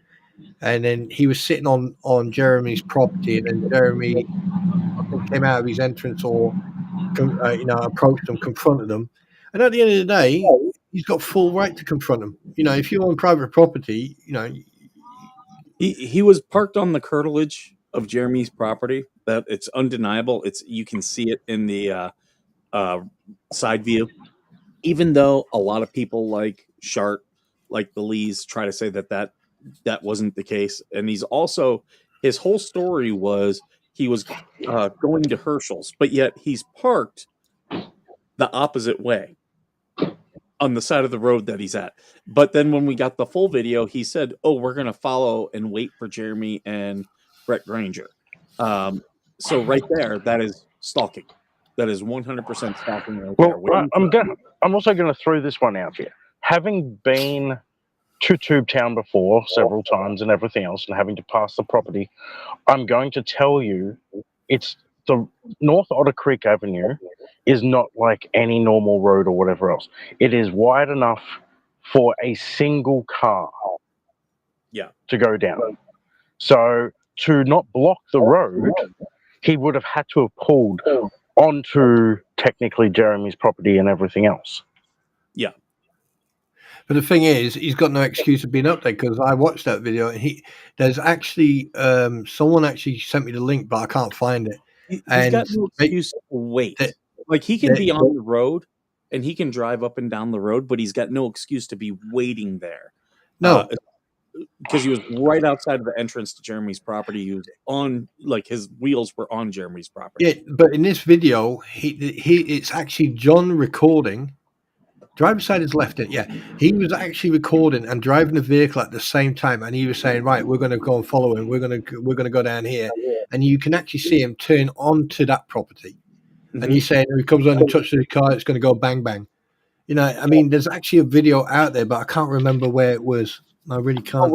and then he was sitting on Jeremy's property, and then Jeremy, I think, came out of his entrance or approached them, confronted them, and at the end of the day, he's got full right to confront them. If you're on private property, he was parked on the curtilage of Jeremy's property. That it's undeniable. You can see it in the side view. Even though a lot of people like Shart, like the Lees, try to say that wasn't the case, and he's also, his whole story was he was going to Herschel's, but yet he's parked the opposite way on the side of the road that he's at. But then when we got the full video, he said, "Oh, we're going to follow and wait for Jeremy and Brett Granger." So right there, that is stalking. That is 100% stalking right there. I'm also going to throw this one out here. Having been to Tubetown before several times and everything else, and having to pass the property, I'm going to tell you, it's the North Otter Creek Avenue is not like any normal road or whatever else. It is wide enough for a single car to go down. So to not block the road, he would have had to have pulled onto technically Jeremy's property and everything else. Yeah. But the thing is, he's got no excuse of being up there, because I watched that video. And there's actually someone actually sent me the link, but I can't find it. He's got no excuse to wait. Like, he can be on the road and he can drive up and down the road, but he's got no excuse to be waiting there. No. because he was right outside of the entrance to Jeremy's property. He was on, like, his wheels were on Jeremy's property. Yeah, but in this video, it's actually John recording. Driver's side is left. Yeah, he was actually recording and driving the vehicle at the same time, and he was saying, "Right, we're going to go and follow him. We're going to go down here," and you can actually see him turn onto that property. And he's saying, "If he comes on and touches the car, it's going to go bang bang." You know, I mean, there's actually a video out there, but I can't remember where it was. I really can't.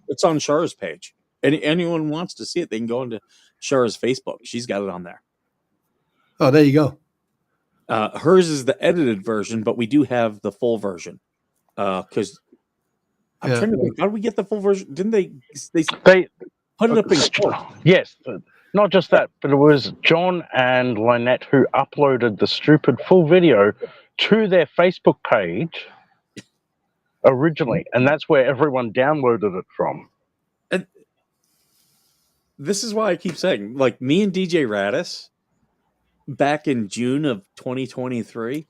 It's on Shara's page. Anyone wants to see it, they can go into Shara's Facebook. She's got it on there. Oh, there you go. Hers is the edited version, but we do have the full version. Because I'm trying to think, how did we get the full version? Didn't they put it up in court? Yes, not just that, but it was John and Lynette who uploaded the stupid full video to their Facebook page originally, and that's where everyone downloaded it from. And this is why I keep saying, like, me and DJ Radis back in June of 2023,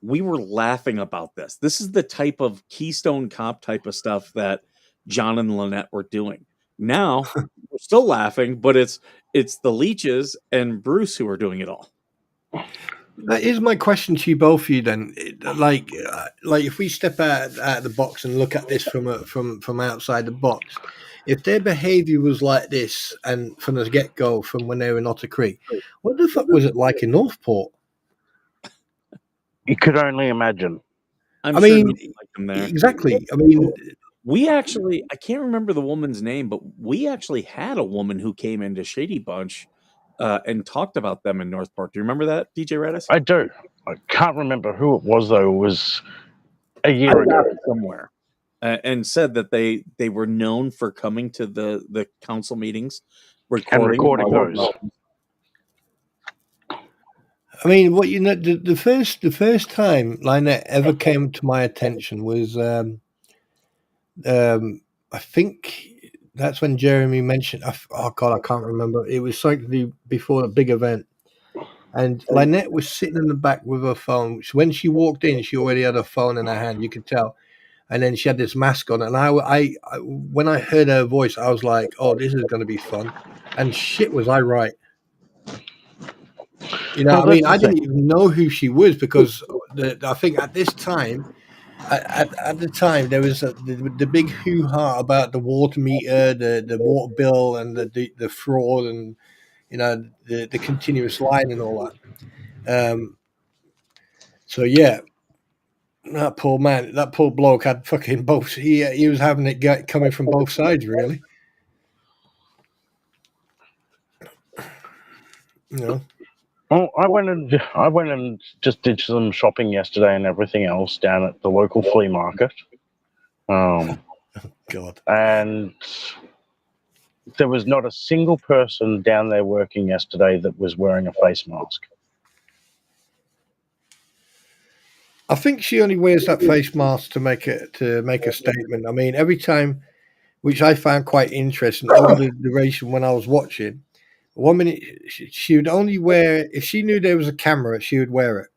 we were laughing about this. This is the type of Keystone Cop type of stuff that John and Lynette were doing. Now we're still laughing, but it's the Leeches and Bruce who are doing it all. Here's my question to you both of you then. Like if we step out of the box and look at this from outside the box, if their behavior was like this and from the get-go, from when they were in Otter Creek, what the fuck was it like in Northport? You could only imagine. I mean, like them there. Exactly. I mean, we actually, I can't remember the woman's name, but we actually had a woman who came into Shady Bunch and talked about them in Northport. Do you remember that, DJ Radis? I do. I can't remember who it was, though. It was a year ago. Somewhere. And said that they were known for coming to the council meetings, recording those. I mean, what the first time Lynette ever came to my attention was, I think that's when Jeremy mentioned. Oh God, I can't remember. It was something to do before a big event, and Lynette was sitting in the back with her phone. When she walked in, she already had her phone in her hand. You could tell. And then she had this mask on, and I when I heard her voice, I was like, "Oh, this is going to be fun." And shit, was I right? You know, I mean, I didn't even know who she was because I think at this time, at the time, there was the big hoo-ha about the water meter, the water bill, and the fraud, and you know the continuous line and all that. So yeah. That poor man, that poor bloke had fucking both. He was having it coming from both sides, really. You know. Well, I went and just did some shopping yesterday and everything else down at the local flea market. God. And there was not a single person down there working yesterday that was wearing a face mask. I think she only wears that face mask to make a statement. I mean, every time, which I found quite interesting over the duration when I was watching. 1 minute she would only wear, if she knew there was a camera, she would wear it.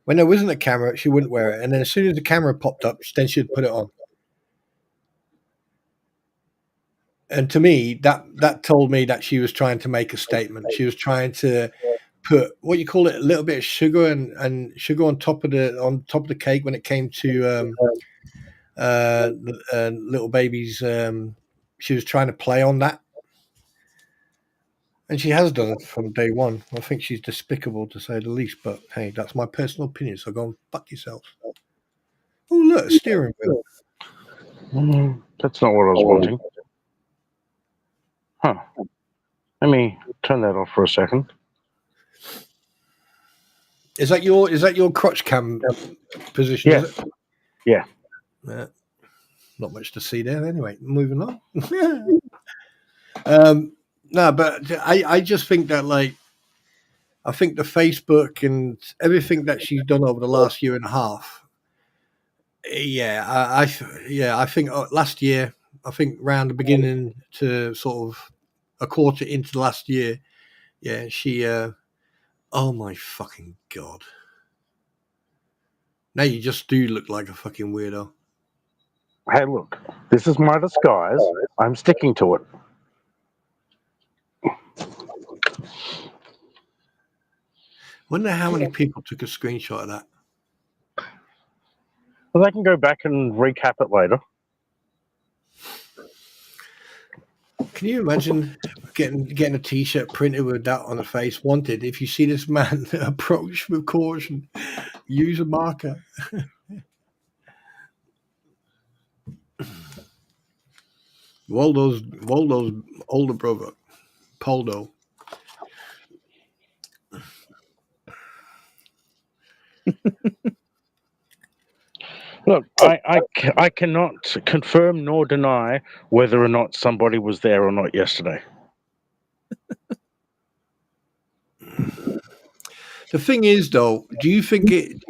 When there wasn't a camera, she wouldn't wear it. And then as soon as the camera popped up, then she'd put it on. And to me, that told me that she was trying to make a statement. She was trying to put, what you call it, a little bit of sugar and sugar on top of the cake when it came to little babies. She was trying to play on that. And she has done it from day one. I think she's despicable, to say the least. But hey, that's my personal opinion. So go and fuck yourself. Oh, look, a steering wheel. That's not what I was wanting. Huh. Let me turn that off for a second. Is that your crotch cam position? Yeah. Is it? Yeah. Not much to see there. Anyway, moving on. No, but I just think that, like, I think the Facebook and everything that she's done over the last year and a half. Yeah, I think last year, I think around the beginning to sort of a quarter into the last year, yeah, she. Oh my fucking God! Now you just do look like a fucking weirdo. Hey, look, this is my disguise. I'm sticking to it. Wonder how many people took a screenshot of that. Well, they can go back and recap it later. Can you imagine getting a T-shirt printed with that on the face? Wanted. If you see this man, approach with caution. Use a marker. Waldo's older brother, Poldo. Look, I cannot confirm nor deny whether or not somebody was there or not yesterday. The thing is, though, do you think it?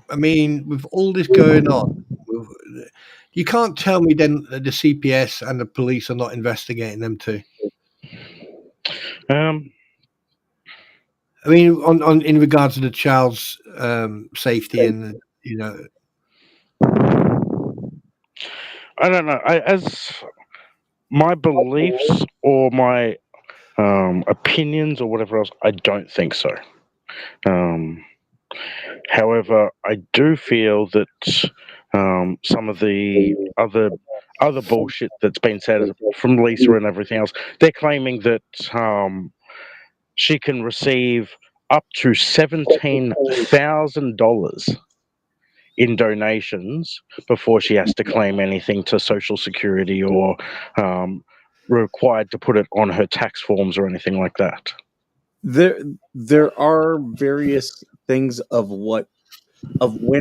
I mean, with all this going on, you can't tell me then that the CPS and the police are not investigating them too. I mean, on in regards to the child's safety and I don't know. As my beliefs or my opinions or whatever else, I don't think so. However, I do feel that some of the other bullshit that's been said from Lisa and everything else, they're claiming that she can receive up to $17,000 in donations before she has to claim anything to Social Security or required to put it on her tax forms or anything like that. There are various things of when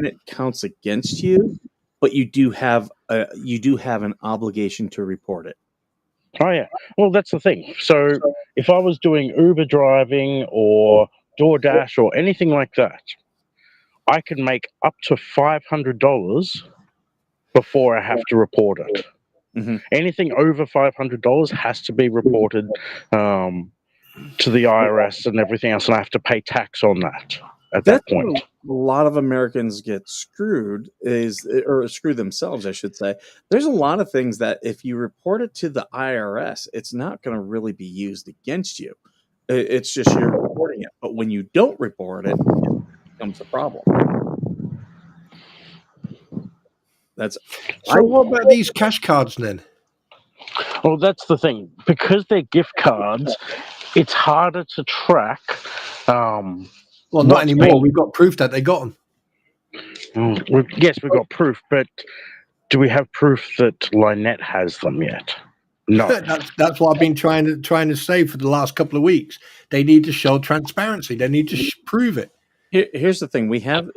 it counts against you, but you do have an obligation to report it. Oh yeah, well that's the thing. So if I was doing Uber driving or DoorDash or anything like that, I can make up to $500 before I have to report it. Mm-hmm. Anything over $500 has to be reported to the IRS and everything else, and I have to pay tax on that at that point. That's where a lot of Americans get screwed or screw themselves, I should say. There's a lot of things that if you report it to the IRS, it's not going to really be used against you. It's just you're reporting it. But when you don't report it, it becomes a problem. So what about these cash cards then? Well, that's the thing. Because they're gift cards, it's harder to track. Well, not anymore. We've got proof that they got them. Yes, we've got proof, but do we have proof that Lynette has them yet? No. That's what I've been trying to say for the last couple of weeks. They need to show transparency. They need to prove it. Here's the thing: we have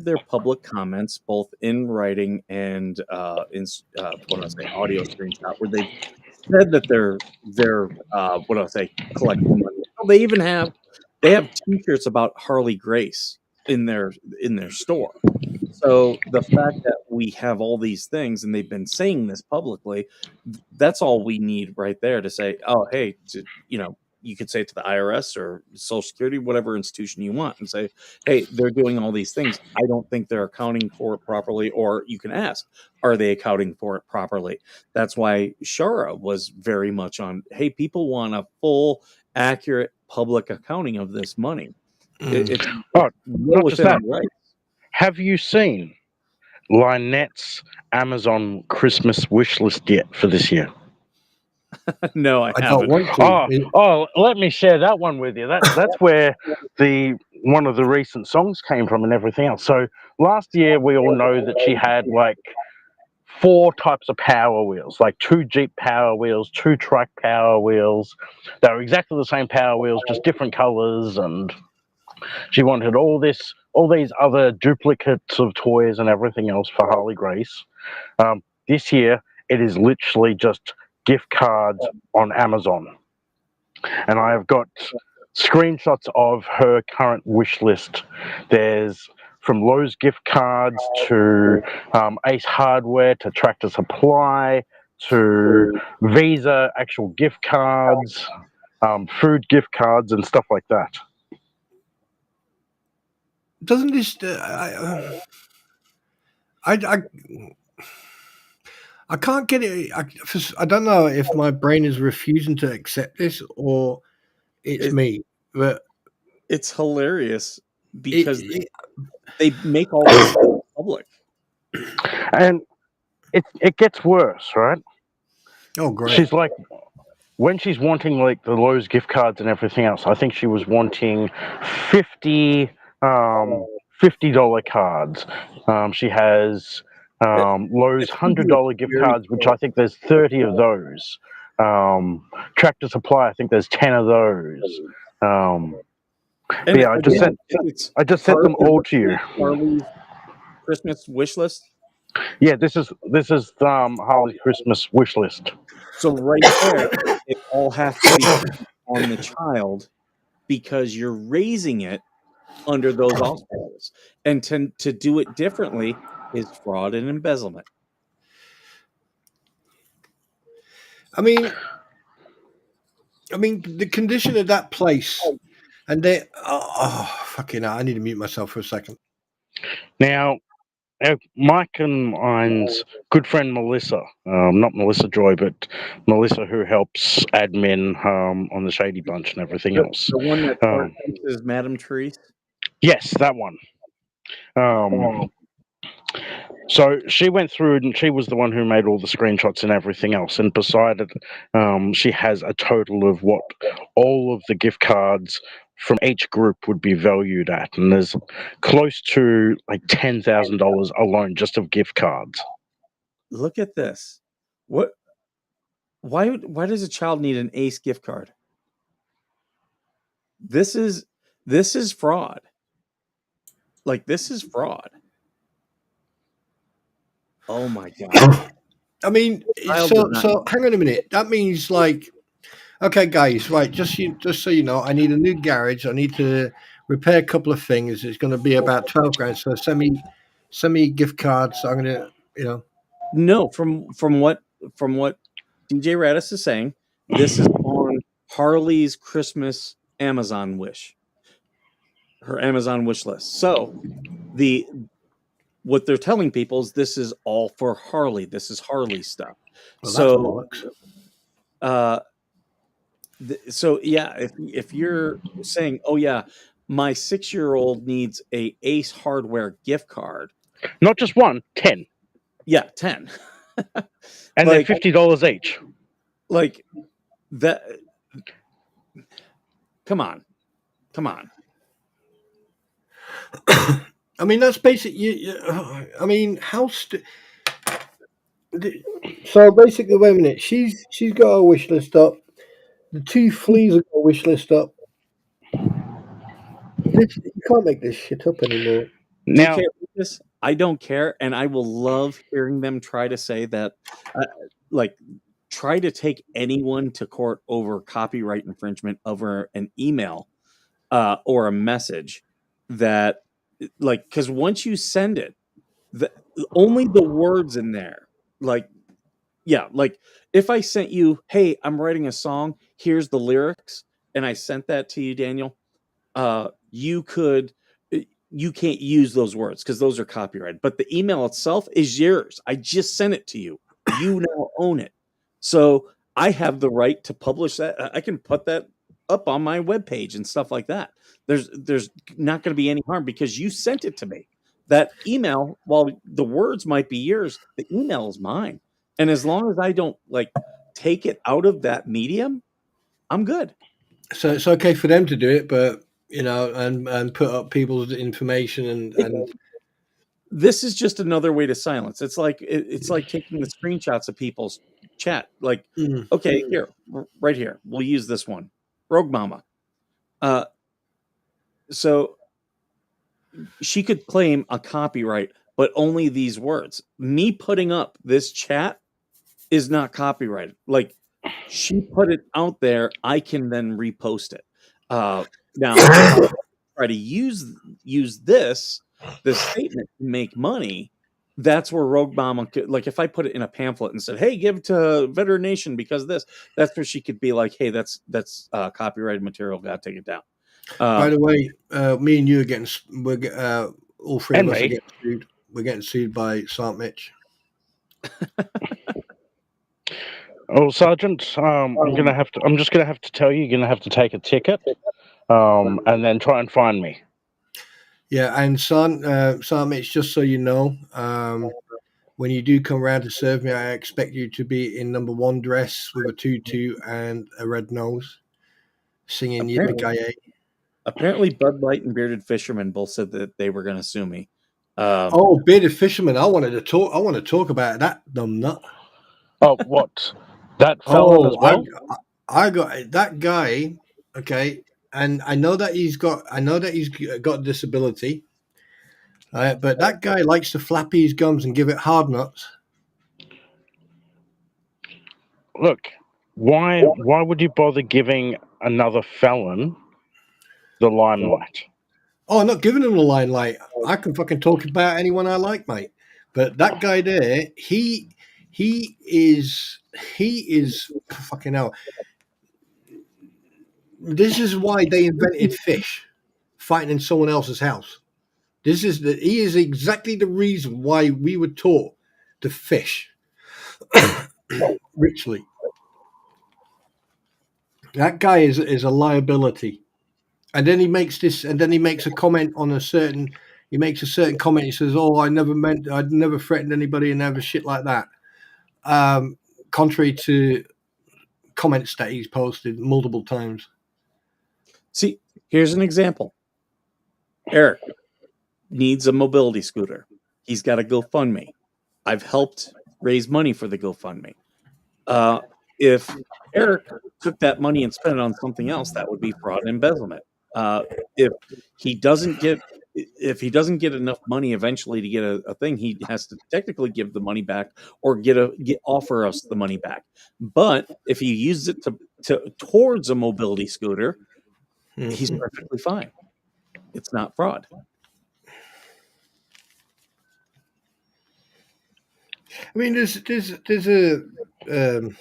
their public comments both in writing and in audio screenshot where they've said that they're collecting money. They even have T-shirts about Harley Grace in their store. So the fact that we have all these things and they've been saying this publicly, that's all we need right there to say, oh, hey, you could say it to the IRS or Social Security, whatever institution you want, and say, hey, they're doing all these things. I don't think they're accounting for it properly. Or you can ask, are they accounting for it properly? That's why Shara was very much on, hey, people want a full, accurate public accounting of this money. It's not just that. Right. Have you seen Lynette's Amazon Christmas wish list yet for this year? No, I haven't. Don't want to. Oh, let me share that one with you. That's where one of the recent songs came from and everything else. So last year we all know that she had like 4 types of Power Wheels, like 2 Jeep Power Wheels, 2 truck Power Wheels. They were exactly the same Power Wheels, just different colors, and she wanted all these other duplicates of toys and everything else for Harley Grace. This year, it is literally just gift cards on Amazon. And I have got screenshots of her current wish list. There's from Lowe's gift cards to Ace Hardware to Tractor Supply to Visa actual gift cards, food gift cards and stuff like that. Doesn't this? I can't get it. I don't know if my brain is refusing to accept this or it's me, but It's hilarious it, because it, they make all this stuff public. And it gets worse, right? oh great. She's like, when she's wanting like the Lowe's gift cards and everything else, I think she was wanting 50 $50 cards. She has Lowe's $100 gift cards, which I think there's 30 of those. Tractor Supply, I think there's 10 of those. And Yeah, again, it's I just sent them all to you. Harley's Christmas wish list. Yeah, this is Harley's Christmas wish list. So right there, it all has to be on the child because you're raising it under those auspices. And to do it differently is fraud and embezzlement. I mean, the condition of that place, and they. Fucking hell, I need to mute myself for a second. Now, Mike and mine's good friend Melissa, not Melissa Joy, but Melissa who helps admin on the Shady Bunch and everything else. The one that is Madame Therese. Yes, that one. So she went through and she was the one who made all the screenshots and everything else. And beside it, she has a total of what all of the gift cards from each group would be valued at. And there's close to like $10,000 alone just of gift cards. Look at this. What? Why does a child need an Ace gift card? This is fraud. Like, this is fraud. Oh my god. I mean, so hang on a minute. That means like, okay, guys, right? Just so you know, I need a new garage. I need to repair a couple of things. It's going to be about 12 grand. So send me gift cards. I'm gonna, No, from what DJ Radis is saying, this is on Harley's Christmas Amazon wish. Her Amazon wish list. So what they're telling people is this is all for Harley. This is Harley stuff. Well, So yeah, if you're saying, oh yeah, my 6-year-old needs a Ace Hardware gift card, not just one, 10. Yeah, 10. And they're $50 each. Like that. Come on. I mean, that's basically. I mean, so basically, wait a minute. She's got a wish list up. The two fleas have got a wish list up. You can't make this shit up anymore. Now, I don't care, and I will love hearing them try to say that, try to take anyone to court over copyright infringement over an email or a message that, because once you send it, only the words in there, if I sent you, hey, I'm writing a song, here's the lyrics, and I sent that to you, Daniel, you can't use those words because those are copyrighted, but the email itself is yours. I just sent it to you. You now own it. So I have the right to publish that. I can put that up on my webpage and stuff like that. There's not going to be any harm because you sent it to me. That email, while the words might be yours, the email is mine. And as long as I don't take it out of that medium, I'm good. So it's okay for them to do it, but and put up people's information and this is just another way to silence. It's like taking the screenshots of people's chat. Okay, here, right here, we'll use this one. Rogue Mama. So she could claim a copyright, but only these words. Me putting up this chat is not copyrighted. She put it out there, I can then repost it. Now, try to use this statement to make money. That's where Rogue Mama could, if I put it in a pamphlet and said, hey, give to Veteran Nation because of this, that's where she could be like, hey, that's copyrighted material, gotta take it down. By the way, me and you are getting all three of us are getting sued. We're getting sued by Sant Mitch. Oh, Sergeant, I'm just gonna have to tell you, you're gonna have to take a ticket, and then try and find me. Yeah, and son, it's just so you know, when you do come around to serve me, I expect you to be in number 1 dress with a tutu and a red nose, singing Yippee-ki-yay. Apparently, Bud Light and Bearded Fisherman both said that they were going to sue me. Oh, bearded fisherman! I want to talk about that dumb nut. Oh, what? That felon as well? I got that guy. Okay, and I know that he's got a disability. But that guy likes to flap his gums and give it hard nuts. Look, why would you bother giving another felon the limelight? Oh, I'm not giving him the limelight. I can fucking talk about anyone I like, mate. But that guy there, he is fucking hell. This is why they invented fish fighting in someone else's house. He is exactly the reason why we were taught to fish richly. That guy is a liability. And then he makes a comment on a certain comment. He says, "Oh, I'd never threatened anybody and never shit like that." Contrary to comments that he's posted multiple times. See, here's an example. Eric needs a mobility scooter. He's got a GoFundMe. I've helped raise money for the GoFundMe. If Eric took that money and spent it on something else, that would be fraud and embezzlement. If he doesn't get enough money eventually to get a thing, he has to technically give the money back or offer us the money back. But if he uses it towards a mobility scooter, he's perfectly fine. It's not fraud. I mean, there's an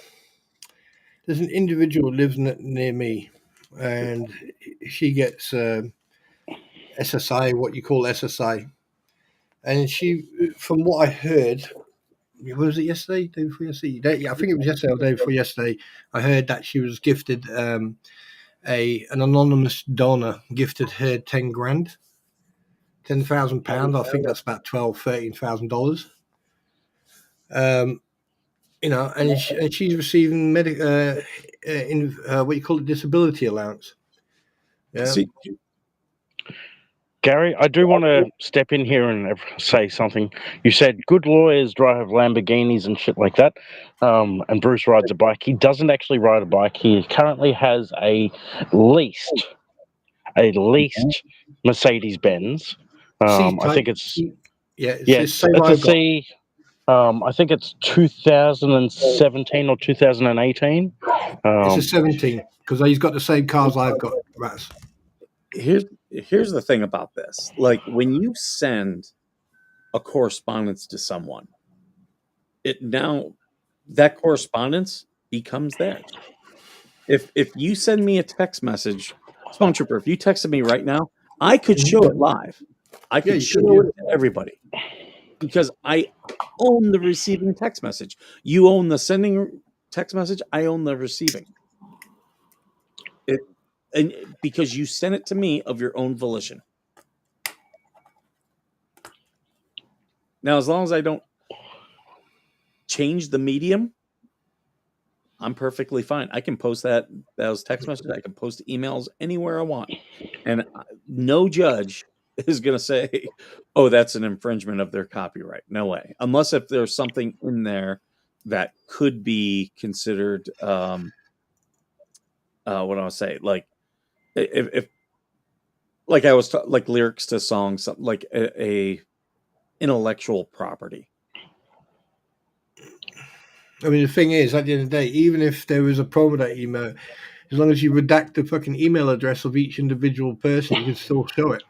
individual who lives near me, and she gets SSI, what you call SSI, and she, from what I heard, was it yesterday, day before yesterday? I think it was yesterday or day before yesterday. I heard that she was gifted an anonymous donor gifted her 10 grand, £10,000. I think that's about $13,000. And she's receiving what you call it, disability allowance. Yeah. See, Gary, I do want to step in here and say something. You said good lawyers drive Lamborghinis and shit like that, and Bruce rides a bike. He doesn't actually ride a bike. He currently has a leased Mercedes-Benz. I think it's it's a C. I think it's 2017 or 2018. It's a 17 because he's got the same cars I've got. Rats. Here's the thing about this. Like when you send a correspondence to someone, that correspondence becomes theirs. If you send me a text message, Spawn Trooper, if you texted me right now, I could show it live. I could show it to everybody because I own the receiving text message. You own the sending text message. I own the receiving. And because you sent it to me of your own volition. Now, as long as I don't change the medium, I'm perfectly fine. I can post those text messages. I can post emails anywhere I want. And no judge is going to say, oh, that's an infringement of their copyright. No way. Unless if there's something in there that could be considered, what do I say? Like, if like I was like lyrics to songs, something like a intellectual property. I mean, the thing is, at the end of the day, even if there was a problem with that email, as long as you redact the fucking email address of each individual person, you can still show it.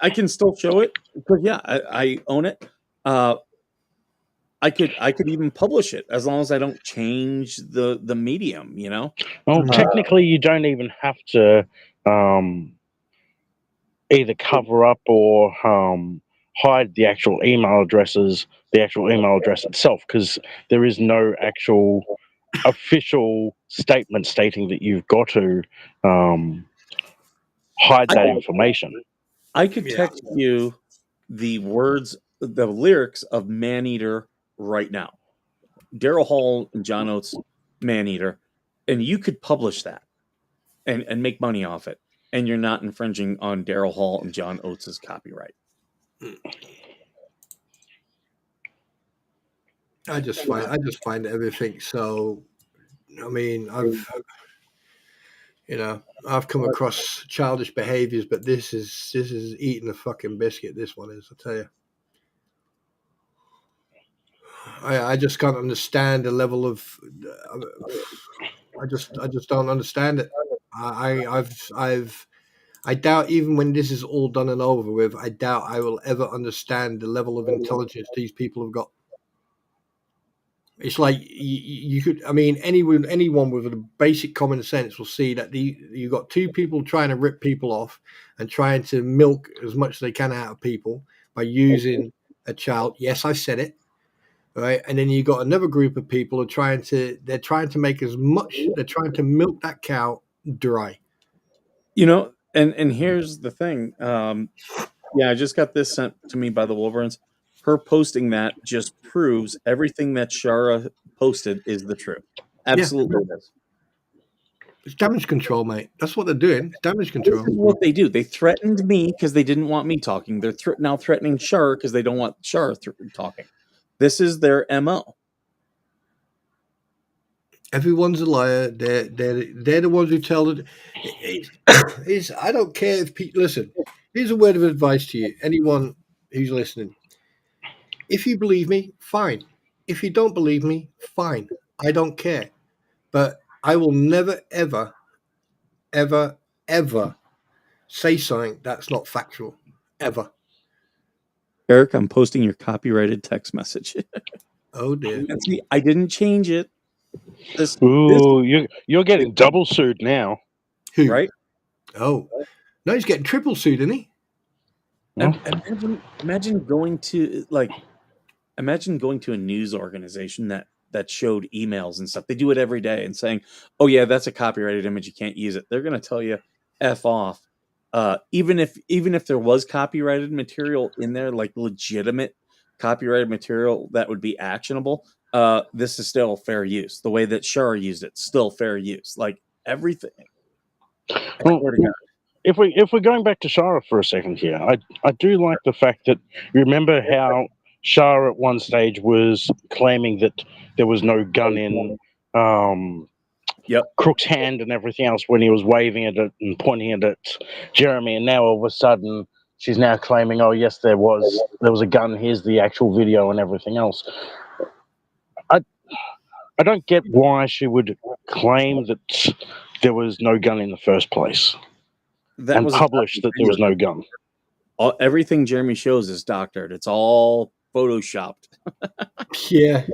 I can still show it because I own it. I could even publish it as long as I don't change the medium, you know. Well, technically, you don't even have to either cover up or hide the actual email addresses, the actual email address itself, because there is no actual official statement stating that you've got to hide that information. I could Yeah. text you the words, the lyrics of Maneater right now. Daryl Hall and John Oates, Maneater, and you could publish that and make money off it, and you're not infringing on Daryl Hall and John Oates' copyright. I just find everything so. I mean, I've come across childish behaviors, but this is eating a fucking biscuit. This one is, I tell you. I just can't understand the level of. I just don't understand it. I doubt, even when this is all done and over with, I doubt I will ever understand the level of intelligence these people have got. It's like you could. I mean, anyone with a basic common sense will see that you got two people trying to rip people off and trying to milk as much as they can out of people by using a child. Yes, I said it. Right, and then you got another group of people who they're trying to make as much. They're trying to milk that cow dry. And here's the thing. Yeah, I just got this sent to me by the Wolverines. Her posting that just proves everything that Shara posted is the truth. Absolutely, it is. It's damage control, mate. That's what they're doing. It's damage This control. is what they do. They threatened me because they didn't want me talking. They're now threatening Shara because they don't want Shara talking. This is their MO. Everyone's a liar. They're the ones who tell it. I don't care if people listen. Here's a word of advice to you, anyone who's listening. If you believe me, fine. If you don't believe me, fine. I don't care. But I will never, ever, ever, ever say something that's not factual. Ever. Eric, I'm posting your copyrighted text message. Oh dear. And see, I didn't change it. Ooh, you're getting double sued now. Who? Right? Oh. No, he's getting triple sued, isn't he? Imagine going to a news organization that showed emails and stuff. They do it every day and saying, "Oh yeah, that's a copyrighted image. You can't use it." They're going to tell you, "F off." Even if there was copyrighted material in there, like legitimate copyrighted material that would be actionable, this is still fair use. The way that Shara used it, still fair use. Like everything. Well, if we're going back to Shara for a second here, I do like the fact that you remember how Shara at one stage was claiming that there was no gun in Crook's hand and everything else when he was waving at it and pointing it at Jeremy, and now all of a sudden she's now claiming, oh yes, there was a gun. Here's the actual video and everything else. I don't get why she would claim that there was no gun in the first place and publish that there was no gun. Everything Jeremy shows is doctored. It's all photoshopped. Yeah.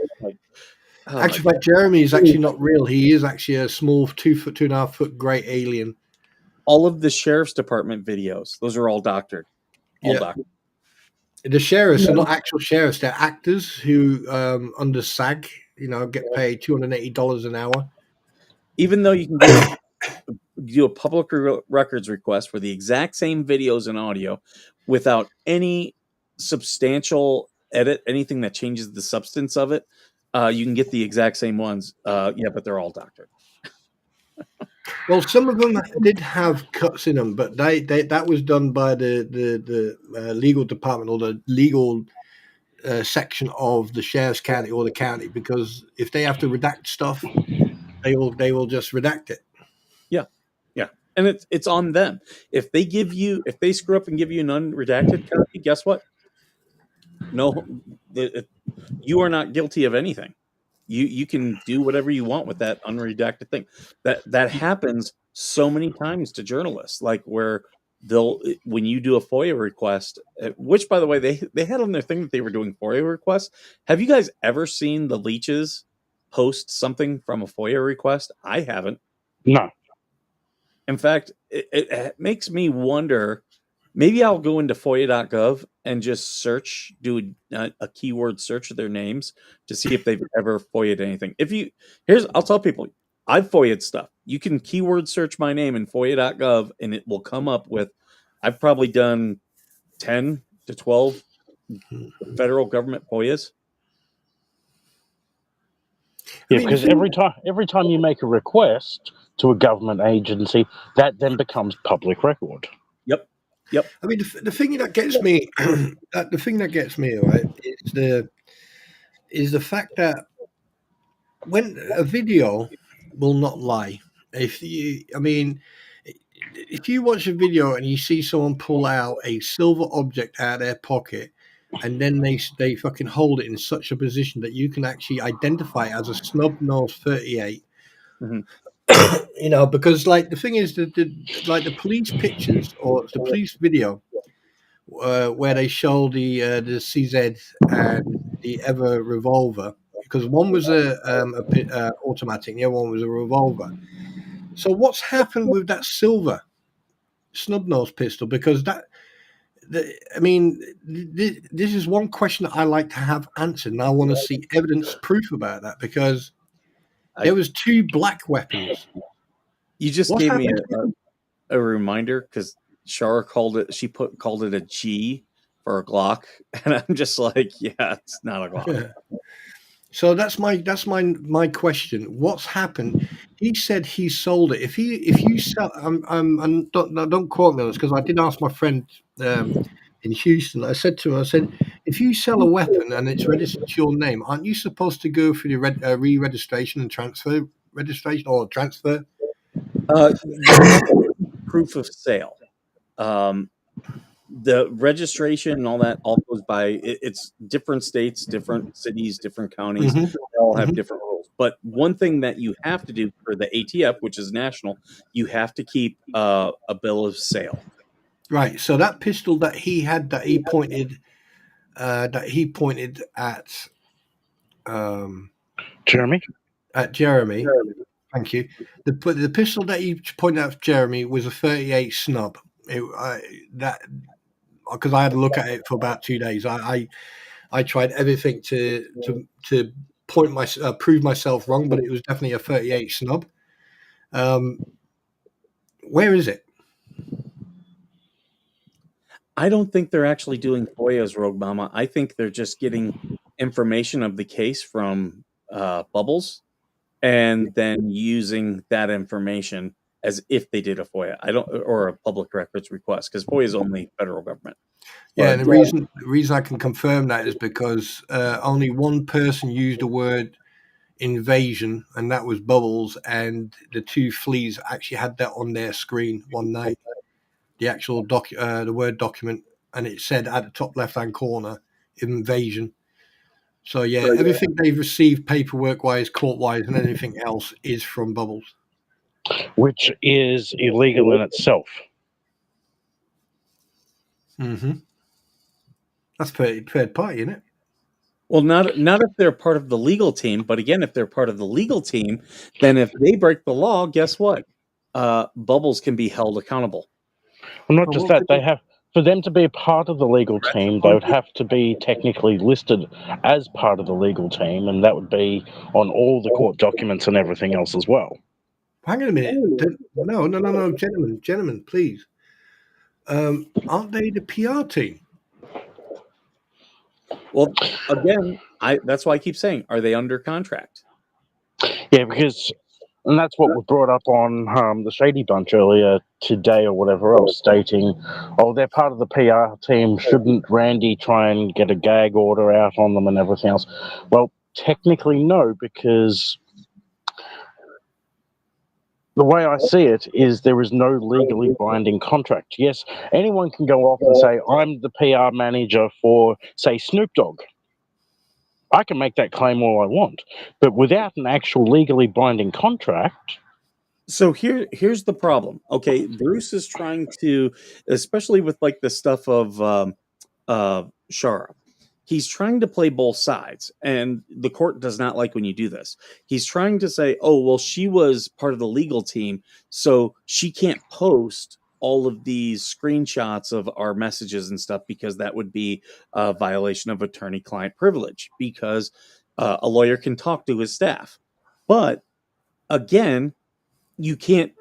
Actually, Jeremy is actually not real. He is actually a small 2.5 foot gray alien. All of the sheriff's department videos, those are all doctored. Doctored. The sheriffs are not actual sheriffs. They're actors who, under SAG, get paid $280 an hour. Even though you can do a public records request for the exact same videos and audio without any substantial edit, anything that changes the substance of it, you can get the exact same ones. But they're all doctored. Well, some of them did have cuts in them, but that was done by the legal department or the legal section of the sheriff's county or the county, because if they have to redact stuff, they will just redact it. Yeah, and it's on them. If they screw up and give you an unredacted copy, guess what? No, you are not guilty of anything. You can do whatever you want with that unredacted thing. That happens so many times to journalists, like where when you do a FOIA request, which by the way they had on their thing that they were doing FOIA requests. Have you guys ever seen the leeches post something from a FOIA request? I haven't. No. In fact, it makes me wonder Maybe I'll go into FOIA.gov and just search, do a keyword search of their names to see if they've ever FOIA'd anything. I'll tell people, I've FOIA'd stuff. You can keyword search my name in FOIA.gov and it will come up with, I've probably done 10 to 12 federal government FOIAs. Yeah, because every time you make a request to a government agency, that then becomes public record. Yep. I mean, the thing that gets me, right, is the fact that when a video will not lie. If you watch a video and you see someone pull out a silver object out of their pocket, and then they fucking hold it in such a position that you can actually identify it as a snub nose 38. Mhm. Because like the thing is that the police pictures or the police video where they show the CZ and the Ever revolver, because one was a automatic, the other one was a revolver. So what's happened with that silver snub nose pistol? Because this is one question that I like to have answered, and I want to see evidence proof about that, because there was two black weapons. You just What's gave me happened? a reminder because Shara called it a G for a Glock, and I'm just like, yeah, it's not a Glock. So that's my question. What's happened? He said he sold it. If you sell, don't quote me on this, because I did ask my friend in Houston. I said to him, if you sell a weapon and it's registered to your name, aren't you supposed to go for the re-registration and transfer registration or transfer? You have proof of sale. The registration and all that all goes by. It's different states, different cities, different counties. Mhm. They all have Mhm. different rules. But one thing that you have to do for the ATF, which is national, you have to keep a bill of sale. Right. So that pistol that he had that he pointed at Jeremy? at Jeremy. Thank you. The pistol that he pointed out for Jeremy was a 38 snub. Because I had to look at it for about 2 days. I tried everything to prove myself wrong, but it was definitely a 38 snub. Where is it? I don't think they're actually doing FOIAs, Rogue Mama. I think they're just getting information of the case from Bubbles and then using that information as if they did a FOIA. Or a public records request, because FOIA is only federal government. Yeah, But, and the reason I can confirm that is because only one person used the word invasion, and that was Bubbles, and the two fleas actually had that on their screen one night. The actual the word document, and it said at the top left-hand corner, invasion. So yeah, everything they've received paperwork-wise, court-wise, and anything else is from Bubbles. Which is illegal in itself. Mm-hmm. That's third party, isn't it? well, not if they're part of the legal team, but again, if they're part of the legal team, then if they break the law, guess what? Bubbles can be held accountable. Well, not just that, they have, for them to be a part of the legal team, they would have to be technically listed as part of the legal team, and that would be on all the court documents and everything else as well. Hang on a minute. No, gentlemen, please. Aren't they the PR team? Well, again, that's why I keep saying, are they under contract? Yeah, because, and that's what was brought up on the Shady Bunch earlier today or whatever else, stating, oh, they're part of the PR team, shouldn't Randy try and get a gag order out on them and everything else? Well, technically no, because the way I see it is there is no legally binding contract. Yes, anyone can go off and say, I'm the PR manager for, say, Snoop Dogg. I can make that claim all I want, but without an actual legally binding contract. So here's the problem. Okay, Bruce is trying to, especially with like the stuff of Shara, he's trying to play both sides, and the court does not like when you do this. He's trying to say, oh, well, she was part of the legal team, so she can't post all of these screenshots of our messages and stuff because that would be a violation of attorney-client privilege because a lawyer can talk to his staff. But again, you can't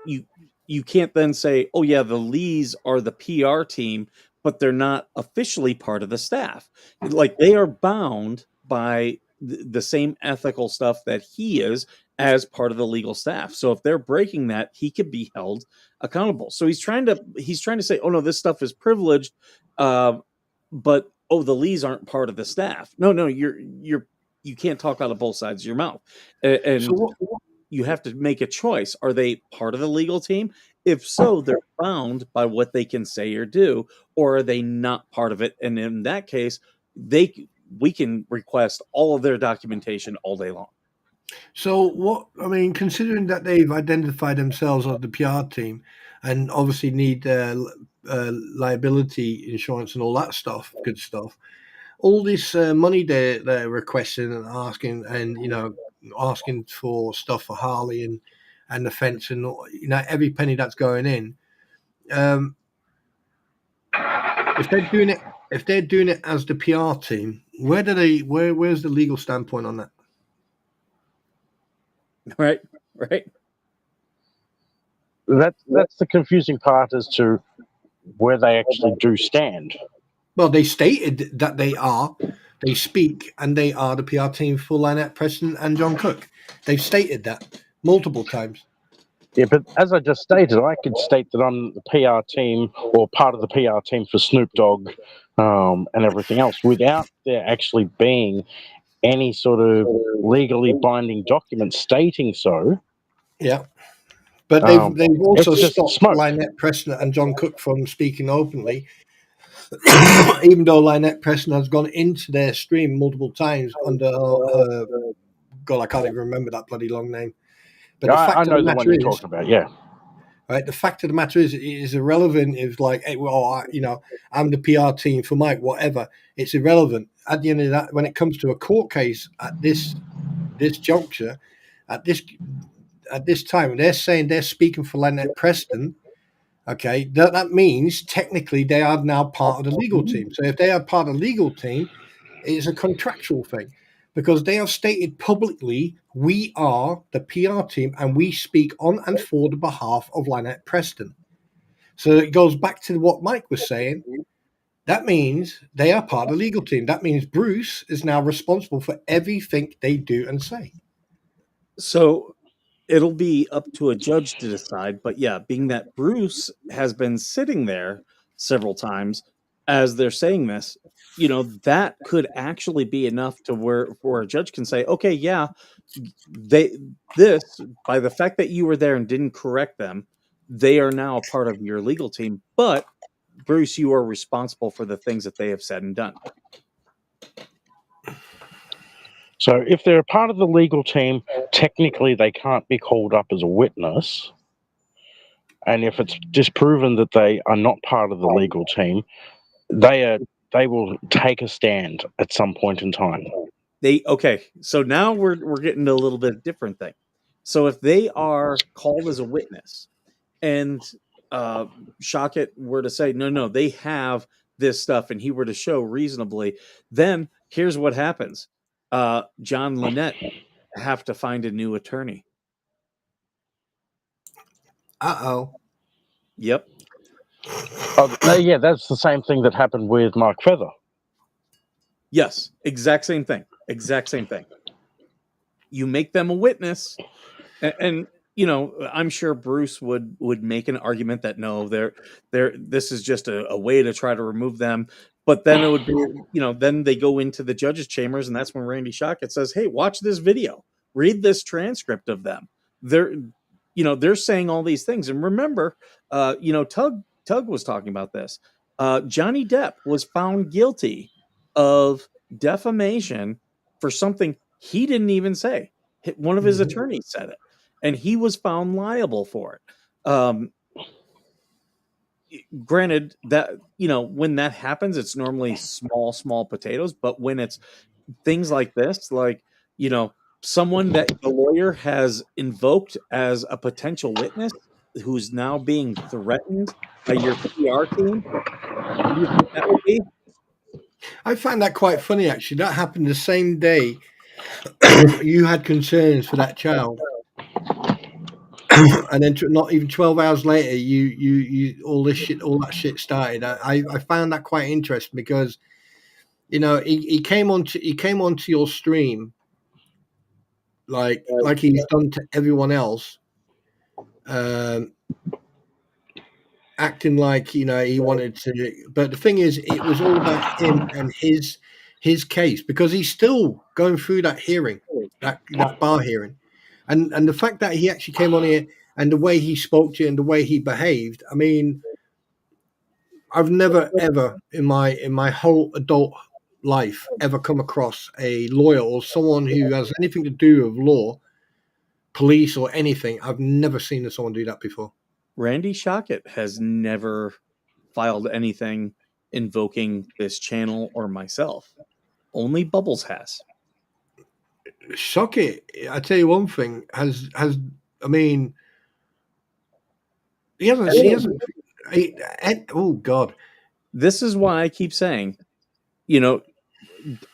then say, oh yeah, the Lees are the PR team, but they're not officially part of the staff. Like they are bound by the same ethical stuff that he is as part of the legal staff. So if they're breaking that, he could be held accountable. So he's trying to say, oh no, this stuff is privileged, but oh, the Lees aren't part of the staff. No, you can't talk out of both sides of your mouth. And So you have to make a choice. Are they part of the legal team? If so, they're bound by what they can say or do, or are they not part of it? And in that case, we can request all of their documentation all day long. So what I mean, considering that they've identified themselves as the PR team, and obviously need liability insurance and all that stuff, good stuff. All this money they're requesting and asking, and asking for stuff for Harley and the fence and every penny that's going in. If they're doing it as the PR team, where's the legal standpoint on that? Right. That's the confusing part as to where they actually do stand. Well, they stated that they speak and they are the PR team for Lynette Preston and John Cook. They've stated that multiple times. Yeah, but as I just stated, I could state that I'm the PR team or part of the PR team for Snoop Dogg and everything else without there actually being any sort of legally binding document stating so. Yeah. But they've also it's just stopped smoke. Lynette Preston and John Cook from speaking openly, even though Lynette Preston has gone into their stream multiple times under her, God, I can't even remember that bloody long name. But I know the one you're talking about, yeah. Right, the fact of the matter is, it is irrelevant if, like, hey, well, I'm the PR team for Mike, whatever. It's irrelevant. At the end of that, when it comes to a court case at this juncture, at this time, they're saying they're speaking for Lynette Preston. Okay, that means technically they are now part of the legal team. So if they are part of the legal team, it's a contractual thing because they have stated publicly, we are the PR team and we speak on and for the behalf of Lynette Preston. So it goes back to what Mike was saying. That means they are part of the legal team. That means Bruce is now responsible for everything they do and say. So it'll be up to a judge to decide. But yeah, being that Bruce has been sitting there several times as they're saying this, that could actually be enough to where a judge can say, okay, yeah, by the fact that you were there and didn't correct them, they are now a part of your legal team. But Bruce, you are responsible for the things that they have said and done. So if they're a part of the legal team, technically they can't be called up as a witness. And if it's disproven that they are not part of the legal team, they will take a stand at some point in time. So now we're getting to a little bit different thing. So if they are called as a witness and Shockett were to say, no, they have this stuff, and he were to show reasonably, then here's what happens. John Lynette have to find a new attorney. Uh-oh. Yep. Yeah, that's the same thing that happened with Mark Feather. Yes, exact same thing. You make them a witness, and I'm sure Bruce would make an argument that no, this is just a way to try to remove them. But then it would be, then they go into the judge's chambers, and that's when Randy Shockett says, "Hey, watch this video, read this transcript of them. They're saying all these things." And remember, Tug was talking about this. Johnny Depp was found guilty of defamation for something he didn't even say. One of his attorneys said it, and he was found liable for it. Granted that, when that happens, it's normally small potatoes, but when it's things like this, like, someone that the lawyer has invoked as a potential witness who's now being threatened by your PR team? Who do you think that would be? I find that quite funny, actually. That happened the same day you had concerns for that child. And then not even 12 hours later, you all that shit started. I found that quite interesting because, he came onto your stream like he's done to everyone else, um, acting like he wanted to. But the thing is, it was all about him and his case, because he's still going through that hearing, that bar hearing, and the fact that he actually came on here and the way he spoke to you and the way he behaved. I mean, I've never ever in my whole adult life ever come across a lawyer or someone who has anything to do with law, police, or anything. I've never seen someone do that before. Randy Shockett has never filed anything invoking this channel or myself. Only Bubbles has. Shock it. I tell you one thing, I mean, he hasn't oh God. This is why I keep saying,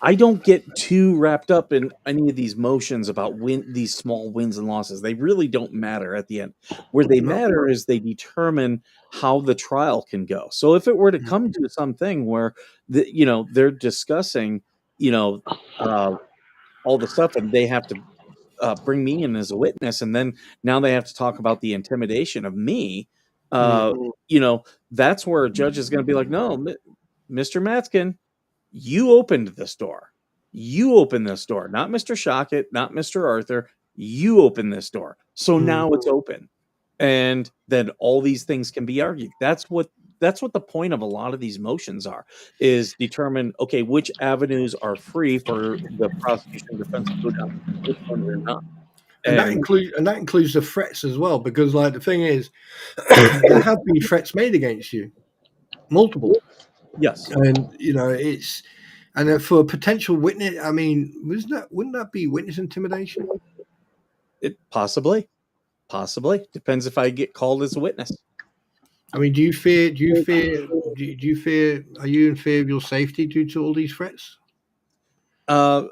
I don't get too wrapped up in any of these motions about these small wins and losses. They really don't matter at the end. Where they matter is they determine how the trial can go. So if it were to come to something where they're discussing, all the stuff, and they have to bring me in as a witness, and then now they have to talk about the intimidation of me. That's where a judge is going to be like, no, Mr. Matskin, you opened this door. You opened this door, not Mr. Shockett, not Mr. Arthur. You opened this door. So now it's open. And then all these things can be argued. That's what the point of a lot of these motions is determine, okay, which avenues are free for the prosecution and defense to go down, which ones are not. And that includes the threats as well, because like the thing is, there have been threats made against you, multiple. Yes, and and for a potential witness, I mean, wouldn't that be witness intimidation? It possibly depends if I get called as a witness. I mean, are you in fear of your safety due to all these threats? Am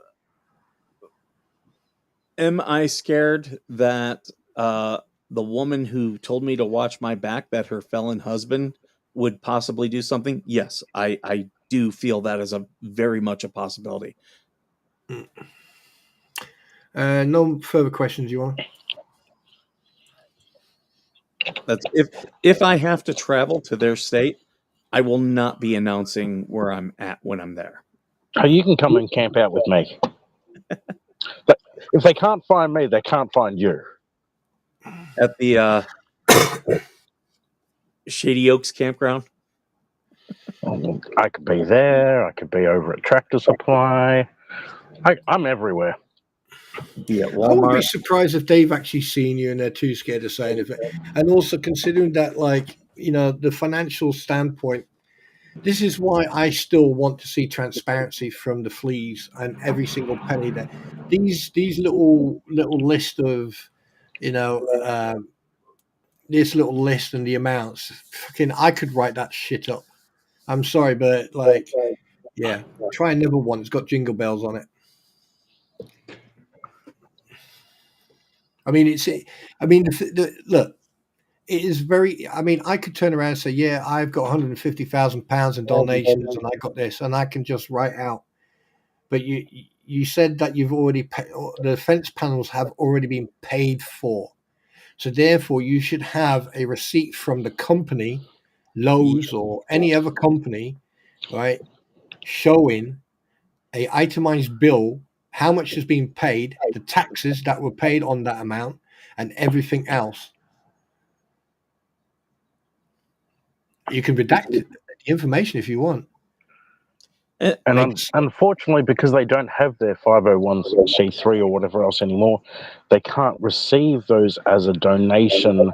I scared that the woman who told me to watch my back, that her felon husband would possibly do something? Yes, I do feel that is a very much a possibility. No further questions, you want? That's if I have to travel to their state, I will not be announcing where I'm at when I'm there. Oh, you can come and camp out with me. But if they can't find me, they can't find you. At the Shady Oaks campground. I could be there. I could be over at Tractor Supply. I'm everywhere. Be at I wouldn't be Walmart. surprised if they've actually seen you and they're too scared to say anything. And also considering that, like, the financial standpoint, this is why I still want to see transparency from the fleas and every single penny that these little list of, this little list and the amounts. Fucking, I could write that shit up. I'm sorry, but like, yeah, try another one. It's got jingle bells on it. I mean, look, it is very. I mean, I could turn around and say, "Yeah, I've got £150,000 in donations, and I got this," and I can just write out. But you said that you've already the defense panels have already been paid for, so therefore you should have a receipt from the company, Lowe's or any other company, right, showing a itemized bill, how much has been paid, the taxes that were paid on that amount, and everything else. You can redact the information if you want. And unfortunately, because they don't have their 501c3 or whatever else anymore, they can't receive those as a donation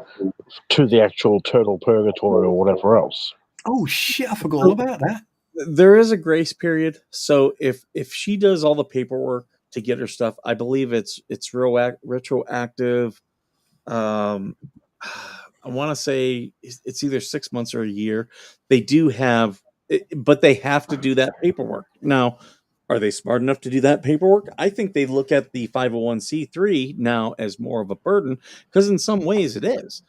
to the actual Turtle Purgatory or whatever else. Oh shit! I forgot all about that. There is a grace period, so if she does all the paperwork to get her stuff, I believe it's retroactive. I want to say it's either 6 months or a year. They do have, but they have to do that paperwork. Now, are they smart enough to do that paperwork? I think they look at the 501c3 now as more of a burden because in some ways it is.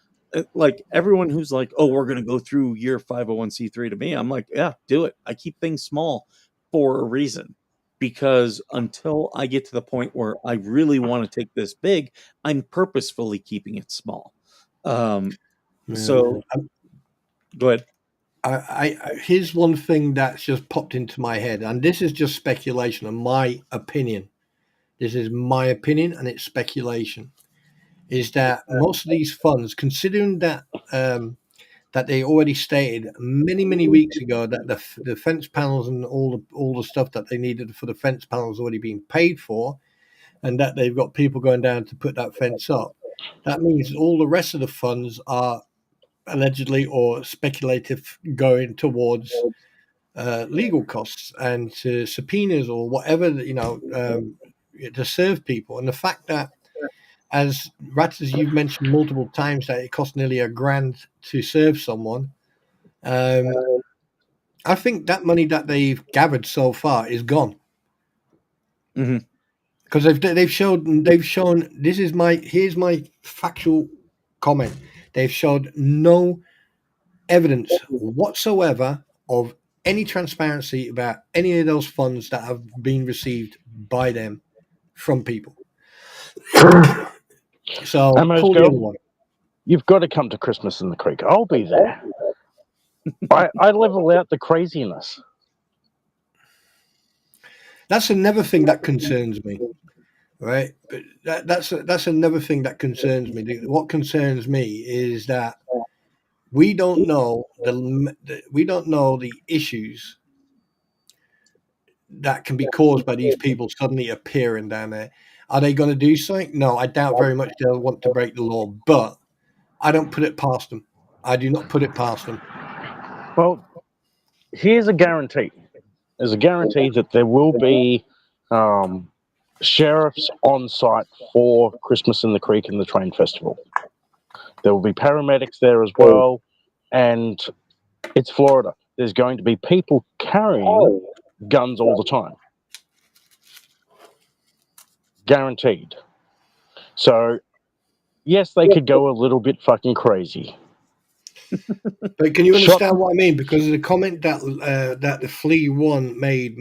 Like everyone who's like, oh, we're going to go through your 501c3 to me. I'm like, yeah, do it. I keep things small for a reason because until I get to the point where I really want to take this big, I'm purposefully keeping it small. So go ahead. Here's one thing that's just popped into my head, and this is just speculation and my opinion. This is my opinion, and it's speculation. Is that most of these funds, considering that that they already stated many weeks ago that the fence panels and all the stuff that they needed for the fence panels already been paid for, and that they've got people going down to put that fence up. That means all the rest of the funds are allegedly or speculative going towards legal costs and to subpoenas or whatever to serve people. And the fact that, as Ratters, you've mentioned multiple times that it costs nearly $1,000 to serve someone. I think that money that they've gathered so far is gone. Because they've shown here's my factual comment. They've showed no evidence whatsoever of any transparency about any of those funds that have been received by them from people. So Amos pull the girl, other one. you've got to come to Christmas in the Creek. I'll be there. I level out the craziness. That's another thing that concerns me, right? But that's another thing that concerns me. What concerns me is that we don't know the issues that can be caused by these people suddenly appearing down there. Are they going to do something? No, I doubt very much they'll want to break the law, but I don't put it past them. I do not put it past them. Well, here's a guarantee. There's a guarantee that there will be sheriffs on site for Christmas in the Creek and the train festival. There will be paramedics there as well, and it's Florida. There's going to be people carrying guns all the time. Guaranteed. So, yes, they could go a little bit fucking crazy. But can you understand what I mean? Because of the comment that the Flea one made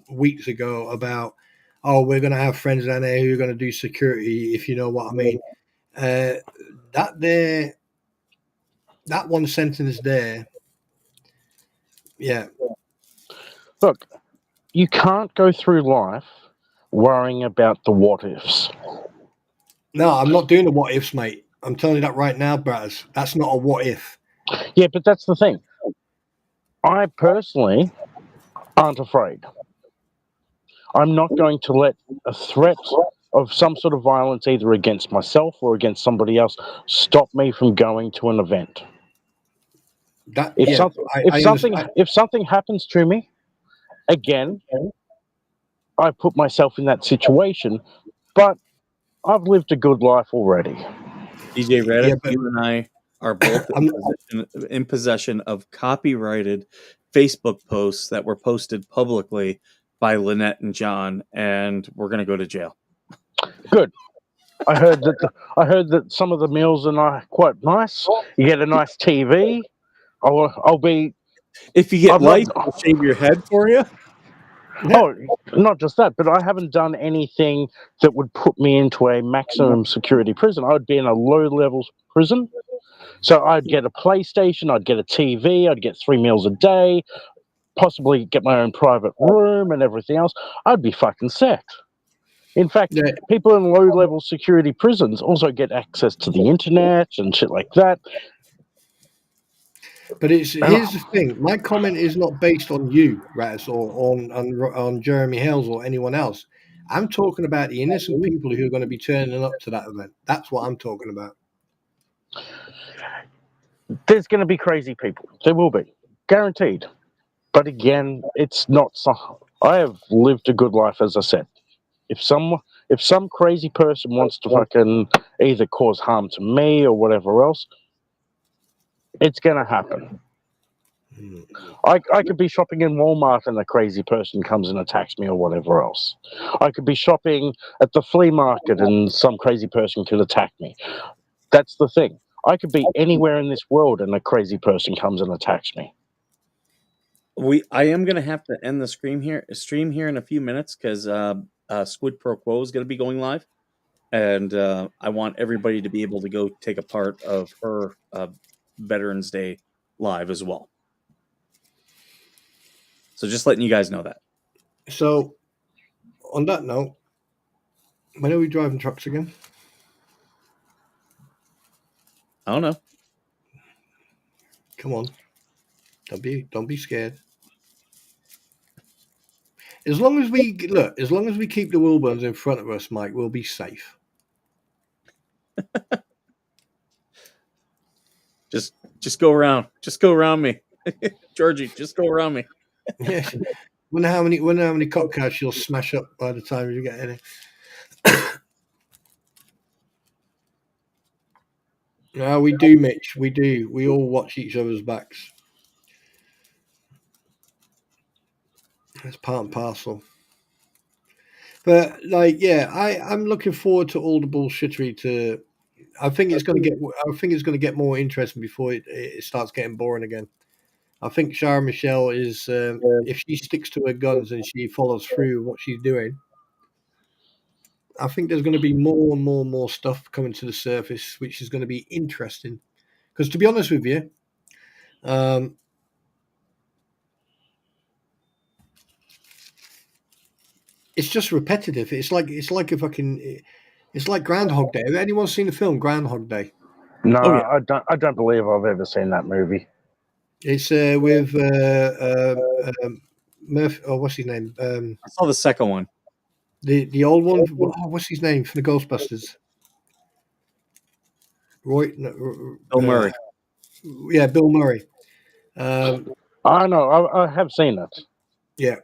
weeks ago about, oh, we're going to have friends down there who are going to do security, if you know what I mean. That one sentence there, yeah. Look, you can't go through life worrying about the what ifs. No, I'm not doing the what ifs, mate. I'm telling you that right now, Bratters. That's not a what if. Yeah, but that's the thing. I personally aren't afraid. I'm not going to let a threat of some sort of violence, either against myself or against somebody else, stop me from going to an event. If something happens to me, again, I put myself in that situation, but I've lived a good life already. DJ Reddick, you and I are both in possession of copyrighted Facebook posts that were posted publicly by Lynette and John, and we're going to go to jail. Good. I heard that some of the meals are quite nice. You get a nice TV. I'll be. If you get lice, I'll shave your head for you. Oh, not just that, but I haven't done anything that would put me into a maximum security prison. I'd be in a low-level prison. So I'd get a PlayStation, I'd get a TV, I'd get 3 meals a day, possibly get my own private room and everything else. I'd be fucking set. In fact, people in low-level security prisons also get access to the internet and shit like that. But here's the thing. My comment is not based on you, Raz, or on Jeremy Hales or anyone else. I'm talking about the innocent people who are going to be turning up to that event. That's what I'm talking about. There's going to be crazy people. There will be. Guaranteed. But again, it's not... I have lived a good life, as I said. If some crazy person wants to fucking either cause harm to me or whatever else, It's going to happen. Mm. I could be shopping in Walmart and a crazy person comes and attacks me or whatever else. I could be shopping at the flea market and some crazy person could attack me. That's the thing. I could be anywhere in this world and a crazy person comes and attacks me. I am gonna have to end the stream here in a few minutes because Squid Pro Quo is gonna be going live, and I want everybody to be able to go take a part of her Veterans Day live as well. So just letting you guys know that. So, on that note, when are we driving trucks again? I don't know. Come on, don't be scared. As long as we keep the Wilburns in front of us, Mike, we'll be safe. Just go around. Just go around me, Georgie. Just go around me. Yeah. Wonder how many cocktails you'll smash up by the time you get any. No, we do, Mitch. We do. We all watch each other's backs. It's part and parcel. But I'm looking forward to all the bullshittery. I think it's going to get more interesting before it starts getting boring again. I think Shara Michelle is, if she sticks to her guns and she follows through what she's doing, I think there's going to be more and more stuff coming to the surface, which is going to be interesting. Because to be honest with you, it's just repetitive. It's like Groundhog Day. Have anyone seen the film Groundhog Day? No, Oh, yeah. I don't believe I've ever seen that movie. It's with Murphy. Oh, what's his name? I saw the second one. The old one. Oh, what's his name from the Ghostbusters? Bill Murray. Yeah, Bill Murray. I know. I have seen it. Yeah.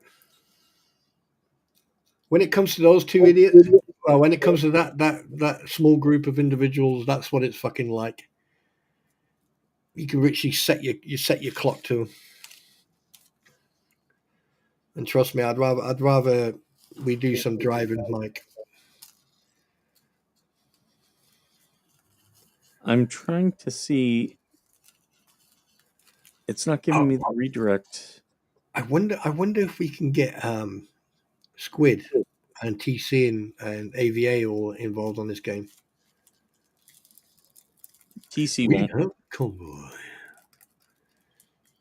When it comes to those two idiots, when it comes to that small group of individuals, that's what it's fucking like. You can literally set your clock to them. And trust me, I'd rather we do some driving, Mike. I'm trying to see. It's not giving me the redirect. I wonder if we can get Squid and TC and AVA all involved on this game. TC We won't. have convoy.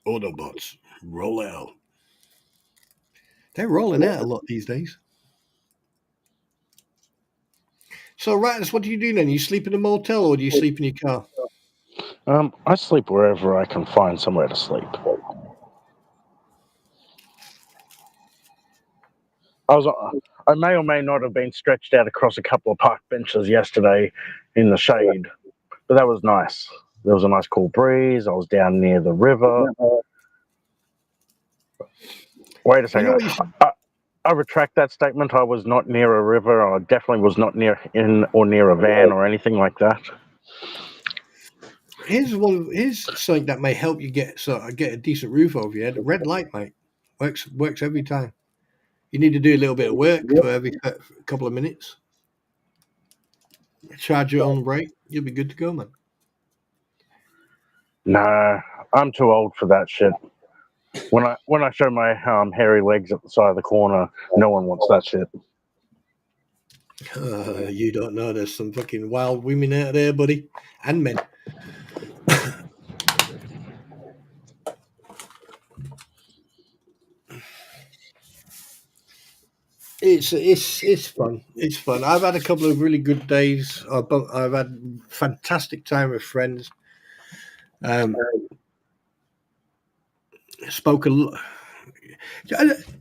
Autobots, roll out. They're rolling out a lot these days. So, Rattles, what do you do then? You sleep in a motel or do you sleep in your car? I sleep wherever I can find somewhere to sleep. I may or may not have been stretched out across a couple of park benches yesterday in the shade, but that was nice. There was a nice cool breeze. I was down near the river. Wait a second. I retract that statement. I was not near a river. I definitely was not near a van or anything like that. Here's something that may help you get a decent roof over your head. The red light, mate, works every time. You need to do a little bit of work for every couple of minutes. Charge it on break. You'll be good to go, man. Nah, I'm too old for that shit. When I show my hairy legs at the side of the corner, no one wants that shit. You don't know. There's some fucking wild women out there, buddy, and men. It's fun. It's fun. I've had a couple of really good days. I've had fantastic time with friends. Spoke a lot.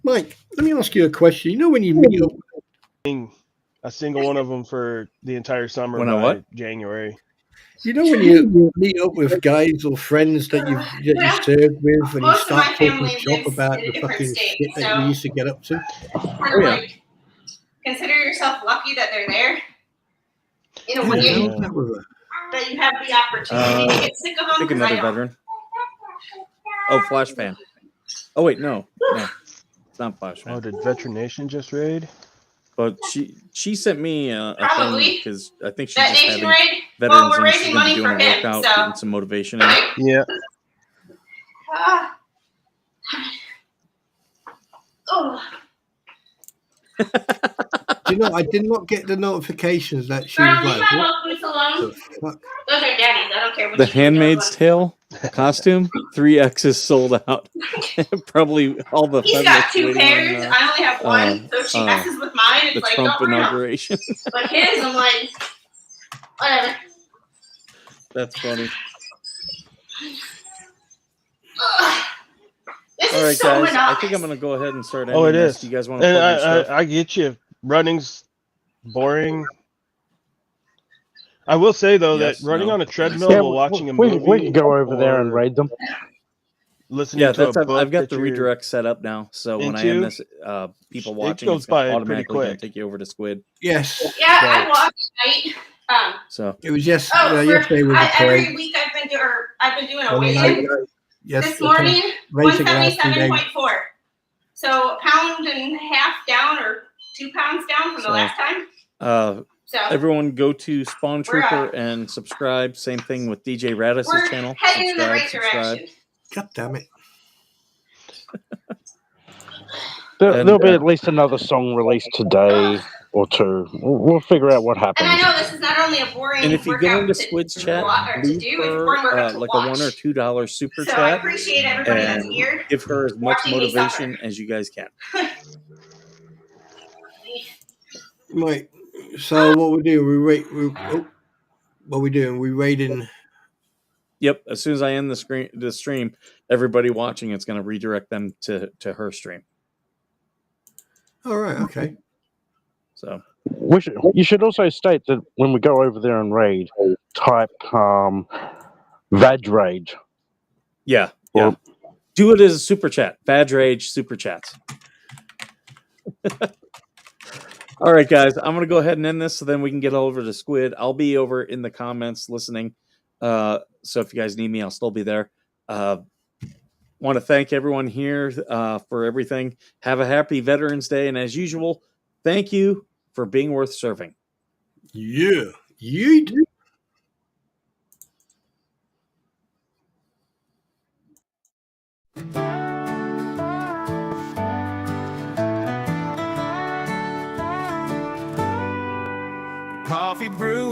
Mike, let me ask you a question. You know when you meet up, a single one of them for the entire summer by January. You know when you meet up with guys or friends that you served with, and you start talking shop about the fucking shit that you used to get up to. Like, consider yourself lucky that they're there. In a way. that you have the opportunity to get sick of them? I think 'Cause another don't. veteran. Oh, Flash fan. Oh wait, no, it's not Flash fan. Oh, did Veteran Nation just raid? But she sent me a thing Probably. because I think she's That just nation having raid? veterans Well, we're and she's raising gonna be money doing for a him, workout, so. getting some motivation in. Yeah. Oh. Do you know, I did not get the notifications that she Girl, was leave like, my what milk boots alone. the fuck? Those are daddy's. I don't care what The you do with those Handmaid's ones. Tale costume, 3X's sold out. Probably all the He's Federalists got 2 waiting pairs. on I only have one, so if she messes with mine, it's the like, Trump don't worry. inauguration. But his, I'm like, whatever. That's funny. Ugh. This All is right, so guys. monotonous. I think I'm gonna go ahead and start Oh, ending it this. is. Do you guys want to And plug your stuff? I get you. Running's boring. I will say though Yes, that running no. on a treadmill Yeah, while watching a we movie can go over there and or raid them. listening Yeah, to a that's book I've got that the you're redirect set up now. So when I end into, this, people it watching, goes it's gonna by pretty automatically gonna quick. take you over to Squid. Yes. Yeah, I Right. watched tonight. So It was yes. Oh, Yesterday was a every parade. week I've been doing a And then weigh-in. yes, This morning, racing last 177.4. So a pound and a half down, or 2 pounds down from the last time. So everyone go to Spawn We're, Trooper and subscribe. Same thing with DJ Radis' we're channel. heading in the right Subscribe. direction. God damn it. There'll be at least another song released today or two. We'll figure out what And I happens. know this is not only a boring And if you go workout into to Squid's chat, to leave do, it's a her boring workout to like watch. a $1 or $2 super So I chat appreciate everybody that's and here. give her as much watching me motivation suffer. as you guys can. Right. So what we do? What we doing? We raiding. Yep. As soon as I end the stream, everybody watching it's going to redirect them to her stream. All right. Okay. So You should also state that when we go over there and raid, type Vag Raid. yeah. Or, Do it as a super chat. Badge Rage super chats. All right, guys. I'm going to go ahead and end this so then we can get over to Squid. I'll be over in the comments listening. So if you guys need me, I'll still be there. Want to thank everyone here for everything. Have a happy Veterans Day. And as usual, thank you for being worth serving. Yeah. Yeet. Coffee brewing.